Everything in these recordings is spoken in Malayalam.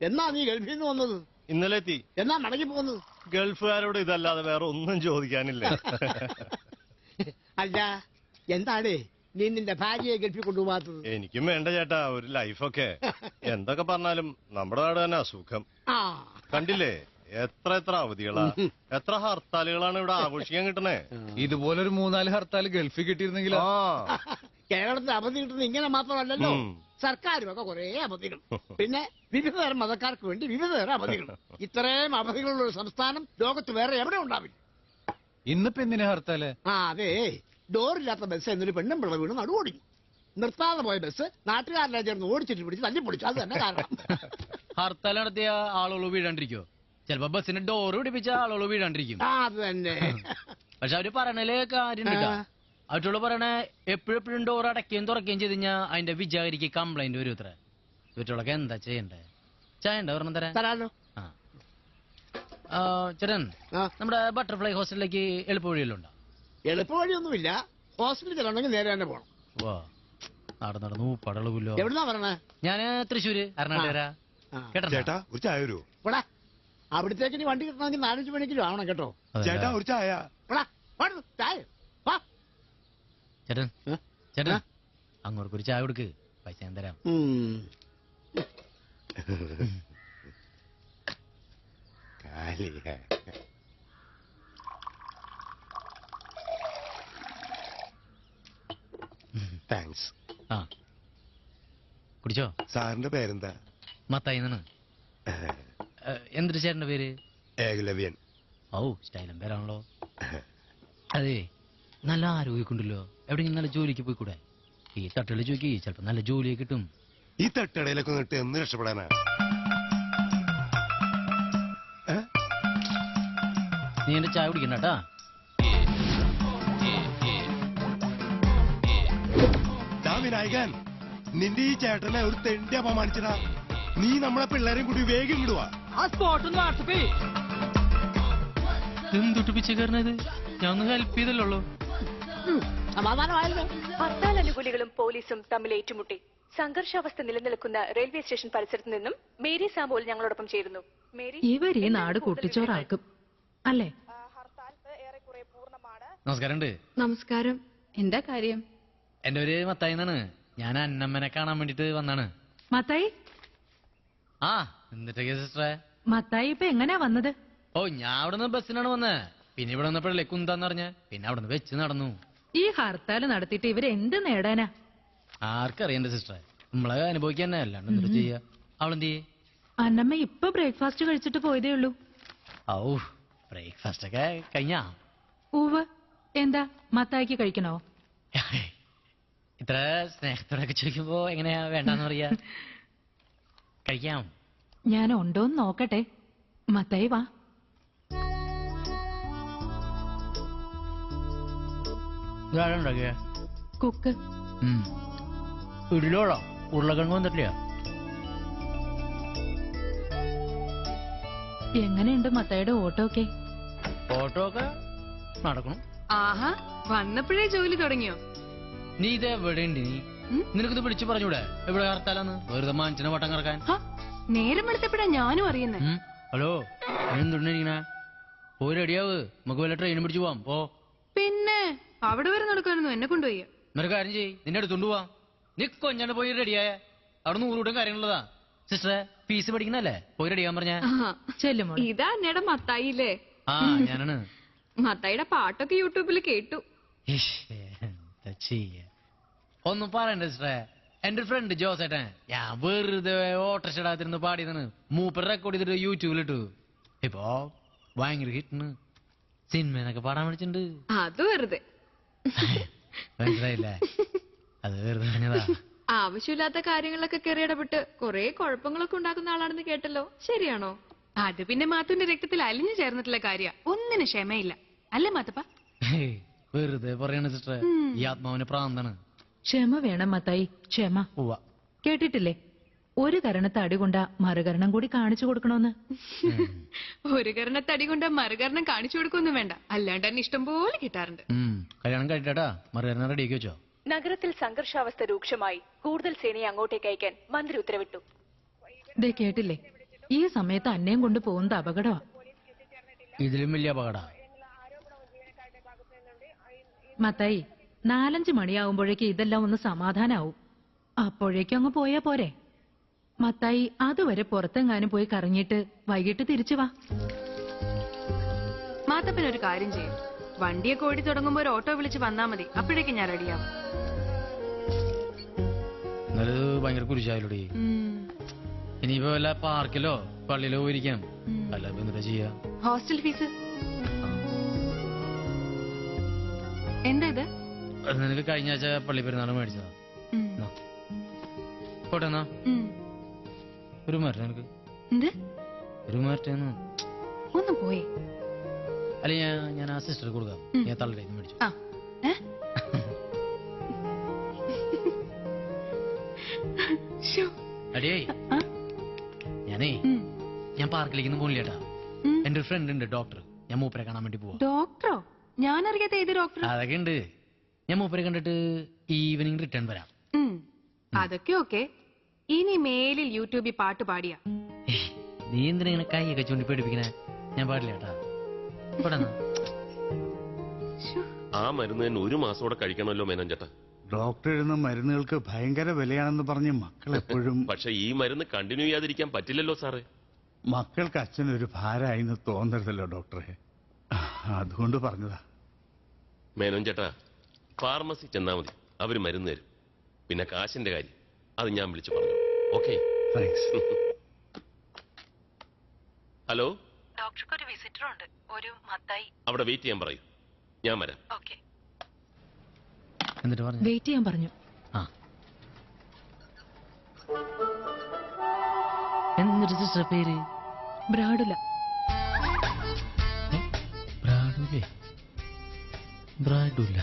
എന്നാ നീ ഗൾഫിൽ നിന്ന് വന്നത്? ഇന്നലെ എത്തി. എന്നാ മടങ്ങി പോകുന്നത്? ഗൾഫുകാരോട് ഇതല്ലാതെ വേറെ ഒന്നും ചോദിക്കാനില്ല. അല്ല, എന്താടേ നീ നിന്റെ ഭാര്യയെ ഗൾഫിൽ കൊണ്ടുപോകാത്തത്? എനിക്കും വേണ്ട ചേട്ടാ ഒരു ലൈഫൊക്കെ. എന്തൊക്കെ പറഞ്ഞാലും നമ്മുടെ നാട് തന്നെ അസുഖം. കണ്ടില്ലേ എത്ര അവധികളാ, എത്ര ഹർത്താലുകളാണ് ഇവിടെ ആഘോഷിക്കാൻ കിട്ടണേ. ഇതുപോലൊരു 3-4 ഹർത്താൽ ഗൾഫിൽ കിട്ടിയിരുന്നെങ്കിലോ? കേരളത്തിൽ അവധി കിട്ടുന്നത് ഇങ്ങനെ മാത്രമല്ലല്ലോ, സർക്കാരും ഒക്കെ കുറെ അവധികൾ. പിന്നെ വിവിധ തരം മതക്കാർക്ക് വേണ്ടി വിവിധ തരം അവധികൾ. ഇത്രയും അവധികളുള്ള ഒരു സംസ്ഥാനം ലോകത്ത് വേറെ എവിടെ ഉണ്ടാവില്ല. ഇന്നിപ്പോ എന്തിനാ ഹർത്താല്? അതെ, ഡോറില്ലാത്ത ബസ് എന്നൊരു പെണ്ണും പിള്ള വീണ് നടുവോടിഞ്ഞു. നിർത്താതെ പോയ ബസ് നാട്ടുകാരെല്ലാം ചേർന്ന് ഓടിച്ചിട്ട് പിടിച്ച് തല്ലിപ്പൊടിച്ചു. അത് തന്നെ കാരണം. ഹർത്താൽ നടത്തിയ ആളുകൾ വീഴാണ്ടിരിക്കോ? ചിലപ്പോ ബസ്സിന് ഡോറ് പിടിപ്പിച്ച ആളുകൾ വീഴാണ്ടിരിക്കും. അത് തന്നെ. പക്ഷെ അവര് പറയണല്ലേ കാര്യം അവറ്റുള്ള പറയണേ എപ്പോഴെപ്പോഴും ഡോർ അടയ്ക്കുകയും തുറക്കുകയും ചെയ്ത് കഴിഞ്ഞാൽ അതിന്റെ വിചാരിക്ക് കംപ്ലൈന്റ് വരും. ഇത്ര ഇവറ്റുള്ളൊക്കെ എന്താ ചെയ്യണ്ടേ? ചായ ഉണ്ടോ? ഒരെണ്ണം തരാലോ. ചേട്ടൻ, നമ്മുടെ ബട്ടർഫ്ലൈ ഹോസ്റ്റലിലേക്ക് എളുപ്പ വഴിയല്ലുണ്ടോ? എളുപ്പ വഴിയൊന്നുമില്ല. ഹോസ്പിറ്റലിൽ ചെല്ലണമെങ്കിൽ നേരെ തന്നെ പോകണം. വാ, നടന്നു പടളുല്ലോ. എവിടുന്നാ പറഞ്ഞേ? ഞാന് തൃശ്ശൂര് അരണാട്ടുകര. ചേട്ടാ ഒരു ചായ വരുമോ? ഇവിടെ അവിടത്തേക്ക് ഇനി വണ്ടി കിട്ടണമെങ്കിൽ 4-5 മണിക്കെങ്കിലും ആവണം കേട്ടോ. ചേട്ടാ ഒരു ചായ. ചായ. ചേട്ടൻ ചേട്ടൻ അങ്ങോട്ടൊരു ചായ കൊടുക്ക്, പൈസ ഞാൻ തരാം. താങ്ക്സ്. ആ കുടിച്ചോ. സാറിന്റെ പേരെന്താ? മത്തായിന്നാണ്. എന്തൊരു ചേട്ടന്റെ പേര്? ഏകലവ്യൻ. ഓ, സ്റ്റൈലും പേരാണല്ലോ. അതെ, നല്ല ആരോഗ്യക്കുണ്ടല്ലോ. എവിടെയെങ്കിലും നല്ല ജോലിക്ക് പോയിക്കൂടെ? ഈ തട്ടുകളിൽ ചോദിക്കി, ചിലപ്പോ നല്ല ജോലിയെ കിട്ടും. ഈ തട്ടടയിലൊക്കെ നിന്നിട്ട് എന്ന് രക്ഷപ്പെടാനാ? നീ എന്റെ ചായ കുടിക്കണ്ടാ. വിനായകൻ, നിന്റെ ഈ ചേട്ടനെ ഒരു തെണ്ടി അപമാനിച്ചടാ. നീ നമ്മളെ പിള്ളേരെയും കൂടി വേഗം ഇടുവാ. എന്തൊട്ട് പിച്ചക്കാരനത്? ഞാൻ ഒന്ന് ഹെൽപ്പ് ചെയ്തല്ലോ. ഹർത്താൽ അനുകൂലികളും പോലീസും തമ്മിൽ ഏറ്റുമുട്ടി സംഘർഷാവസ്ഥ നിലനിൽക്കുന്ന റെയിൽവേ സ്റ്റേഷൻ പരിസരത്ത് നിന്നും മേരി സാമുവൽ ഞങ്ങളോടൊപ്പം ചേരുന്നു. ഇവർ ഈ നാട് കുട്ടിച്ചോറാക്കും അല്ലേ? നമസ്കാരം. നമസ്കാരം. എന്താ കാര്യം? എന്റെ പേര് മത്തായി എന്നാണ്. ഞാൻ അന്നമ്മനെ കാണാൻ വേണ്ടിട്ട് വന്നാണ്. മത്തായി? ആ, എന്നിട്ടൊക്കെ സിസ്റ്ററെ? മത്തായി ഇപ്പൊ എങ്ങനെയാ വന്നത്? ഓ, ഞാൻ അവിടുന്ന് ബസ്സിനാണ് വന്നത്. പിന്നെ ഇവിടെ വന്നപ്പോഴല്ലേ കുന്താന്ന് പറഞ്ഞ, പിന്നെ അവിടുന്ന് വെച്ച് നടന്നു. ഈ ഹർത്താല് നടത്തിയിട്ട് ഇവരെന്ത് നേടാനാ? ആർക്കറിയണ്ട സിസ്റ്ററെ, നമ്മളെ അനുഭവിക്കാൻ തന്നെ, അല്ലാണ്ട് എന്താ ചെയ്യാ. അവളെന്ത് ചെയ്യേ? അന്നമ്മ ഇപ്പൊ ബ്രേക്ക്ഫാസ്റ്റ് കഴിച്ചിട്ട് പോയതേ ഉള്ളൂ. ഔ, ബ്രേക്ക്ഫാസ്റ്റ് ഒക്കെ കഴിഞ്ഞാ? ഊവ്. എന്താ മത്തായിക്ക് കഴിക്കണോ? ഇത്ര സ്നേഹത്തോടൊക്കെ ചോദിക്കുമ്പോ എങ്ങനെയാ വേണ്ടെന്ന് പറയാ? കഴിക്കാം. ഞാൻ ഉണ്ടോന്ന് നോക്കട്ടെ. മത്തായി വാ. കുക്ക്. ഇടിലോളോ? ഉരുളക്കിഴങ്ങ് വന്നിട്ടില്ല. എങ്ങനെയുണ്ട് മത്തായിയുടെ ഓട്ടോ ഒക്കെ? ഓട്ടോ ഒക്കെ നടക്കണം. ആഹാ, വന്നപ്പോഴേ ജോലി തുടങ്ങിയോ? നീ ഇത് എവിടെയുണ്ട്? നീ നിനക്കിത് പിടിച്ചു പറഞ്ഞൂടെ എവിടെ ഹർത്താലാന്ന്? വെറുതെ മനുഷ്യനെ വട്ടം കറക്കാൻ. നേരം എടുത്തപ്പോഴാ ഞാനും അറിയുന്നേ. ഹലോ, എന്തുണ്ടിരിക്കണേ? പോയി റെഡിയാവ്, നമുക്ക് വല്ല ട്രെയിനും പിടിച്ചു പോവാം. ഓ പിന്നെ അവിടെ വരെ നടക്കാനൊന്നും എന്നെ കൊണ്ടുപോയി. എന്നൊരു കാര്യം ചെയ്യ്, നിന്നെ എടുത്തോണ്ട് പോവാം. നീ കൊഞ്ഞാണ്ട് പോയി റെഡിയായ അവിടെ 100 കൂട്ടം കാര്യങ്ങളുള്ളതാ. സിസ്റ്ററെ, ഫീസ് പഠിക്കുന്നല്ലേ? പോയി റെഡിയാൻ പറഞ്ഞ ചെല്ലുമോ? ഇതാ എന്നേടെ മത്തായില്ലേ? ആ, ഞാനാണ്. മത്തായിയുടെ പാട്ടൊക്കെ യൂട്യൂബിൽ കേട്ടു. ഒന്നും പറയണ്ട സിസ്റ്ററെ. എന്റെ ഫ്രണ്ട് ജോസേട്ടൻ ഞാൻ വെറുതെ ഓട്ടർഷടാത്തിരുന്ന് പാടിയതാണ്. മൂപ്പർ റെക്കോർഡ് ചെയ്തിട്ട് യൂട്യൂബിലിട്ടു. ഇപ്പൊ ഭയങ്കര ഹിറ്റിന്. സിനിമേനൊക്കെ പാടാൻ വിളിച്ചിട്ടുണ്ട്. അത് വെറുതെ. മനസ്സിലായില്ലേ? അത് വെറുതെ പറഞ്ഞതാ. ആവശ്യമില്ലാത്ത കാര്യങ്ങളിലൊക്കെ കയറി ഇടപെട്ട് കുറെ കുഴപ്പങ്ങളൊക്കെ ഉണ്ടാക്കുന്ന ആളാണെന്ന് കേട്ടല്ലോ. ശരിയാണോ? അത് പിന്നെ മാത്തുവിന്റെ രക്തത്തിൽ അലിഞ്ഞു ചേർന്നിട്ടുള്ള കാര്യ. ഒന്നിനും ക്ഷമയില്ല അല്ലേ മാത്തപ്പ? വെറുതെ പറയണ സിസ്റ്ററെ, ഈ ആത്മാവിന് പ്രാന്താണ്. ക്ഷമ വേണം മത്തായി, ക്ഷമ. കേട്ടിട്ടില്ലേ, ഒരു കരണത്തടി കൊണ്ട മറുകരണം കൂടി കാണിച്ചു കൊടുക്കണോന്ന്. ഒരു കരണത്തടി കൊണ്ട് മറുകരണം കാണിച്ചു കൊടുക്കൊന്നും വേണ്ട, അല്ലാണ്ട് തന്നെ ഇഷ്ടം പോലെ കിട്ടാറുണ്ട്. കല്യാണം കഴിട്ടാ മറുകരണം റെഡിയാക്കി വെച്ചോ? നഗരത്തിൽ സംഘർഷാവസ്ഥ രൂക്ഷമായി. കൂടുതൽ സേനയെ അങ്ങോട്ടേക്ക് അയക്കാൻ മന്ത്രി ഉത്തരവിട്ടു. കേട്ടില്ലേ, ഈ സമയത്ത് അന്നേം കൊണ്ട് പോകുന്നത് അപകടമാ. ഇതിലും വലിയ അപകട. മത്തായി, 4-5 മണിയാവുമ്പോഴേക്ക് ഇതെല്ലാം ഒന്ന് സമാധാനാവും. അപ്പോഴേക്കും അങ്ങ് പോയാ പോരെ. മത്തായി, അതുവരെ പുറത്തെങ്ങാനും പോയി കറങ്ങിയിട്ട് വൈകിട്ട് തിരിച്ചു വാ. മാത്തപ്പനൊരു കാര്യം ചെയ്യും, വണ്ടിയൊക്കെ ഓടി തുടങ്ങുമ്പോ ഒരു ഓട്ടോ വിളിച്ച് വന്നാ മതി. അപ്പോഴേക്കും ഞാൻ റെഡിയാവും. എന്നാലും ഭയങ്കര കുരിശായാലൂടി. ഇനിയിപ്പോ വല്ല പാർക്കിലോ പള്ളിയിലോ പോയിരിക്കാം. അല്ല എന്താ ചെയ്യാ? ഹോസ്റ്റൽ ഫീസ് എന്താ ഇത്? നിനക്ക് കഴിഞ്ഞ ആഴ്ച പള്ളി പെരുന്നാൾ മേടിച്ചതാ. പോട്ടെ എന്നാ. ഒരു മാറ്റം നിനക്ക് ഒരു മാറ്റം ഒന്ന് പോയേ. അല്ലെ ഞാൻ ആ സിസ്റ്റർ കൊടുക്കാം. ഞാൻ തള്ളിലേക്ക് മേടിച്ചു. അടിയേ, ഞാൻ പാർക്കിലേക്കൊന്നും പോണില്ലേട്ടാ. എന്റെ ഒരു ഫ്രണ്ട് ഉണ്ട് ഡോക്ടർ. ഞാൻ മൂപ്പരെ കാണാൻ വേണ്ടി പോവാ. ഡോക്ടറോ? ഞാൻ അറിയാത്ത ഏത് ഡോക്ടർ? അതൊക്കെ ഉണ്ട്. ഞാൻ മൂപ്പരെ കണ്ടിട്ട് ഈവനിങ് റിട്ടേൺ വരാം. അതൊക്കെ ഓക്കെ. ഇനി മേലിൽ യൂട്യൂബിൽ പാട്ട് പാടിയാ നീ എന്തിനാ ഇങ്ങനെ കൈയൊക്കെ ചൂണ്ടി പേടിപ്പിക്കണേ? ഞാൻ പാടില്ലേട്ടാ. ആ മരുന്ന് തന്നെ 1 മാസം കൂടെ കഴിക്കണമല്ലോ മേനോൻ ചേട്ടാ. ഡോക്ടർ എഴുതുന്ന മരുന്നുകൾക്ക് ഭയങ്കര വിലയാണെന്ന് പറഞ്ഞ് മക്കൾ എപ്പോഴും. പക്ഷെ ഈ മരുന്ന് കണ്ടിന്യൂ ചെയ്യാതിരിക്കാൻ പറ്റില്ലല്ലോ സാറേ. മക്കൾക്ക് അച്ഛനൊരു ഭാരമായിന്ന് തോന്നരുതല്ലോ ഡോക്ടറെ, അതുകൊണ്ട് പറഞ്ഞതാ. മേനോൻ ചേട്ടാ, ഫാർമസി ചെന്നാ മതി, അവര് മരുന്ന് തരും. പിന്നെ കാശിന്റെ കാര്യം അത് ഞാൻ വിളിച്ചു പറഞ്ഞു. ഓക്കെ, ഹലോ, ഡോക്ടർക്ക് ഒരു വിസിറ്റർ ഉണ്ട്, ഒരു മത്തായി. അവിടെ വെയിറ്റ് ചെയ്യാൻ പറയൂ, ഞാൻ വരാം. ഓക്കെ, എന്നിട്ട് പറഞ്ഞു വെയിറ്റ് ചെയ്യാൻ പറഞ്ഞു. എന്നിട്ട് സിസ്റ്റർ പേര് ബ്രാഡുല. ബ്രാഡുല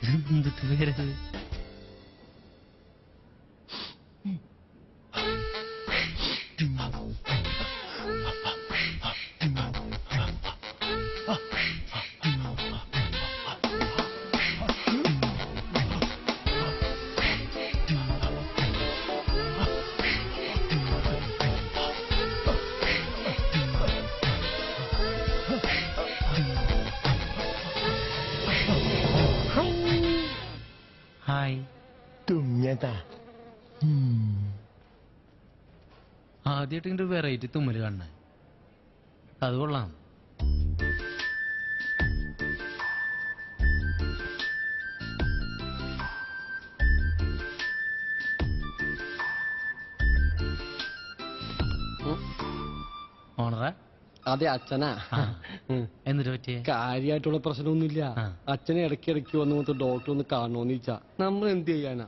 എന്തിട്ട് പേരത്? ആദ്യമായിട്ട് ഇങ്ങനെ വെറൈറ്റി തുമ്മല് കാണണേ, അത് കൊള്ളാം. ഓണറാ? അതെ, അച്ഛനാ. എന്നിട്ട് പറ്റിയ കാര്യമായിട്ടുള്ള പ്രശ്നമൊന്നുമില്ല. അച്ഛനെ ഇടയ്ക്കിടയ്ക്ക് വന്ന് ഡോക്ടർ ഒന്ന് കാണണോന്ന് ചോദിച്ചാ നമ്മൾ എന്ത് ചെയ്യാനാ?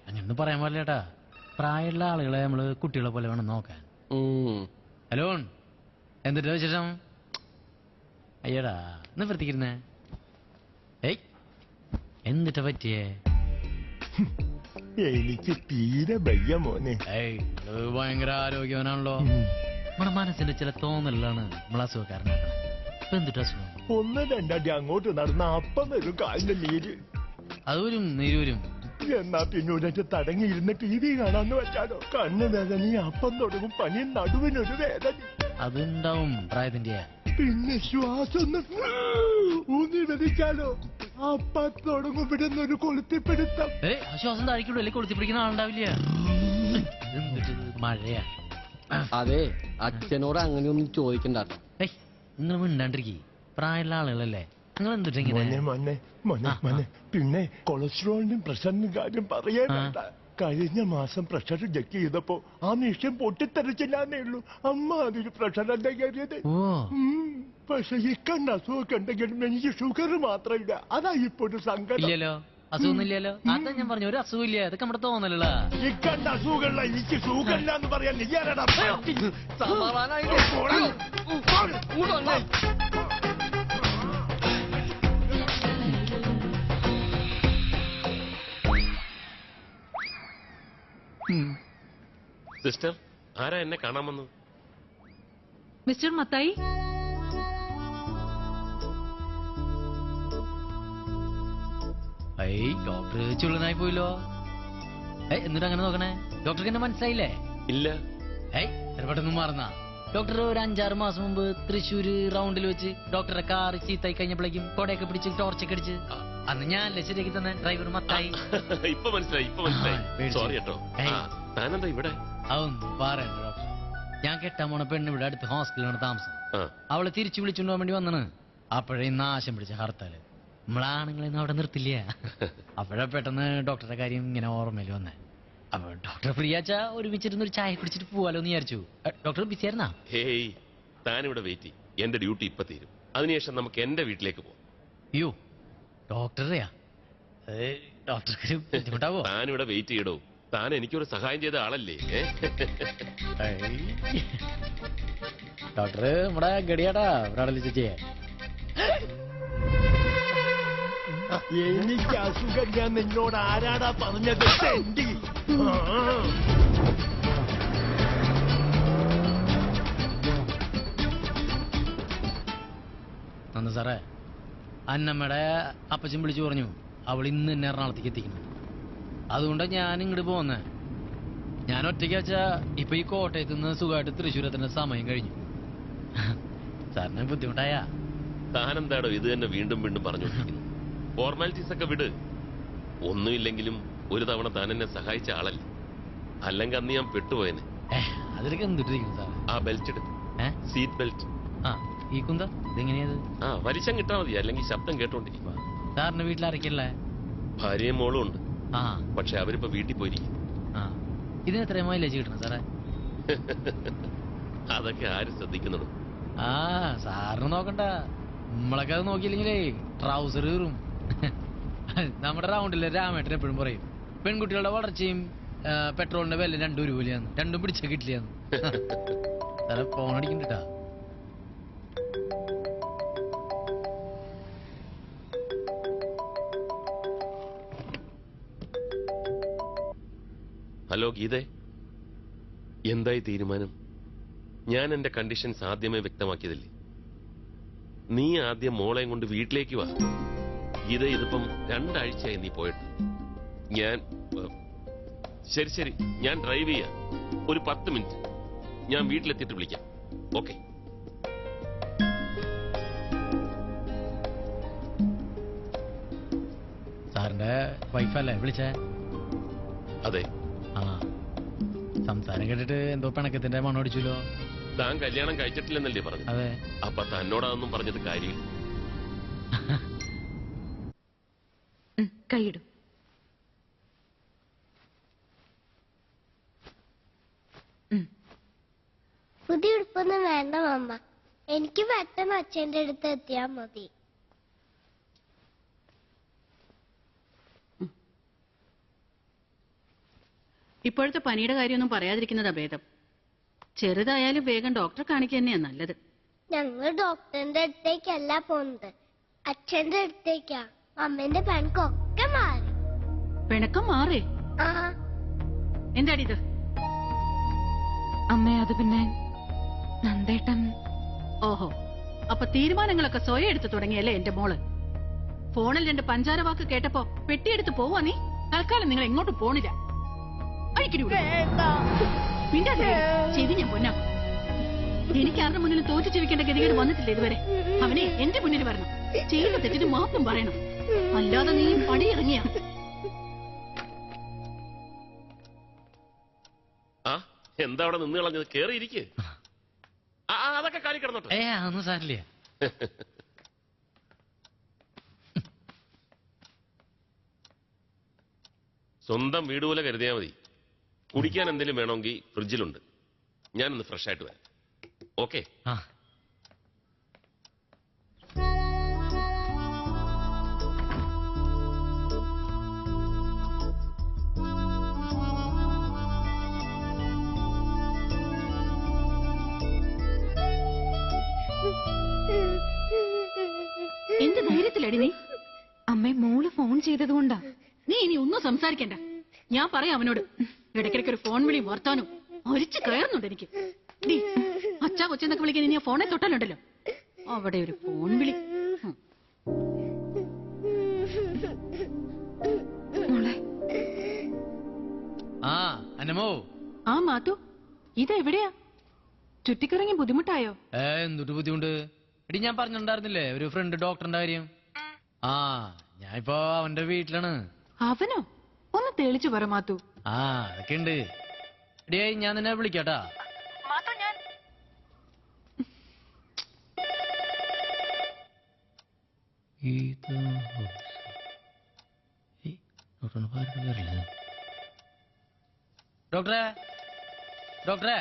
അങ്ങനൊന്നും പറയാൻ പാടില്ലേട്ടാ. പ്രായമുള്ള ആളുകളെ നമ്മള് കുട്ടികളെ പോലെ വേണം നോക്കാൻ. ഹലോ, എന്നിട്ട് വിശേഷം? അയ്യടാ, ഒന്ന് വൃത്തിക്കിരുന്നേ. എന്നിട്ട് പറ്റിയേ? എനിക്ക് തീരെ വയ്യ മോനെ. ഭയങ്കര ആരോഗ്യവാനാണല്ലോ. നമ്മുടെ മനസ്സിന്റെ ചില തോന്നലാണ് നമ്മളെ അസുഖക്കാരനാക്കണം. ഇപ്പൊ എന്തിട്ട് അസുഖം? 1-2 അടി അങ്ങോട്ട് നടന്ന അപ്പം വരും കാലിന്റെ നീര്. അത് വരും, നീര് വരും. എന്നാ പിന്നെ ഒരൊക്കെ തടങ്ങിയിരുന്ന് TV കാണാന്ന് വെച്ചാലോ? കണ്ണ് വേദന, അപ്പം തുടങ്ങും, പനി, നടുവിനൊരു വേദന. അതുണ്ടാവും പ്രായത്തിന്റെ. പിന്നെ ശ്വാസം ഊന്നി വലിച്ചാലോ? അപ്പം തുടങ്ങും ഇവിടുന്നൊരു കൊളുത്തിപ്പിടുത്തം. ശ്വാസം താഴ്ക്കുള്ളൂ, അല്ലെങ്കിൽ കൊളുത്തിപ്പിടിക്കുന്ന ആളുണ്ടാവില്ല. എന്തിട്ട് മഴയാ? അതെ, അച്ഛനോട് അങ്ങനെയൊന്നും ചോദിക്കണ്ട. നിങ്ങൾ മിണ്ടാണ്ടിരിക്കേ, പ്രായമുള്ള ആളുകളല്ലേ. നിങ്ങൾ മോനെ പിന്നെ കൊളസ്ട്രോളിനും പ്രഷറിനും കാര്യം പറയാൻ വേണ്ട. കഴിഞ്ഞ മാസം പ്രഷർ ചെക്ക് ചെയ്തപ്പോ ആ നിമിഷം പൊട്ടിത്തെറിച്ചില്ലാന്നേ ഉള്ളൂ. അമ്മ അതിന് പ്രഷറല്ലേ കയറിയത്. പക്ഷെ ഈ കണ്ട അസുഖമൊക്കെ ഉണ്ടെങ്കിലും എനിക്ക് ഷുഗർ മാത്രമില്ല. അതാ ഇപ്പൊ ഒരു സങ്കടം. ഇല്ലല്ലോ, അസുഖമൊന്നുമില്ലല്ലോ. അതാ ഞാൻ പറഞ്ഞു, ഒരു അസുഖമില്ല. അതൊക്കെ നമ്മുടെ തോന്നലുള്ള. ഈ കണ്ട അസുഖമുള്ള എനിക്ക് ഷുഗറില്ല എന്ന് പറയാൻ നീ ആരാടാ? സിസ്റ്റർ, ആരാ എന്നെ കാണാൻ വന്നു? മിസ്റ്റർ മത്തായി. ഡോക്ടർ ചുള്ളനായി പോയില്ലോ. എന്നിട്ട് അങ്ങനെ നോക്കണേ? ഡോക്ടർക്ക് എന്നെ മനസ്സിലായില്ലേ? ഇല്ല. പെട്ടെന്ന് മറന്ന ഡോക്ടർ ഒരു 5-6 മാസം മുമ്പ് തൃശ്ശൂര് റൗണ്ടിൽ വെച്ച് ഡോക്ടറെ കാർ ചീത്തായി കഴിഞ്ഞപ്പോഴേക്കും കൊടയൊക്കെ പിടിച്ച് ടോർച്ചൊക്കെ അടിച്ച് അന്ന് ഞാനല്ലേ ശരിയാക്കി തന്നെ ഡ്രൈവർ മത്തായി. ഇപ്പൊ മനസ്സിലായി സോറി കേട്ടോ. താനെന്താ ഇവിടെ? അതൊന്നും പറയണ്ട ഡോക്ടർ. ഞാൻ കെട്ടാൻ പോണ പെണ്ണ് ഇവിടെ അടുത്ത് ഹോസ്പിറ്റലാണ് താമസം. അവളെ തിരിച്ചു വിളിച്ചുകൊണ്ട് പോകാൻ വേണ്ടി വന്നാണ്. അപ്പോഴേ നാശം പിടിച്ച ഹർത്താല്. നമ്മളാണുങ്ങളെയൊന്നും അവിടെ നിർത്തില്ല. അപ്പോഴാ പെട്ടെന്ന് ഡോക്ടറുടെ കാര്യം ഇങ്ങനെ ഓർമ്മയിൽ വന്നേ. അപ്പൊ ഡോക്ടർ ഫ്രീ ആച്ചാ ഒരുമിച്ചിരുന്ന് ഒരു ചായ കുടിച്ചിട്ട് പോവാലോ എന്ന് വിചാരിച്ചു. ഡോക്ടർ ബിസി ആയിരുന്നാ? ഹേയ്, താനിവിടെ വെയിറ്റ് ചെയ്യും. എന്റെ ഡ്യൂട്ടി ഇപ്പൊ തീരും. അതിനുശേഷം നമുക്ക് എന്റെ വീട്ടിലേക്ക് പോവാം. അയ്യോ ഡോക്ടറെയാ? ഡോക്ടർക്ക് ബുദ്ധിമുട്ടാവോ? താനിവിടെ വെയിറ്റ് ചെയ്യടോ. താൻ എനിക്കൊരു സഹായം ചെയ്ത ആളല്ലേ? ഡോക്ടർ നമ്മുടെ ഗടിയാടാ ഒരാളെ ചേച്ചിയെ. എനിക്ക് അസുഖം ഞാൻ നിന്നോട് ആരാടാ പറഞ്ഞത്? നന്ദി സാറേ, അന്നമ്മയുടെ അപ്പച്ചൻ വിളിച്ചു പറഞ്ഞു അവൾ ഇന്ന് തന്നെ എറണാകുളത്തേക്ക് എത്തിക്കണം. അതുകൊണ്ടാണ് ഞാൻ ഇങ്ങോട്ട് പോന്നേ. ഞാൻ ഒറ്റയ്ക്ക് വെച്ചാ ഇപ്പൊ ഈ കോട്ടയത്ത് നിന്ന് സുഖമായിട്ട് തൃശ്ശൂരത്തിന്റെ സമയം കഴിഞ്ഞു. സാറിന് ബുദ്ധിമുട്ടായ? താനെന്താടോ ഇത് തന്നെ വീണ്ടും വീണ്ടും പറഞ്ഞുകൊണ്ടിരിക്കുന്നു? ഫോർമാലിറ്റീസ് ഒക്കെ വിട്. ഒന്നുമില്ലെങ്കിലും ഒരു തവണ താൻ എന്നെ സഹായിച്ച ആളല്ലേ. അല്ലെങ്കിൽ അന്ന് ഞാൻ പെട്ടുപോയനെ. അതിലൊക്കെ എന്തിട്ടിരിക്കുന്നു സാർ? ആ ബെൽറ്റ് എടുത്ത്, സീറ്റ് ബെൽറ്റ്. ഈ കുന്ത ഇതെങ്ങനെയത്? വലിച്ചം കിട്ടാ മതി, അല്ലെങ്കിൽ ശബ്ദം കേട്ടോണ്ടിരിക്കും. സാറിന്റെ വീട്ടിലാരൊക്കെയല്ലേ? ഭാര്യയും മോളും ഉണ്ട്. പക്ഷെ അവരിപ്പോ വീട്ടിൽ പോയിരിക്കും. ഇതിന് എത്ര മൈലേജ് കിട്ടണം സാറേ? അതൊക്കെ ആര് ശ്രദ്ധിക്കുന്നുള്ളൂ? സാറിന് നോക്കണ്ട, നമ്മളൊക്കെ അത് നോക്കിയില്ലെങ്കിലേ ട്രൗസർ കീറും. നമ്മുടെ റൗണ്ടിലെ രാമേട്ടൻ എപ്പോഴും പറയും പെൺകുട്ടികളുടെ വളർച്ചയും പെട്രോളിന്റെ വില രണ്ടും ഒരുപോലെയാന്ന്, രണ്ടും പിടിച്ച കിട്ടില്ലാന്ന്. സാറെ ഫോൺ അടിക്കണ്ടാ. ഹലോ ഗീതേ, എന്തായി തീരുമാനം? ഞാൻ എന്റെ കണ്ടീഷൻസ് ആദ്യമേ വ്യക്തമാക്കിയതല്ലേ. നീ ആദ്യം മോളെയും കൊണ്ട് വീട്ടിലേക്ക് വാ. ഗീത, ഇതിപ്പം 2 ആഴ്ചയായി നീ പോയിട്ട്. ശരി, ഞാൻ ഡ്രൈവ് ചെയ്യാം. ഒരു 10 മിനിറ്റ്. ഞാൻ വീട്ടിലെത്തിയിട്ട് വിളിക്കാം. ഓക്കെ? സാറിന്റെ വൈഫല്ലേ വിളിച്ചേ? അതെ. സംസാരം കേട്ടിട്ട് എന്തോ പിണക്കത്തിന്റെ മണം അടിച്ചല്ലോ. താൻ കല്യാണം കഴിച്ചിട്ടില്ലെന്നല്ലേ പറഞ്ഞു? അതെ. അപ്പൊ തന്നോടൊന്നും പറഞ്ഞത് കാര്യം കൈയിടും. പുതിയ ഉടുപ്പൊന്നും വേണ്ട മമ്മ, എനിക്ക് പെട്ടെന്ന് അച്ഛന്റെ അടുത്ത് എത്തിയാ മതി. ഇപ്പോഴത്തെ പനിയുടെ കാര്യമൊന്നും പറയാതിരിക്കുന്നതാ ഭേദം. ചെറുതായാലും വേഗം ഡോക്ടറെ കാണിക്കുക തന്നെയാ നല്ലത്. ഞങ്ങൾ ഡോക്ടറിന്റെ അടുത്തേക്കല്ല പോകുന്നത്, അച്ഛന്റെ അടുത്തേക്കാ. അമ്മേന്റെ പിണക്കൊക്കെ മാറി. പിണക്കം മാറി? എന്താടിത്? അമ്മേ, അത് പിന്നെ നന്ദേട്ടൻ. ഓഹോ, അപ്പൊ തീരുമാനങ്ങളൊക്കെ സ്വയം എടുത്തു തുടങ്ങിയല്ലേ എന്റെ മോള്? ഫോണിൽ 2 പഞ്ചാര വാക്ക് കേട്ടപ്പോ പെട്ടിയെടുത്ത് പോവാ നീ? തൽക്കാലം നിങ്ങൾ എങ്ങോട്ടും പോണില്ല. ചെവി ഞാൻ പൊന്നാ. എനിക്ക് ആരുടെ മുന്നിൽ തോറ്റു ജീവിക്കേണ്ട ഗതികേട് വന്നിട്ടില്ല ഇതുവരെ. അവനെ എന്റെ മുന്നിൽ വരണം, ചെയ്ത തെറ്റിന് മാപ്പും പറയണം. അല്ലാതെ നീ പടിയിറങ്ങിയ എന്താ അവിടെ നിന്ന് കളഞ്ഞത്? കേറിയിരിക്കേ. അതൊക്കെ കാലി കിടന്നോട്ടെ. ഒന്നും സാരില്ല. സ്വന്തം വീട് പോലെ കരുതിയാ മതി. കുടിക്കാൻ എന്തെങ്കിലും വേണമെങ്കിൽ ഫ്രിഡ്ജിലുണ്ട്. ഞാനൊന്ന് ഫ്രഷ് ആയിട്ട് വരാം. ഓക്കെ? എന്ത് ധൈര്യത്തിലടി നീ? അമ്മേ, മോള് ഫോൺ ചെയ്തതുകൊണ്ടാ. നീ ഇനി ഒന്നും സംസാരിക്കണ്ട. ഞാൻ പറയാം അവനോട്. ഇടയ്ക്കിടയ്ക്ക് ഒരു ഫോൺ വിളി വർത്താനും ഒരിച്ച് കയറുന്നുണ്ട് എനിക്ക്. നീ അച്ഛാ കൊച്ചെന്നൊക്കെ വിളിക്കാൻ ഇനി ഫോണെ തൊട്ടാലുണ്ടല്ലോ, അവിടെ ഒരു ഫോൺ വിളി. അന്നമോ. മാത്തു, ഇതെവിടെയാ? ചുറ്റിക്കിറങ്ങി ബുദ്ധിമുട്ടായോ? എന്തൊരു ബുദ്ധിമുട്ട് എടി, ഞാൻ പറഞ്ഞിട്ടുണ്ടായിരുന്നില്ലേ ഒരു ഫ്രണ്ട് ഡോക്ടറിന്റെ കാര്യം. ആ, ഞാൻ ഇപ്പൊ അവന്റെ വീട്ടിലാണ്. അവനോ? ഒന്ന് തെളിച്ചു പറ മാത്തു. ആ, അതൊക്കെ ഉണ്ട്. എടിയേ, ഞാൻ നിന്നെ വിളിക്കാട്ടാ. ഡോക്ടറെ ഡോക്ടറെ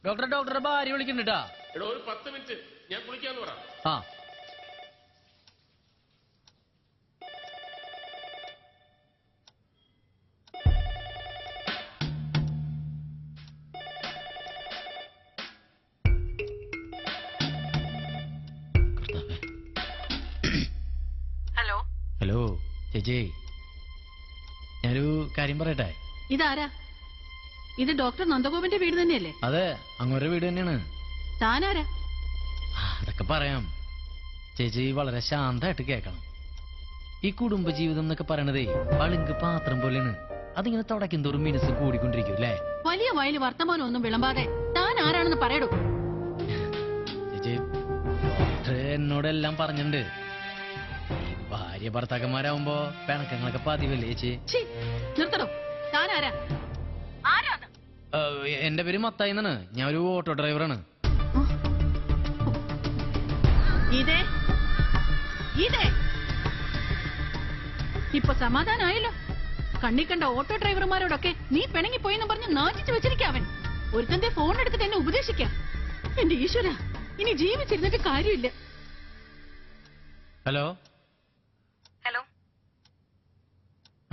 ഡോക്ടറെ ഡോക്ടറെ ഭാര്യ വിളിക്കുന്നുണ്ടാ. എടോ, ഒരു 10 മിനിറ്റ് ഞാൻ കുളിക്കാന്ന് പറ. ആ, ഹലോ ചേച്ചി, ഞാനൊരു കാര്യം പറയട്ടെ. ഇതാരാ? ഇത് ഡോക്ടർ നന്ദഗോപന്റെ വീട് തന്നെയല്ലേ? അതെ, അങ്ങോട്ട് വീട് തന്നെയാണ്. താനാരാ? അതൊക്കെ പറയാം. ചേച്ചി വളരെ ശാന്തമായിട്ട് കേൾക്കണം. ഈ കുടുംബജീവിതം എന്നൊക്കെ പറയണതേ പളുങ്ക് പാത്രം പോലെയാണ്. അതിങ്ങനെ തുടക്കും തോറും മിനുസ് കൂടിക്കൊണ്ടിരിക്കും അല്ലേ? വലിയ വയല് വർത്തമാനം ഒന്നും വിളമ്പാതെ താൻ ആരാണെന്ന് പറയടോ. ചേച്ചി, ഡോക്ടർ എന്നോടെല്ലാം പറഞ്ഞിട്ടുണ്ട്. ഭാര്യ ഭർത്താക്കന്മാരാവുമ്പോ പിണക്കങ്ങളൊക്കെ പതിവല്ലേ ചേച്ചി? നിർത്തടോ, താനാരാ? എന്റെ പേര് മത്തായി എന്നാണ്. ഞാൻ ഒരു ഓട്ടോ ഡ്രൈവറാണ്. ഇതേ ഇതേ ഇപ്പൊ സമാധാനായല്ലോ. കണ്ണി കണ്ട ഓട്ടോ ഡ്രൈവർമാരോടൊക്കെ നീ പിണങ്ങിപ്പോയെന്ന് പറഞ്ഞ് നാചിച്ചു വെച്ചിരിക്കവൻ. ഒരുത്തന്റെ ഫോൺ എടുത്തിട്ട് എന്നെ ഉപദേശിക്കാം. എന്റെ ഈശ്വര, ഇനി ജീവിച്ചിരുന്നിട്ട് കാര്യമില്ല. ഹലോ ഹലോ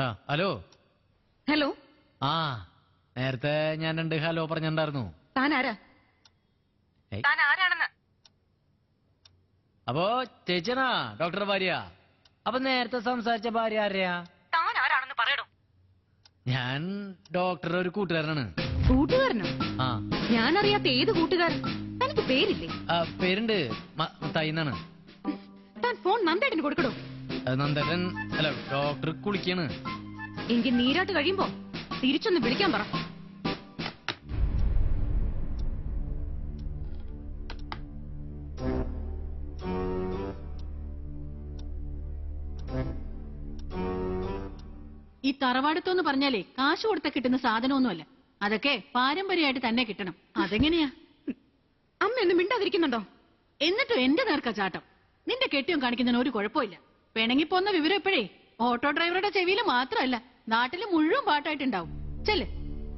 ആ ഹലോ ഹലോ. ആ, നേരത്തെ ഞാൻ 2 ഹലോ പറഞ്ഞിട്ടുണ്ടായിരുന്നു. താനാരാ? താനാരാണെന്ന്? അപ്പോ ചേച്ചിയാ ഡോക്ടറുടെ ഭാര്യ? അപ്പൊ നേരത്തെ സംസാരിച്ച ഭാര്യ ആരെയാ? താനാരാണെന്ന് പറയടോ. ഞാൻ ഡോക്ടറുടെ ഒരു കൂട്ടുകാരനാണ്. കൂട്ടുകാരനോ? ആ. ഞാനറിയാത്ത ഏത് കൂട്ടുകാരൻ? തനിക്ക് പേരില്ലേ? പേരുണ്ട്, മത്തായി എന്നാണ്. താൻ ഫോൺ നന്ദേട്ടന് കൊടുക്കടോ. നന്ദേട്ടൻ അല്ല, ഡോക്ടർ കുളിക്കാണ്. എങ്കിൽ നീരാട്ട് കഴിയുമ്പോ തിരിച്ചൊന്ന് വിളിക്കാൻ പറ. ഈ തറവാടത്തോന്ന് പറഞ്ഞാലേ കാശ് കൊടുത്ത കിട്ടുന്ന സാധനമൊന്നുമല്ല. അതൊക്കെ പാരമ്പര്യമായിട്ട് തന്നെ കിട്ടണം. അതെങ്ങനെയാ? അമ്മ ഒന്നും മിണ്ടാതിരിക്കുന്നുണ്ടോ? എന്നിട്ടും എന്റെ നേർക്ക ചാട്ടം. നിന്റെ കെട്ടിയും കാണിക്കുന്നതിന് ഒരു കുഴപ്പമില്ല. പിണങ്ങിപ്പോന്ന വിവരം എപ്പോഴേ ഓട്ടോ ഡ്രൈവറുടെ ചെവിയിൽ മാത്രമല്ല, നാട്ടില് മുഴുവൻ പാട്ടായിട്ടുണ്ടാവും. ചെല്ല്,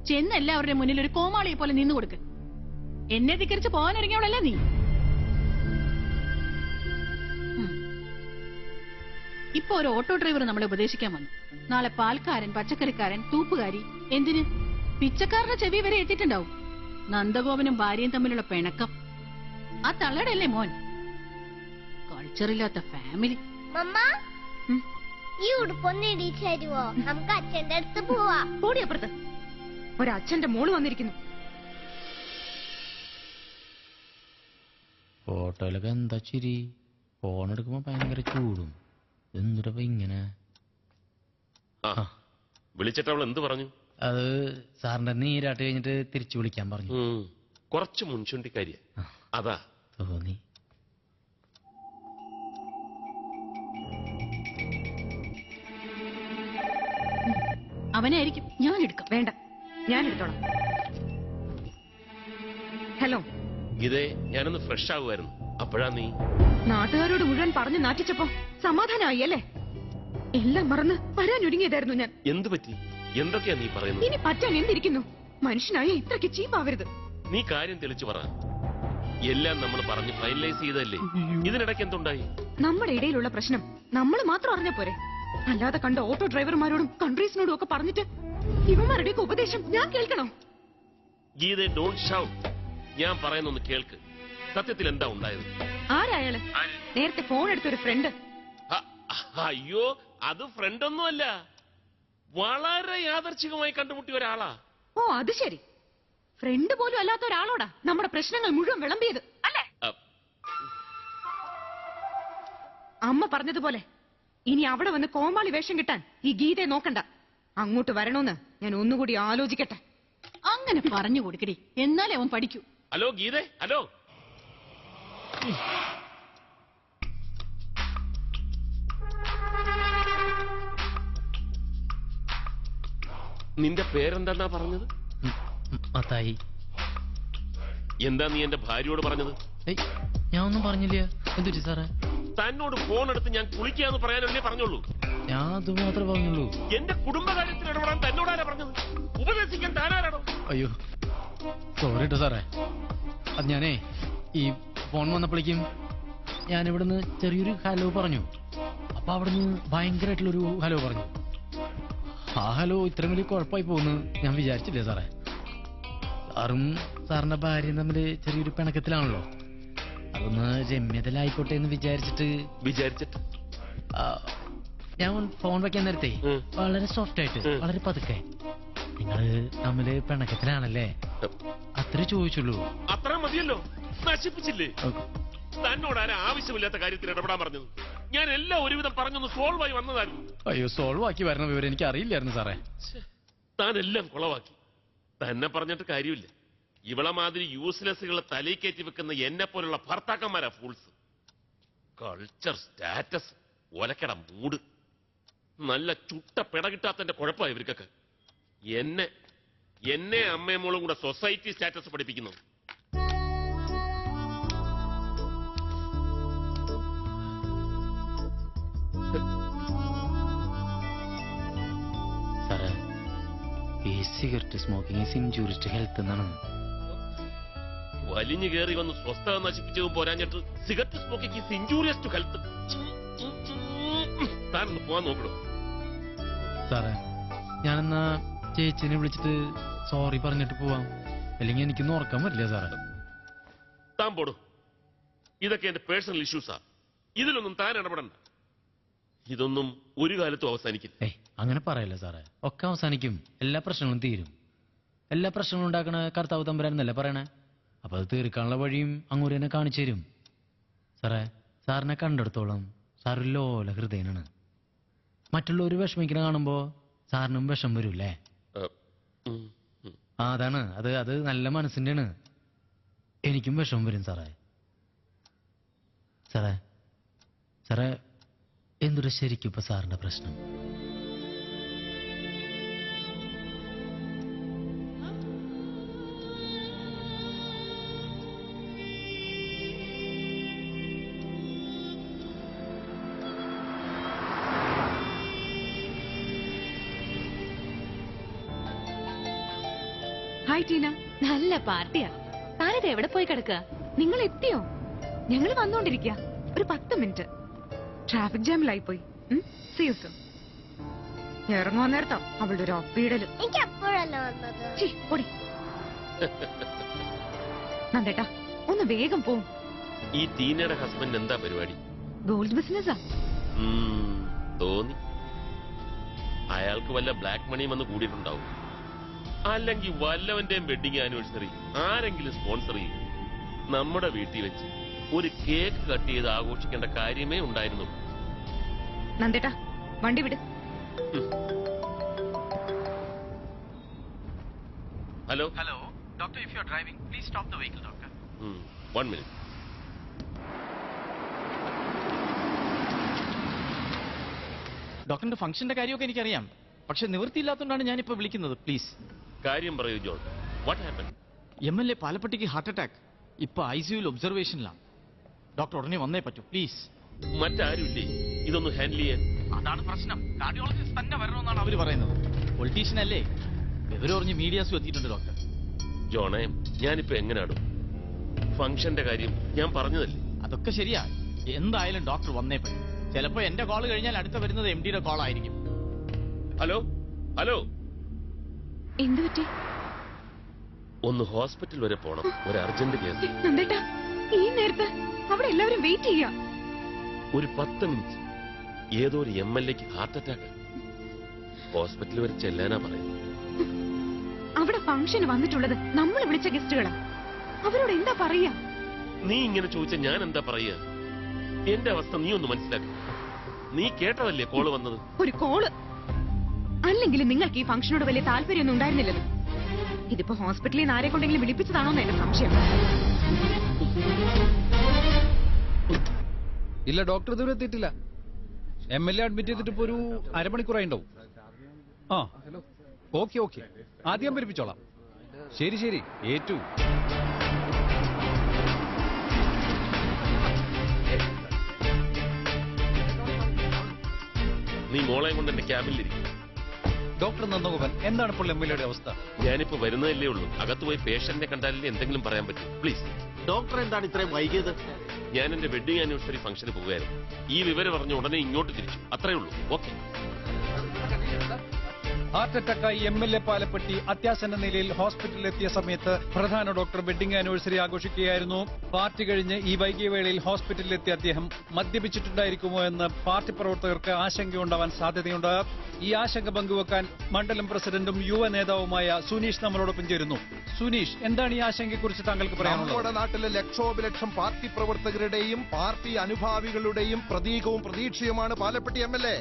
ചെന്ന് എല്ലാവരുടെ മുന്നിൽ ഒരു കോമാളിയെ പോലെ നിന്നു കൊടുക്ക്. എന്നെ ധിക്കരിച്ച് പോകാനിറങ്ങിയവളല്ലേ നീ? ഇപ്പൊ ഒരു ഓട്ടോ ഡ്രൈവർ നമ്മളെ ഉപദേശിക്കാൻ വന്നു. നാളെ പാൽക്കാരൻ, പച്ചക്കറിക്കാരൻ, തൂപ്പുകാരി, എന്തിന് പിച്ചക്കാരുടെ ചെവി വരെ എത്തിയിട്ടുണ്ടാവും. നന്ദഗോപനും ഭാര്യയും തമ്മിലുള്ള പിണക്കം. ആ തള്ളയുടെ അല്ലേ മോൻ? കൾച്ചറില്ലാത്ത ഫാമിലി. ഈ ഉടുപ്പൊന്ന് ഇടിച്ചു തരുവോ? നമുക്ക് അച്ഛന്റെ അടുത്ത് പോവാ. ഓടി അപ്പുറത്ത്. ഒരച്ഛന്റെ മോള് വന്നിരിക്കുന്നു. ഫോട്ടോയിലൊക്കെ എന്താ ചിരി. ഫോൺ എടുക്കുമ്പോ ഭയങ്കര ചൂടും. എന്തിടപ്പ ഇങ്ങനെ? വിളിച്ചിട്ട് അവൾ എന്ത് പറഞ്ഞു? അത് സാറിന്റെ നീരാട്ട് കഴിഞ്ഞിട്ട് തിരിച്ചു വിളിക്കാൻ പറഞ്ഞു. കുറച്ച് മുൻചുണ്ടിക്കാരിയ അതാ തോന്നി. അവനായിരിക്കും. ഞാൻ എടുക്കാം. വേണ്ട, ഞാൻ എടുത്തോളാം. ഹലോ. ഇതേ, ഞാനൊന്ന് ഫ്രഷ് ആവുമായിരുന്നു. അപ്പോഴാ നീ നാട്ടുകാരോട് മുഴുവൻ പറഞ്ഞു നാറ്റിച്ചപ്പോ സമാധാനമായി അല്ലേ? എല്ലാം മറന്ന് വരാനൊരുങ്ങിയതായിരുന്നു ഞാൻ. എന്തു പറ്റി? എന്തൊക്കെയാ നീ പറയുന്നത്? ഇനി പറ്റാൻ എന്തിരിക്കുന്നു? മനുഷ്യനായ ഇത്രയ്ക്ക് ചീപ്പാവരുത്. നീ കാര്യം തെളിച്ചു പറ. എല്ലാം നമ്മൾ പറഞ്ഞ് ഫൈനലൈസ് ചെയ്തല്ലേ. ഇതിനിടയ്ക്ക് എന്തുണ്ടായി? നമ്മുടെ ഇടയിലുള്ള പ്രശ്നം നമ്മൾ മാത്രം അറിഞ്ഞ പോരെ? അല്ലാതെ കണ്ട ഓട്ടോ ഡ്രൈവർമാരോടും കൺട്രീസിനോടും ഒക്കെ പറഞ്ഞിട്ട് ഇവന്മാരുടെയൊക്കെ ഉപദേശം ഞാൻ കേൾക്കണോ? ഗീതേ, ഡോണ്ട് ഷൗട്ട്. ഞാൻ പറയുന്നൊന്ന് കേൾക്ക്. സത്യത്തിൽ എന്താ ഉണ്ടായത്? ആരായാള്? നേരത്തെ ഫോൺ എടുത്തൊരു ഫ്രണ്ട്. അയ്യോ, അത് ഫ്രണ്ട് ഒന്നുമല്ല. വളരെ യാദർച്ഛികമായി കണ്ടുമുട്ടിയ ഒരാളാ. ഓ, അത് ശരി. ഫ്രണ്ട് പോലും അല്ലാത്ത ഒരാളോടാ നമ്മുടെ പ്രശ്നങ്ങൾ മുഴുവൻ വിളമ്പിയത് അല്ലേ? അമ്മ പറഞ്ഞതുപോലെ ഇനി അവിടെ വന്ന് കോമാളി വേഷം കിട്ടാൻ ഈ ഗീതയെ നോക്കണ്ട. അങ്ങോട്ട് വരണോന്ന് ഞാൻ ഒന്നുകൂടി ആലോചിക്കട്ടെ. അങ്ങനെ അങ്ങനെ പറഞ്ഞു കൊടുക്കടി, എന്നാലേ അവൻ പഠിക്കൂ. ഹലോ ഗീതേ, ഹലോ. നിന്റെ പേരെന്താ പറഞ്ഞത്? മത്തായി. എന്താ നീ എന്റെ ഭാര്യയോട് പറഞ്ഞത്? ഞാൻ ഒന്നും പറഞ്ഞില്ല. എന്തുറ്റി സാറേ? തന്നോട് ഫോൺ എടുത്ത് ഞാൻ കുളിക്കാന്ന് പറയാനല്ലേ പറഞ്ഞുള്ളൂ. ഞാൻ അത് മാത്രമേ പറഞ്ഞുള്ളൂ. എന്റെ കുടുംബകാര്യത്തിൽ ഇടപെടാൻ തന്നോടാരാ പറഞ്ഞത്? ഉപദേശിക്കാൻ താനാരാണോ? അയ്യോ സോറി കേട്ടോ സാറേ. അത് ഞാനേ ഈ ഫോൺ വന്നപ്പോഴേക്കും ഞാനിവിടുന്ന് ചെറിയൊരു ഹലോ പറഞ്ഞു. അപ്പൊ അവിടുന്ന് ഭയങ്കരമായിട്ടുള്ളൊരു ഹലോ പറഞ്ഞു. ആ ഹലോ ഇത്രയും വലിയ കുഴപ്പമായി പോകുന്നു ഞാൻ വിചാരിച്ചില്ലേ സാറേ. സാറും സാറിന്റെ ഭാര്യയും തമ്മില് ചെറിയൊരു പിണക്കത്തിലാണല്ലോ. അതൊന്ന് രമ്യതയിലായിക്കോട്ടെ എന്ന് വിചാരിച്ചിട്ട് ഞാൻ ഫോൺ വെക്കാൻ നേരത്തെ വളരെ സോഫ്റ്റ് ആയിട്ട് വളരെ പതുക്കെ, നിങ്ങള് തമ്മില് പിണക്കത്തിലാണല്ലേ അത്ര ചോദിച്ചുള്ളൂ. അത്ര മതിയല്ലോ, നശിപ്പിച്ചില്ലേ? തന്നോടാരാ ആവശ്യമില്ലാത്ത കാര്യത്തിൽ ഇടപെടാൻ പറഞ്ഞത്? ഞാൻ എല്ലാം ഒരുവിധം പറഞ്ഞൊന്ന് സോൾവ് ആയി വന്നതായിരുന്നു. അയ്യോ സോൾവ് ആക്കി വരണ വിവരം എനിക്ക് അറിയില്ലായിരുന്നു സാറേ. താൻ എല്ലാം കുളവാക്കി. തന്നെ പറഞ്ഞിട്ട് കാര്യമില്ല. ഇവളെ മാതിരി യൂസ്ലെസ്സുകളെ തലയിൽ കയറ്റി വെക്കുന്ന എന്നെ പോലുള്ള ഭർത്താക്കന്മാരാ ഫൂൾസ്. കൾച്ചർ, സ്റ്റാറ്റസ്, ഒലക്കട മൂട്, നല്ല ചുട്ട പിട കിട്ടാത്തന്റെ കുഴപ്പമായി ഇവർക്കൊക്കെ. എന്നെ അമ്മയും മോളും കൂടെ സൊസൈറ്റി സ്റ്റാറ്റസ് പഠിപ്പിക്കുന്നു. സാറേ ഈ cigarette smoking is injurious to health എന്നാണ്. വലിഞ്ഞു കയറി വന്ന് സ്വസ്ഥത നശിപ്പിച്ചതും പോരാഞ്ഞിട്ട് cigarette smoking is injurious to health. താനൊന്ന് പോവാൻ നോക്കണോ? സാറേ ഞാനെന്നാ ചേച്ചിനെ വിളിച്ചിട്ട് സോറി പറഞ്ഞിട്ട് പോവാം, അല്ലെങ്കിൽ എനിക്കൊന്നും ഓർക്കാൻ പറ്റില്ല സാറേ. താൻ പോടും. ഇതൊക്കെ എന്റെ പേഴ്സണൽ ഇഷ്യൂസാ. ഇതിലൊന്നും താൻ ഇടപെടണ്ട. ഇതൊന്നും ഒരു കാലത്തും അവസാനിക്കില്ല. അങ്ങനെ പറയല്ലേ സാറേ. ഒക്കെ അവസാനിക്കും, എല്ലാ പ്രശ്നങ്ങളും തീരും. എല്ലാ പ്രശ്നങ്ങളും ഉണ്ടാക്കണ കർത്താവ് തമ്പുരാനെന്നല്ലേ പറയണേ. അപ്പൊ അത് തീർക്കാനുള്ള വഴിയും അങ്ങൂര് തന്നെ കാണിച്ചു തരും. സാറേ സാറിനെ കണ്ടെടുത്തോളം സാർ ലോല ഹൃദയനാണ്. മറ്റുള്ളവർ വിഷമിക്കണ കാണുമ്പോ സാറിനും വിഷം വരൂല്ലേ? അതാണ് അത് നല്ല മനസ്സിന്റെയാണ്. എനിക്കും വിഷം വരും സാറേ. സാറേ എന്തൊരു ശരിക്കും ഇപ്പൊ സാറിന്റെ പ്രശ്നം? ഹായ് ടീന. നല്ല പാർട്ടിയാ. താനിത് എവിടെ പോയി കിടക്കുക? നിങ്ങൾ എത്തിയോ? ഞങ്ങൾ വന്നോണ്ടിരിക്കുക. ഒരു 10 മിനിറ്റ്. ട്രാഫിക് ജാമിലായി പോയി. ഇറങ്ങുവാൻ നേരത്താ അവളുടെ ഒരു അപ്പീടല്. എനിക്ക് അപ്പോഴല്ല വന്നത്. നന്ദേട്ടാ ഒന്ന് വേഗം പോവും. ഈ ടീനയുടെ ഹസ്ബൻഡ് എന്താ പരിപാടി? ഗോൾഡ് ബിസിനസ്സാ. തോന്നി. അയാൾക്ക് വല്ല ബ്ലാക്ക് മണിയും വന്ന് കൂടിയിട്ടുണ്ടാവും. അല്ലെങ്കിൽ വല്ലവന്റെയും വെഡിങ് ആനിവേഴ്സറി ആരെങ്കിലും സ്പോൺസർ ചെയ്യും. നമ്മുടെ വീട്ടിൽ വെച്ച് ഒരു കേക്ക് കട്ട് ചെയ്ത് ആഘോഷിക്കേണ്ട കാര്യമേ ഉണ്ടായിരുന്നു. നന്ദേട്ടാ വണ്ടി വിട്. Hello doctor, if you are driving please stop the vehicle doctor. 1 minute. ഡോക്ടറിന്റെ ഫംഗ്ഷന്റെ കാര്യമൊക്കെ എനിക്കറിയാം, പക്ഷെ നിവൃത്തിയില്ലാത്തതുകൊണ്ടാണ് ഞാനിപ്പോ വിളിക്കുന്നത്. പ്ലീസ് കാര്യം പറയൂ ജോൺ. What happened? MLA പാലപ്പെട്ടിക്ക് ഹാർട്ട് അറ്റാക്ക്. ഇപ്പൊ ICUയിൽ ഒബ്സർവേഷനിലാണ്. ഡോക്ടർ ഉടനെ വന്നേ പറ്റൂ പ്ലീസ്. മറ്റാരുമില്ലേ ഇതൊന്ന് ഹാൻഡിൽ ചെയ്യാൻ? അതാണ് പ്രശ്നം. കാർഡിയോളജിസ്റ്റ് തന്നെ വരണമെന്നാണ് അവര് പറയുന്നത്. പൊളിറ്റീഷ്യൻ അല്ലേ? വിവരം അറിഞ്ഞ് മീഡിയാസും എത്തിയിട്ടുണ്ട് ഡോക്ടർ. ജോണേ, ഞാനിപ്പോ എങ്ങനെയാടും? ഫംഗ്ഷന്റെ കാര്യം ഞാൻ പറഞ്ഞതല്ലേ. അതൊക്കെ ശരിയാ. എന്തായാലും ഡോക്ടർ വന്നേ പറ്റും. ചിലപ്പോ എന്റെ കോൾ കഴിഞ്ഞാൽ അടുത്ത വരുന്നത് MDയുടെ കോൾ ആയിരിക്കും. ഹലോ എന്തു പറ്റി? ഒന്ന് ഹോസ്പിറ്റൽ വരെ പോണം, ഒരു അർജന്റ് കേസ്. നന്ദേട്ടാ ഈ നേരത്ത് അവിടെ എല്ലാവരും വെയിറ്റ് ചെയ്യാ. ഒരു 10 മിനിറ്റ്. ഏതോ ഒരു MLAക്ക് ഹാർട്ട് അറ്റാക്ക്. ഹോസ്പിറ്റൽ വരെ ചെല്ലാനാ പറയുന്നത്. അവിടെ ഫംഗ്ഷന് വന്നിട്ടുള്ളത് നമ്മൾ വിളിച്ച ഗസ്റ്റുകളാ. അവരോട് എന്താ പറയാ? നീ ഇങ്ങനെ ചോദിച്ച ഞാൻ എന്താ പറയാ? എന്റെ അവസ്ഥ നീ ഒന്ന് മനസ്സിലാക്കി. നീ കേട്ടതല്ലേ കോള് വന്നത്? ഒരു കോള് അല്ലെങ്കിൽ നിങ്ങൾക്ക് ഈ ഫംഗ്ഷനോട് വലിയ താല്പര്യമൊന്നും ഉണ്ടായിരുന്നില്ലല്ലോ. ഇതിപ്പോ ഹോസ്പിറ്റലിൽ നിന്ന് ആരെ കൊണ്ടെങ്കിലും വിളിപ്പിച്ചതാണോന്ന് എന്റെ സംശയം. ഇല്ല, ഡോക്ടർ ഇതുവരെ എത്തിയിട്ടില്ല. MLA അഡ്മിറ്റ് ചെയ്തിട്ട് ഇപ്പൊ ഒരു അരമണിക്കൂറായി ഉണ്ടാവും. ആ ഓക്കെ ഓക്കെ, ആദ്യം പരിപ്പിച്ചോളാം. ശരി ശരി, ഏറ്റു. നീ മോളെയും കൊണ്ട് എന്റെ ക്യാബിനിലിരിക്കും. ഡോക്ടർ നന്ദഗോപൻ, എന്താണ് ഇപ്പോൾ MLAയുടെ അവസ്ഥ? ഞാനിപ്പോ വരുന്നതല്ലേ ഉള്ളൂ. അകത്ത് പോയി പേഷ്യന്റിനെ കണ്ടാലേ എന്തെങ്കിലും പറയാൻ പറ്റും. പ്ലീസ്. ഡോക്ടർ എന്താണ് ഇത്രയും വൈകിയത്? ഞാൻ എന്റെ വെഡിങ് ആനിവേഴ്സറി ഫംഗ്ഷന് പോകുകയായിരുന്നു. ഈ വിവരം അറിഞ്ഞ ഉടനെ ഇങ്ങോട്ട് തിരിച്ചു. അത്രേ ഉള്ളൂ. ഓക്കെ. ഹാർട്ട് അറ്റാക്കായി MLA പാലപ്പെട്ടി അത്യാസന്ന നിലയിൽ ഹോസ്പിറ്റലിൽ എത്തിയ സമയത്ത് പ്രധാന ഡോക്ടർ വെഡിംഗ് ആനിവേഴ്സറി ആഘോഷിക്കുകയായിരുന്നു. പാർട്ടി കഴിഞ്ഞ് ഈ വൈകിയ വേളയിൽ ഹോസ്പിറ്റലിൽ എത്തിയ അദ്ദേഹം മദ്യപിച്ചിട്ടുണ്ടായിരിക്കുമോ എന്ന് പാർട്ടി പ്രവർത്തകർക്ക് ആശങ്കയുണ്ടാവാൻ സാധ്യതയുണ്ട്. ഈ ആശങ്ക പങ്കുവെക്കാൻ മണ്ഡലം പ്രസിഡന്റും യുവ നേതാവുമായ സുനീഷ് നമ്മളോടൊപ്പം ചേരുന്നു. സുനീഷ്, എന്താണ് ഈ ആശങ്കയെക്കുറിച്ച് താങ്കൾക്ക് പറയാനുള്ളത്? നമ്മുടെ നാട്ടിലെ ലക്ഷോപലക്ഷം പാർട്ടി പ്രവർത്തകരുടെയും പാർട്ടി അനുഭാവികളുടെയും പ്രതീകവും പ്രതീക്ഷയുമാണ് പാലപ്പെട്ടി MLA.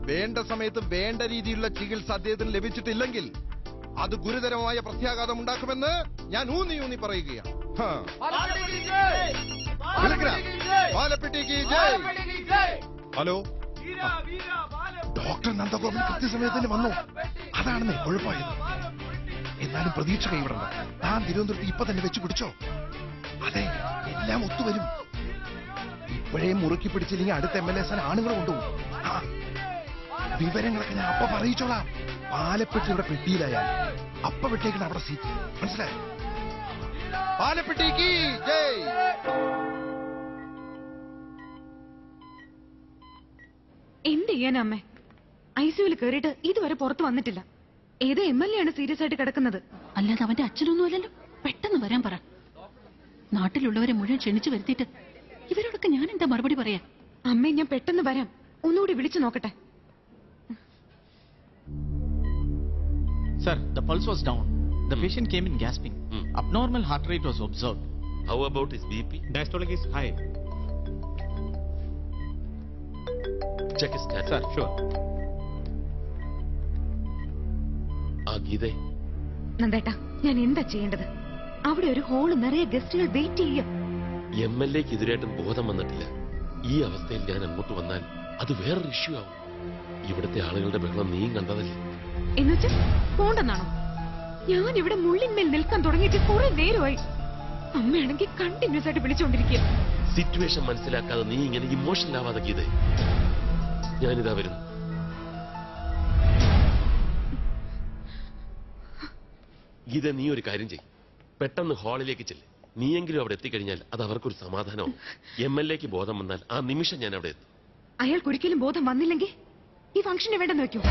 വേണ്ട സമയത്ത് വേണ്ട രീതിയിലുള്ള ചികിത്സ അദ്ദേഹത്തിന് ലഭിച്ചിട്ടില്ലെങ്കിൽ അത് ഗുരുതരമായ പ്രത്യാഘാതം ഉണ്ടാക്കുമെന്ന് ഞാൻ ഊന്നി പറയുകയാണ്. ഹലോ, ഡോക്ടർ നന്ദഗോപൻ കൃത്യസമയത്തിന് വന്നു. അതാണെന്നേ കുഴപ്പമായത്. എന്നാലും പ്രതീക്ഷ കൈവിടണ്ട. താൻ തിരുവനന്തപുരത്ത് ഇപ്പൊ തന്നെ വെച്ച് പിടിച്ചോ. അതെ, എല്ലാം ഒത്തുവരും. ഇപ്പോഴേ മുറുക്കി പിടിച്ചില്ലെങ്കിൽ അടുത്ത MLA സ്ഥാനം ആണുങ്ങൾ കൊണ്ടുപോകും. വിവരങ്ങളൊക്കെ ഞാൻ അപ്പ പറയിച്ചോളാം. പാലപ്പെട്ടി ഇവിടെ പെട്ടിയിലായാൽ അപ്പ വെട്ടേക്കണ അവിടെ സീറ്റ്. മനസ്സിലായി? പാലപ്പെട്ടിക്ക് ജയ്. എന്ത് ചെയ്യാനാ അമ്മേ? ICUവിൽ കയറിയിട്ട് ഇതുവരെ പുറത്തു വന്നിട്ടില്ല. ഏതോ MLA ആണ് സീരിയസ് ആയിട്ട് കിടക്കുന്നത്. അല്ലാതെ അവന്റെ അച്ഛനൊന്നുമല്ലല്ലോ. പെട്ടെന്ന് വരാൻ പറ. നാട്ടിലുള്ളവരെ മുഴുവൻ ക്ഷണിച്ചു വരുത്തിയിട്ട് ഇവരോടൊക്കെ ഞാൻ എന്താ മറുപടി പറയാ? അമ്മേ, ഞാൻ പെട്ടെന്ന് വരാം. ഒന്നുകൂടി വിളിച്ചു നോക്കട്ടെ. Sir, the pulse was down. The patient came in gasping. Abnormal heart rate was observed. How about his BP? Diastolic is high. Check his status. Sir, sure. ഗീതേ, നന്ദേട്ടാ, ഞാൻ എന്താ ചെയ്യേണ്ടത്? അവിടെ ഒരു ഹോള് നിറയെ ഗസ്റ്റുകൾ വെയിറ്റ് ചെയ്യാം. MLAക്ക് എതിരായിട്ടും ബോധം വന്നിട്ടില്ല. ഈ അവസ്ഥയിൽ ഞാൻ അങ്ങോട്ട് വന്നാൽ അത് വേറൊരു ഇഷ്യൂ ആവും. ഇവിടുത്തെ ആളുകളുടെ ബഹളം നീയും കണ്ടതല്ലേ? എന്നുവെച്ചാ പോണ്ടെന്നാണോ? ഞാൻ ഇവിടെ മുള്ളിന്മേൽ നിൽക്കാൻ തുടങ്ങിയിട്ട് കുറെ നേരമായി. അമ്മയാണെങ്കിൽ കണ്ടിന്യൂസ് ആയിട്ട് വിളിച്ചുകൊണ്ടിരിക്കുക. സിറ്റുവേഷൻ മനസ്സിലാക്കാതെ നീ ഇങ്ങനെ ഇമോഷണൽ ആവാതെ ഗീതേ. ഞാനിതാ വരുന്നു. ഗീത, നീ ഒരു കാര്യം ചെയ്യും. പെട്ടെന്ന് ഹാളിലേക്ക് ചെല്ല്. നീയെങ്കിലും അവിടെ എത്തിക്കഴിഞ്ഞാൽ അത് അവർക്കൊരു സമാധാനവും. MLAക്ക് ബോധം വന്നാൽ ആ നിമിഷം ഞാൻ അവിടെ എത്തും. അയാൾക്കൊരിക്കലും ബോധം വന്നില്ലെങ്കിൽ ഈ ഫംഗ്ഷന് വേണ്ടെന്ന് വെക്കൂ.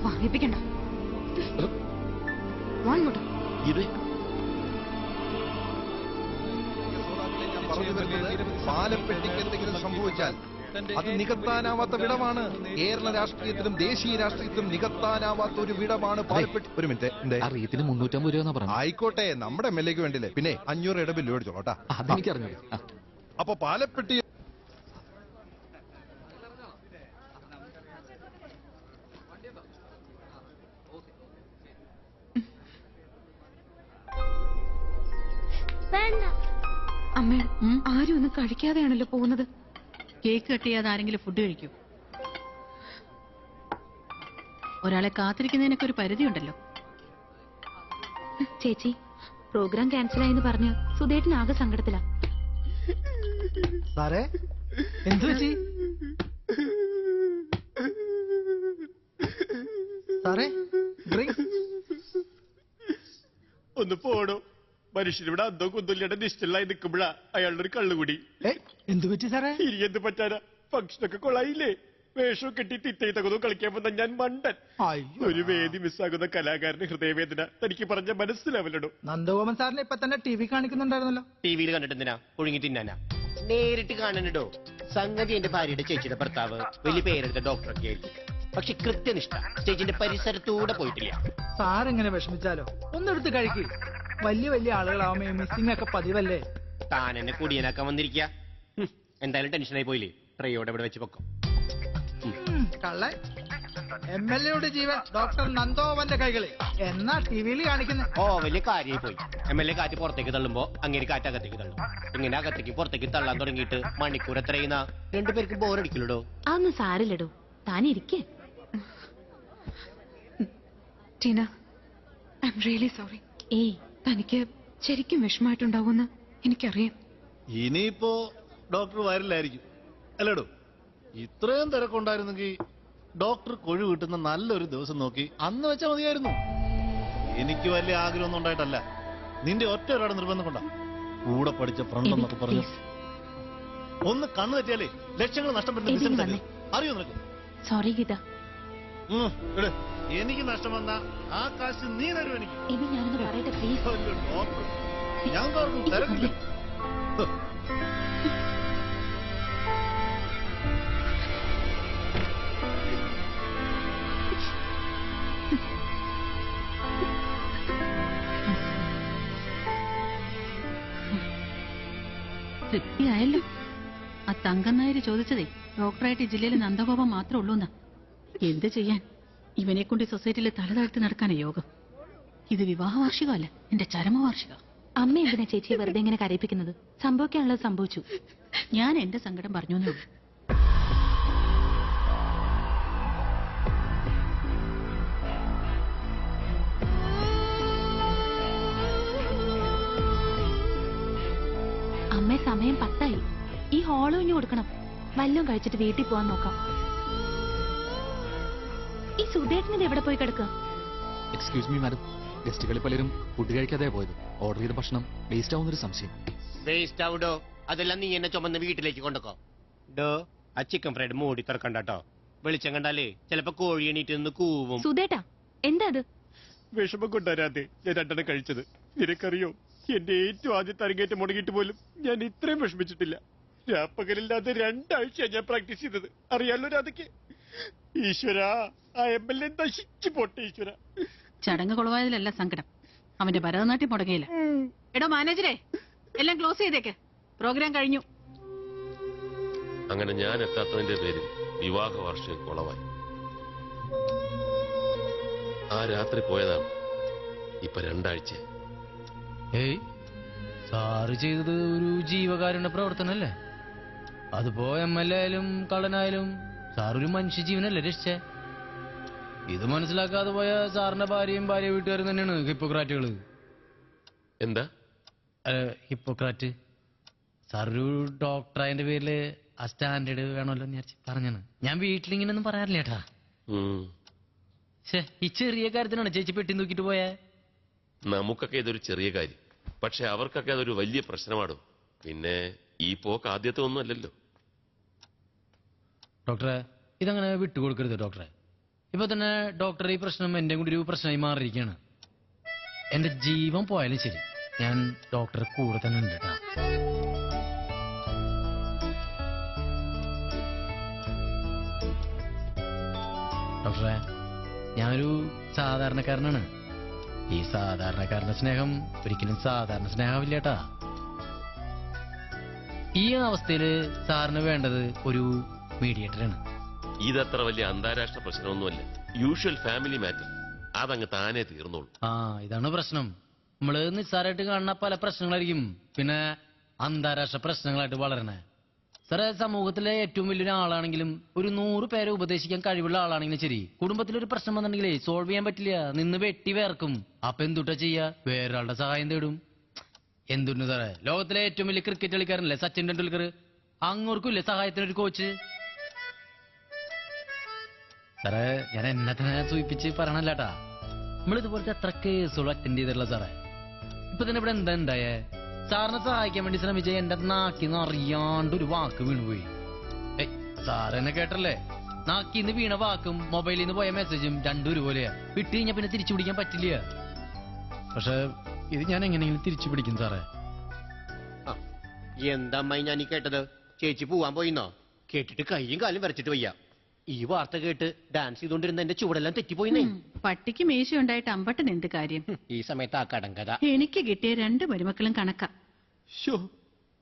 പറയിപ്പിക്കണ്ട. ഇത് പാലപ്പെട്ടിക്ക് എന്തെങ്കിലും സംഭവിച്ചാൽ അത് നികത്താനാവാത്ത വിടമാണ്. കേരള രാഷ്ട്രീയത്തിലും ദേശീയ രാഷ്ട്രീയത്തിലും നികത്താനാവാത്ത ഒരു വിടമാണ് പാലപ്പെട്ടി. ഒരു മിനിറ്റ്, അറിയത്തിന് 350 രൂപ പറഞ്ഞു. ആയിക്കോട്ടെ, നമ്മുടെ MLAക്ക് വേണ്ടില്ലേ. പിന്നെ 500 ഇടബില്ല് മേടിച്ചോളാം. അതെനിക്കറിഞ്ഞു. അപ്പൊ പാലപ്പെട്ടി അമ്മ, ആരും ഒന്നും കഴിക്കാതെയാണല്ലോ പോകുന്നത്. കേക്ക് കട്ട് ചെയ്യാതെ ആരെങ്കിലും ഫുഡ് കഴിക്കൂ? ഒരാളെ കാത്തിരിക്കുന്നതിനൊക്കെ ഒരു പരിധിയുണ്ടല്ലോ. ചേച്ചി, പ്രോഗ്രാം ക്യാൻസലായെന്ന് പറഞ്ഞ് സുധേട്ടനാകെ സങ്കടത്തിലാ. സാറേ, എന്തു പറ്റി സാറേ? ഒന്ന് പോടോ. മനുഷ്യനിവിടെ അന്തോ കുന്തലിയുടെ നിശ്ചലായി നിൽക്കുമ്പോഴാ അയാളുടെ ഒരു കള്ളുകൂടി. എന്തു പറ്റി സാറേ? ഇനി എന്ത് പറ്റാനാ? ഫംഗ്ഷനൊക്കെ കൊള്ളായില്ലേ? വേഷം കെട്ടി തിത്തയി തകതോ കളിക്കാൻ വന്ന ഞാൻ മണ്ടൻ. ഒരു വേദി മിസ്സാകുന്ന കലാകാരന് ഹൃദയവേദന തനിക്ക് പറഞ്ഞ മനസ്സിലാവല്ലോ. നന്ദഗോപൻ സാറിനെ ഇപ്പൊ തന്നെ TV കാണിക്കുന്നുണ്ടായിരുന്നല്ലോ. ടിവിയിൽ കണ്ടിട്ടെന്തിനാ? ഒഴുങ്ങി തിന്നാനാ? നേരിട്ട് കാണണോ? സംഗതി എന്റെ ഭാര്യയുടെ ചേച്ചിയുടെ ഭർത്താവ് വലിയ പേരെടുത്ത ഡോക്ടറൊക്കെ ആയിരിക്കും. പക്ഷെ കൃത്യനിഷ്ഠ ചേച്ചിന്റെ പരിസരത്തൂടെ പോയിട്ടില്ല. സാറെങ്ങനെ വിഷമിച്ചാലോ? ഒന്നെടുത്ത് കഴിക്കും. വലിയ വലിയ ആളുകളാവുമ്പോ മിസ്സിംഗ് ഒക്കെ പതിവല്ലേ? താൻ എന്നെ കുടിയനാക്കാൻ വന്നിരിക്കുക. എന്തായാലും ടെൻഷനായി പോയില്ലേ? ട്രൈയോടെ ഇവിടെ വെച്ച് പൊക്കം. കള്ളൻ MLA ജീവൻ ഡോക്ടർ നന്ദോവന്റെ കൈകളിൽ എന്നാ ടിവിയിൽ കാണിക്കുന്നത്. ഓ വലിയ കാര്യമായി പോയി. MLA കാറ്റ് പുറത്തേക്ക് തള്ളുമ്പോ അങ്ങനെ കാറ്റ് അകത്തേക്ക് തള്ളും. ഇങ്ങനെ അകത്തേക്ക് പുറത്തേക്ക് തള്ളാൻ തുടങ്ങിയിട്ട് മണിക്കൂർ എത്രയുന്ന രണ്ടുപേർക്ക് ബോറടിക്കില്ലടോ. അതൊന്നും സാരില്ലടോ, താനിരിക്കേ. Tina, I am really sorry. ഏയ്, തനിക്ക് ശരിക്കും വിഷമമായിട്ടുണ്ടാവുമെന്ന് എനിക്കറിയാം. ഇനിയിപ്പോ ഡോക്ടർ വരില്ലായിരിക്കും അല്ലേടോ? ഇത്രയും തിരക്കുണ്ടായിരുന്നെങ്കിൽ ഡോക്ടർ കൊഴു കിട്ടുന്ന നല്ലൊരു ദിവസം നോക്കി അന്ന് വെച്ചാൽ മതിയായിരുന്നു. എനിക്ക് വലിയ ആഗ്രഹമൊന്നും ഉണ്ടായിട്ടല്ല, നിന്റെ ഒറ്റ ഒരാടെ നിർബന്ധം കൊണ്ടാ. കൂടെ പഠിച്ച ഫ്രണ്ട് എന്നൊക്കെ പറഞ്ഞു ഒന്ന് കണ്ണു തെറ്റിയാലേ ലക്ഷങ്ങൾ നഷ്ടപ്പെടുന്ന ബിസിനസ് അറിയോ നിനക്ക്? സോറി ഗീത. എനിക്ക് നഷ്ടം വന്ന ആ കാശ് നീ തരും എനിക്ക്. ഇത് ഞാനൊന്ന് പറയട്ടെ പ്ലീസ്. ഡോക്ടർ ഞങ്ങൾക്കും തിരക്കില്ല. തൃപ്തിയായല്ലോ. ആ തങ്കം നായര് ചോദിച്ചതേ ഡോക്ടറായിട്ട് ജില്ലയിൽ നന്ദഗോപം മാത്രമേ ഉള്ളൂന്നാ. എന്ത് ചെയ്യാൻ, ഇവനെ കൊണ്ട് സൊസൈറ്റിയിൽ തലതാഴ്ത്തി നടക്കാനാ യോഗം. ഇത് വിവാഹ വാർഷികമല്ല, എന്റെ ചരമവാർഷിക. അമ്മ എന്തിനാ ചേച്ചിയെ വെറുതെ ഇങ്ങനെ കരയിപ്പിക്കുന്നത്? സംഭവിക്കാനുള്ളത് സംഭവിച്ചു. ഞാൻ എന്റെ സങ്കടം പറഞ്ഞു എന്നേ ഉള്ളൂ. അമ്മേ, സമയം 10 ഈ ഹോള് ഇഞ്ഞു കൊടുക്കണം. വല്ലതും കഴിച്ചിട്ട് വീട്ടിൽ പോവാൻ നോക്കാം. ഈ സുധേട്ടനിത് എവിടെ പോയി കിടക്കുക? എക്സ്ക്യൂസ് മീ മാഡം, ഗസ്റ്റുകളിൽ പലരും ഫുഡ് കഴിക്കാതെ പോയത്. ഓർഡർ ചെയ്ത ഭക്ഷണം വേസ്റ്റ് ആവുന്നൊരു സംശയം. വേസ്റ്റ് ആവുടോ, അതെല്ലാം നീ എന്നെ ചുമന്ന് വീട്ടിലേക്ക് കൊണ്ടുക്കോ. ഡോ, ആ ചിക്കൻ ഫ്രൈഡ് മൂടി തുറക്കണ്ടോ. വെളിച്ചം കണ്ടാലേ ചിലപ്പോ കോഴി എണീറ്റ് നിന്ന് കൂവും. സുധേട്ടാ, എന്താ അത്? വിഷമം കൊണ്ടുവരാതെ ഞാൻ 2 എണ്ണം കഴിച്ചത്. നിനക്കറിയോ, എന്റെ ഏറ്റവും ആദ്യത്തെ അരങ്ങേറ്റം മുടങ്ങിയിട്ട് പോലും ഞാൻ ഇത്രയും വിഷമിച്ചിട്ടില്ല. രാപ്പകലില്ലാതെ 2 ആഴ്ച ഞാൻ പ്രാക്ടീസ് ചെയ്തത്. അറിയാലോ രാധയ്ക്ക്. ഈശ്വര, ആ MLA നശിച്ചു പോട്ടെ ഈശ്വര. ചടങ്ങ് കൊളവായതിലല്ല സങ്കടം, അവന്റെ ഭരതനാട്യം മുടങ്ങിയില്ല. എടോ മാനേജരെ, എല്ലാം ക്ലോസ് ചെയ്തേക്ക്. പ്രോഗ്രാം കഴിഞ്ഞു. അങ്ങനെ ഞാൻ എത്താത്തതിന്റെ പേരിൽ വിവാഹ വാർഷികം കൊളവായി. ആ രാത്രി പോയതാണ് ഇപ്പൊ 2 ആഴ്ച. ഏയ്, സാറ് ചെയ്തത് ഒരു ജീവകാരുണ്യ പ്രവർത്തനല്ലേ? അതിപ്പോ MLA ആയാലും കള്ളനായാലും സാറൊരു മനുഷ്യജീവനല്ലേ രക്ഷിച്ചേ? ഇത് മനസ്സിലാക്കാതെ പോയ സാറിന്റെ ഭാര്യയും ഭാര്യ വീട്ടുകാരും തന്നെയാണ് ഹിപ്പോക്രാറ്റുകള്. എന്താ ഹിപ്പോക്രാറ്റ്? സാറൊരു ഡോക്ടറായതിന്റെ പേരില് ആ സ്റ്റാൻഡേർഡ് വേണമല്ലോ എന്ന് വിചാരിച്ച് പറഞ്ഞാണ്. ഞാൻ വീട്ടിലിങ്ങനൊന്നും പറയാറില്ല ഏട്ടാ. ഈ ചെറിയ കാര്യത്തിനാണ് ചേച്ചി പെട്ടി നോക്കിട്ട് പോയേ. നമുക്കൊക്കെ ഇതൊരു ചെറിയ കാര്യം, പക്ഷെ അവർക്കൊക്കെ അതൊരു വലിയ പ്രശ്നമാണോ. പിന്നെ ഈ പോക്ക് ആദ്യത്തെ ഒന്നും അല്ലല്ലോ. ഡോക്ടറെ, ഇതങ്ങനെ വിട്ടുകൊടുക്കരുത് ഡോക്ടറെ. ഇപ്പൊ തന്നെ ഡോക്ടർ ഈ പ്രശ്നം എന്റെ കൂടി ഒരു പ്രശ്നമായി മാറിയിരിക്കുകയാണ്. എന്റെ ജീവൻ പോയാലും ശരി, ഞാൻ ഡോക്ടറെ കൂടെ തന്നെ ഉണ്ട് കേട്ടാ. ഡോക്ടറെ, ഞാനൊരു സാധാരണക്കാരനാണ്. ഈ സാധാരണക്കാരന്റെ സ്നേഹം ഒരിക്കലും സാധാരണ സ്നേഹമില്ല കേട്ടാ. ഈ അവസ്ഥയില് സാറിന് വേണ്ടത് ഒരു മീഡിയേറ്ററാണ്. ഇതത്ര വലിയ അന്താരാഷ്ട്ര പ്രശ്നമൊന്നുമല്ല, യൂഷ്വൽ ഫാമിലി മാറ്റർ. അതങ്ങ് താനേ തീർന്നോളൂ. ഇതാണ് പ്രശ്നം. നമ്മള് നിസ്സാരമായിട്ട് കാണുന്ന പല പ്രശ്നങ്ങളായിരിക്കും പിന്നെ അന്താരാഷ്ട്ര പ്രശ്നങ്ങളായിട്ട് വളരണേ. സാറേ, സമൂഹത്തിലെ ഏറ്റവും വലിയൊരു ആളാണെങ്കിലും ഒരു 100 പേരെ ഉപദേശിക്കാൻ കഴിവുള്ള ആളാണെങ്കിലും ശരി, കുടുംബത്തിലൊരു പ്രശ്നം വന്നിട്ടുണ്ടെങ്കിലേ സോൾവ് ചെയ്യാൻ പറ്റില്ല. നിന്ന് വെട്ടി വേർക്കും. അപ്പൊ എന്തുട്ടാ ചെയ്യാ? വേറൊരാളുടെ സഹായം തേടും. എന്തുണ്ട് സാറേ, ലോകത്തിലെ ഏറ്റവും വലിയ ക്രിക്കറ്റ് കളിക്കാരനല്ലേ സച്ചിൻ ടെണ്ടുൽക്കർ? അങ്ങോർക്കുമില്ലേ സഹായത്തിനൊരു കോച്ച്? സാറേ, ഞാൻ എന്നെ തന്നെ സൂചിപ്പിച്ച് പറയണല്ലേട്ടാ. നമ്മളിതുപോലത്തെ എത്ര കേസുകൾ അറ്റൻഡ് ചെയ്തിട്ടുള്ള സാറേ. ഇപ്പൊ തന്നെ ഇവിടെ എന്താ ഉണ്ടായേ? സാറിനെ സഹായിക്കാൻ വേണ്ടി ശ്രമിച്ച എന്റെ നാക്കിന്ന് അറിയാണ്ട് ഒരു വാക്ക് വീണുപോയി. സാറെന്നെ കേട്ടല്ലേ? നാക്കിന്ന് വീണ വാക്കും മൊബൈലിൽ നിന്ന് പോയ മെസ്സേജും രണ്ടും ഒരുപോലെയാ. വിട്ട് കഴിഞ്ഞാൽ പിന്നെ തിരിച്ചു പിടിക്കാൻ പറ്റില്ല. പക്ഷെ ഇത് ഞാൻ എങ്ങനെയെങ്കിലും തിരിച്ചു പിടിക്കും സാറേ. എന്താ അമ്മായി ഞാൻ ഈ കേട്ടത്? ചേച്ചി പോവാൻ പോയിന്നോ? കേട്ടിട്ട് കൈയും കാലും വരച്ചിട്ട് വയ്യ. ഈ വാർത്ത കേട്ട് ഡാൻസ് ചെയ്തോണ്ടിരുന്ന എന്റെ ചൂടെല്ലാം തെറ്റിപ്പോയിന്നേ. പട്ടിക്ക് മീശയുണ്ടായിട്ട് അമ്പട്ടൻ എന്ത് കാര്യം? ഈ സമയത്ത് ആ കടങ്കഥ. എനിക്ക് കിട്ടിയ 2 മരുമക്കളും കണക്കാ.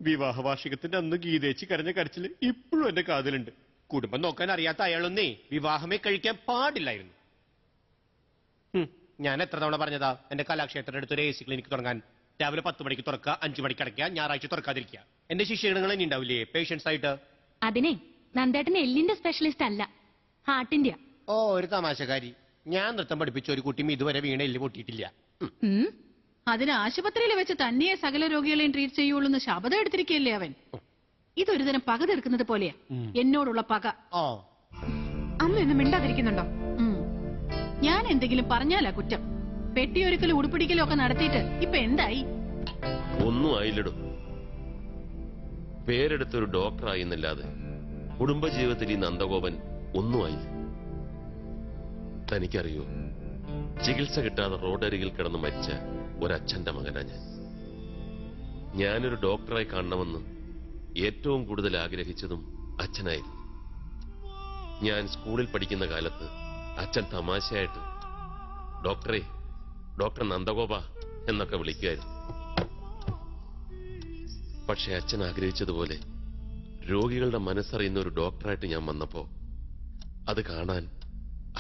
വിവാഹ വാർഷികത്തിന്റെ അന്ന് ഗീതേച്ചി കരഞ്ഞ കരച്ചില് ഇപ്പോഴും എന്റെ കാതിലുണ്ട്. കുടുംബം നോക്കാൻ അറിയാത്ത അയാളൊന്നേ വിവാഹമേ കഴിക്കാൻ പാടില്ലായിരുന്നു. ഞാൻ എത്ര തവണ പറഞ്ഞതാ എന്റെ കലാക്ഷേത്രത്തിന്റെ അടുത്തൊരു AC ക്ലിനിക്ക് തുടങ്ങാൻ. രാവിലെ 10 മണിക്ക് തുറക്കുക, 5 മണിക്ക് അടയ്ക്കുക, ഞായറാഴ്ച തുറക്കാതിരിക്കുക. എന്റെ ശിഷ്യഗണങ്ങൾ ഇനി ഉണ്ടാവില്ലേ പേഷ്യൻസ് ആയിട്ട്? അതിനെ നന്ദേട്ടൻ എല്ലിന്റെ സ്പെഷ്യലിസ്റ്റ് അല്ല, ഹാർട്ടിന്റെ. ഓ, ഒരു തമാശക്കാരി. ഞാൻ നൃത്തം പഠിപ്പിച്ച ഒരു കുട്ടിയും ഇതുവരെ വീണ എല്ല് പൊട്ടിയിട്ടില്ല. അതിന് ആശുപത്രിയിൽ വെച്ച് തന്നെ സകല രോഗികളെയും ട്രീറ്റ് ചെയ്യുള്ളൂ എന്ന് ശപഥം എടുത്തിരിക്കുകയല്ലേ അവൻ. ഇതൊരു തരം പക തീർക്കുന്നത് പോലെയാ, എന്നോടുള്ള പക. അമ്മ ഒന്നും മിണ്ടാതിരിക്കുന്നുണ്ടോ? ഞാൻ എന്തെങ്കിലും പറഞ്ഞാലാ കുറ്റം. പെട്ടിയൊരുക്കലും ഉടുപ്പിടിക്കലും ഒക്കെ നടത്തിയിട്ട് ഇപ്പൊ എന്തായി? ഒന്നും ആയില്ലടോ. പേരെടുത്തൊരു ഡോക്ടറായി എന്നല്ലാതെ കുടുംബജീവിതത്തിൽ ഈ നന്ദഗോപൻ ഒന്നും ആയില്ല. തനിക്കറിയോ, ചികിത്സ കിട്ടാതെ റോഡരികിൽ കിടന്ന് മരിച്ച ഒരച്ഛന്റെ മകനാ ഞാൻ. ഞാനൊരു ഡോക്ടറായി കാണണമെന്ന് ഏറ്റവും കൂടുതൽ ആഗ്രഹിച്ചതും അച്ഛനായിരുന്നു. ഞാൻ സ്കൂളിൽ പഠിക്കുന്ന കാലത്ത് അച്ഛൻ തമാശയായിട്ട് ഡോക്ടറെ, ഡോക്ടർ നന്ദഗോപ എന്നൊക്കെ വിളിക്കുമായിരുന്നു. പക്ഷെ അച്ഛൻ ആഗ്രഹിച്ചതുപോലെ രോഗികളുടെ മനസ്സറിയുന്ന ഒരു ഡോക്ടറായിട്ട് ഞാൻ വന്നപ്പോ അത് കാണാൻ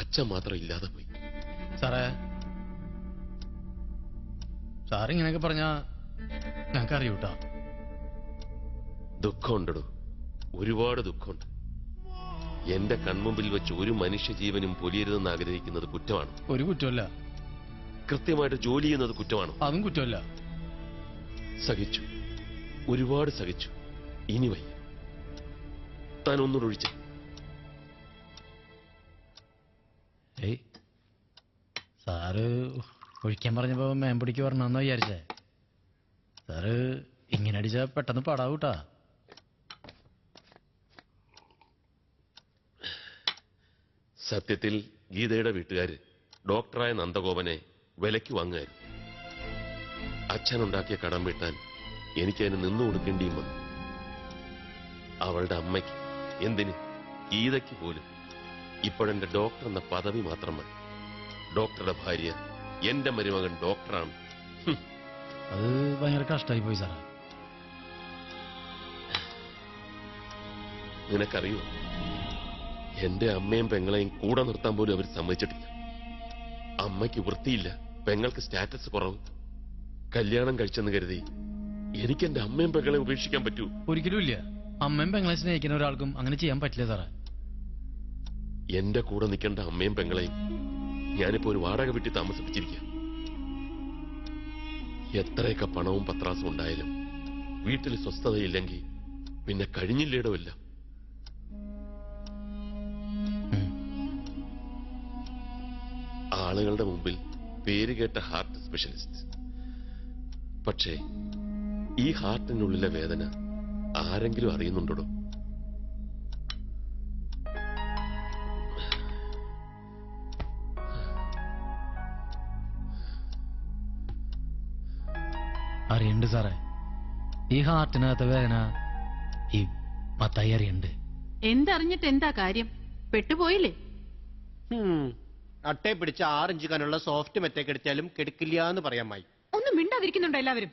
അച്ഛൻ മാത്രം ഇല്ലാതെ പോയി. സാറിങ്ങനെയൊക്കെ പറഞ്ഞാ ഞങ്ങൾക്ക് അറിയൂട്ടാ. ദുഃഖമുണ്ടോ? ഒരുപാട് ദുഃഖമുണ്ട്. എന്റെ കൺമുമ്പിൽ വെച്ച് ഒരു മനുഷ്യജീവനും പൊലിയരുതെന്ന് ആഗ്രഹിക്കുന്നത് കുറ്റമാണ്. ഒരു കുറ്റമല്ല. കൃത്യമായിട്ട് ജോലി ചെയ്യുന്നത് കുറ്റമാണ്. അതും കുറ്റമല്ല. സഹിച്ചു, ഒരുപാട് സഹിച്ചു. ഇനി വയ്യ. താൻ ഒന്നൊഴിച്ച. സാറ് ഒഴിക്കാൻ പറഞ്ഞപ്പോ മേമ്പൊടിക്ക് പറഞ്ഞാന്ന് വിചാരിച്ചേ. സാറ് ഇങ്ങനെ അടിച്ചാ പെട്ടെന്ന് പടാവൂട്ടാ. സത്യത്തിൽ ഗീതയുടെ വീട്ടുകാര് ഡോക്ടറായ നന്ദഗോപനെ വിലയ്ക്ക് വാങ്ങുമായിരുന്നു. അച്ഛനുണ്ടാക്കിയ കടം വീട്ടാൻ എനിക്കതിന് നിന്നു കൊടുക്കേണ്ടിയും വന്നു. അവളുടെ അമ്മയ്ക്ക്, എന്തിന് ഗീതയ്ക്ക് പോലും ഇപ്പോഴെന്റെ ഡോക്ടർ എന്ന പദവി മാത്രം മതി. ഡോക്ടറുടെ ഭാര്യ എന്റെ മരുമകൻ ഡോക്ടറാണ്. അത് ഭയങ്കര കഷ്ടമായി പോയി സാറേ. നിനക്കറിയോ, എന്റെ അമ്മയും പെങ്ങളെയും കൂടെ നിർത്താൻ പോലും അവർ സമ്മതിച്ചിട്ടില്ല. അമ്മയ്ക്ക് വൃത്തിയില്ല, പെങ്ങൾക്ക് സ്റ്റാറ്റസ് കുറവ്. കല്യാണം കഴിച്ചെന്ന് കരുതി എനിക്ക് എന്റെ അമ്മയും പെങ്ങളെ ഉപേക്ഷിക്കാൻ പറ്റൂ? ഒരിക്കലും ഇല്ല. അമ്മയും പെങ്ങളെ സ്നേഹിക്കുന്ന ഒരാൾക്കും അങ്ങനെ ചെയ്യാൻ പറ്റില്ല സാറേ. എന്റെ കൂടെ നിൽക്കേണ്ട അമ്മയും പെങ്ങളെയും ഞാനിപ്പോ ഒരു വാടക വീട്ടിൽ താമസിപ്പിച്ചിരിക്കുക. എത്രയൊക്കെ പണവും പത്രാസും ഉണ്ടായാലും വീട്ടിൽ സ്വസ്ഥതയില്ലെങ്കിൽ പിന്നെ കഴിഞ്ഞില്ലേടോ എല്ലാം. ആളുകളുടെ മുമ്പിൽ പേരുകേട്ട ഹാർട്ട് സ്പെഷ്യലിസ്റ്റ്. പക്ഷേ ഈ ഹാർട്ടിനുള്ളിലെ വേദന ആരെങ്കിലും അറിയുന്നുണ്ടോ? അറിയണ്ട് സാറേ. ഈ ഹാർട്ടിനകത്തെ വേദന ഈ മത്തായി അറിയണ്ട്. എന്തറിഞ്ഞിട്ട് എന്താ കാര്യം? പെട്ടുപോയില്ലേ? അട്ടയെ പിടിച്ച 6 ഇഞ്ച് കനുള്ള സോഫ്റ്റ് മെത്തേക്ക് എടുത്താലും കെടുക്കില്ല എന്ന് പറയാമായി. ഒന്നും മിണ്ടാതിരിക്കുന്നുണ്ടോ എല്ലാവരും?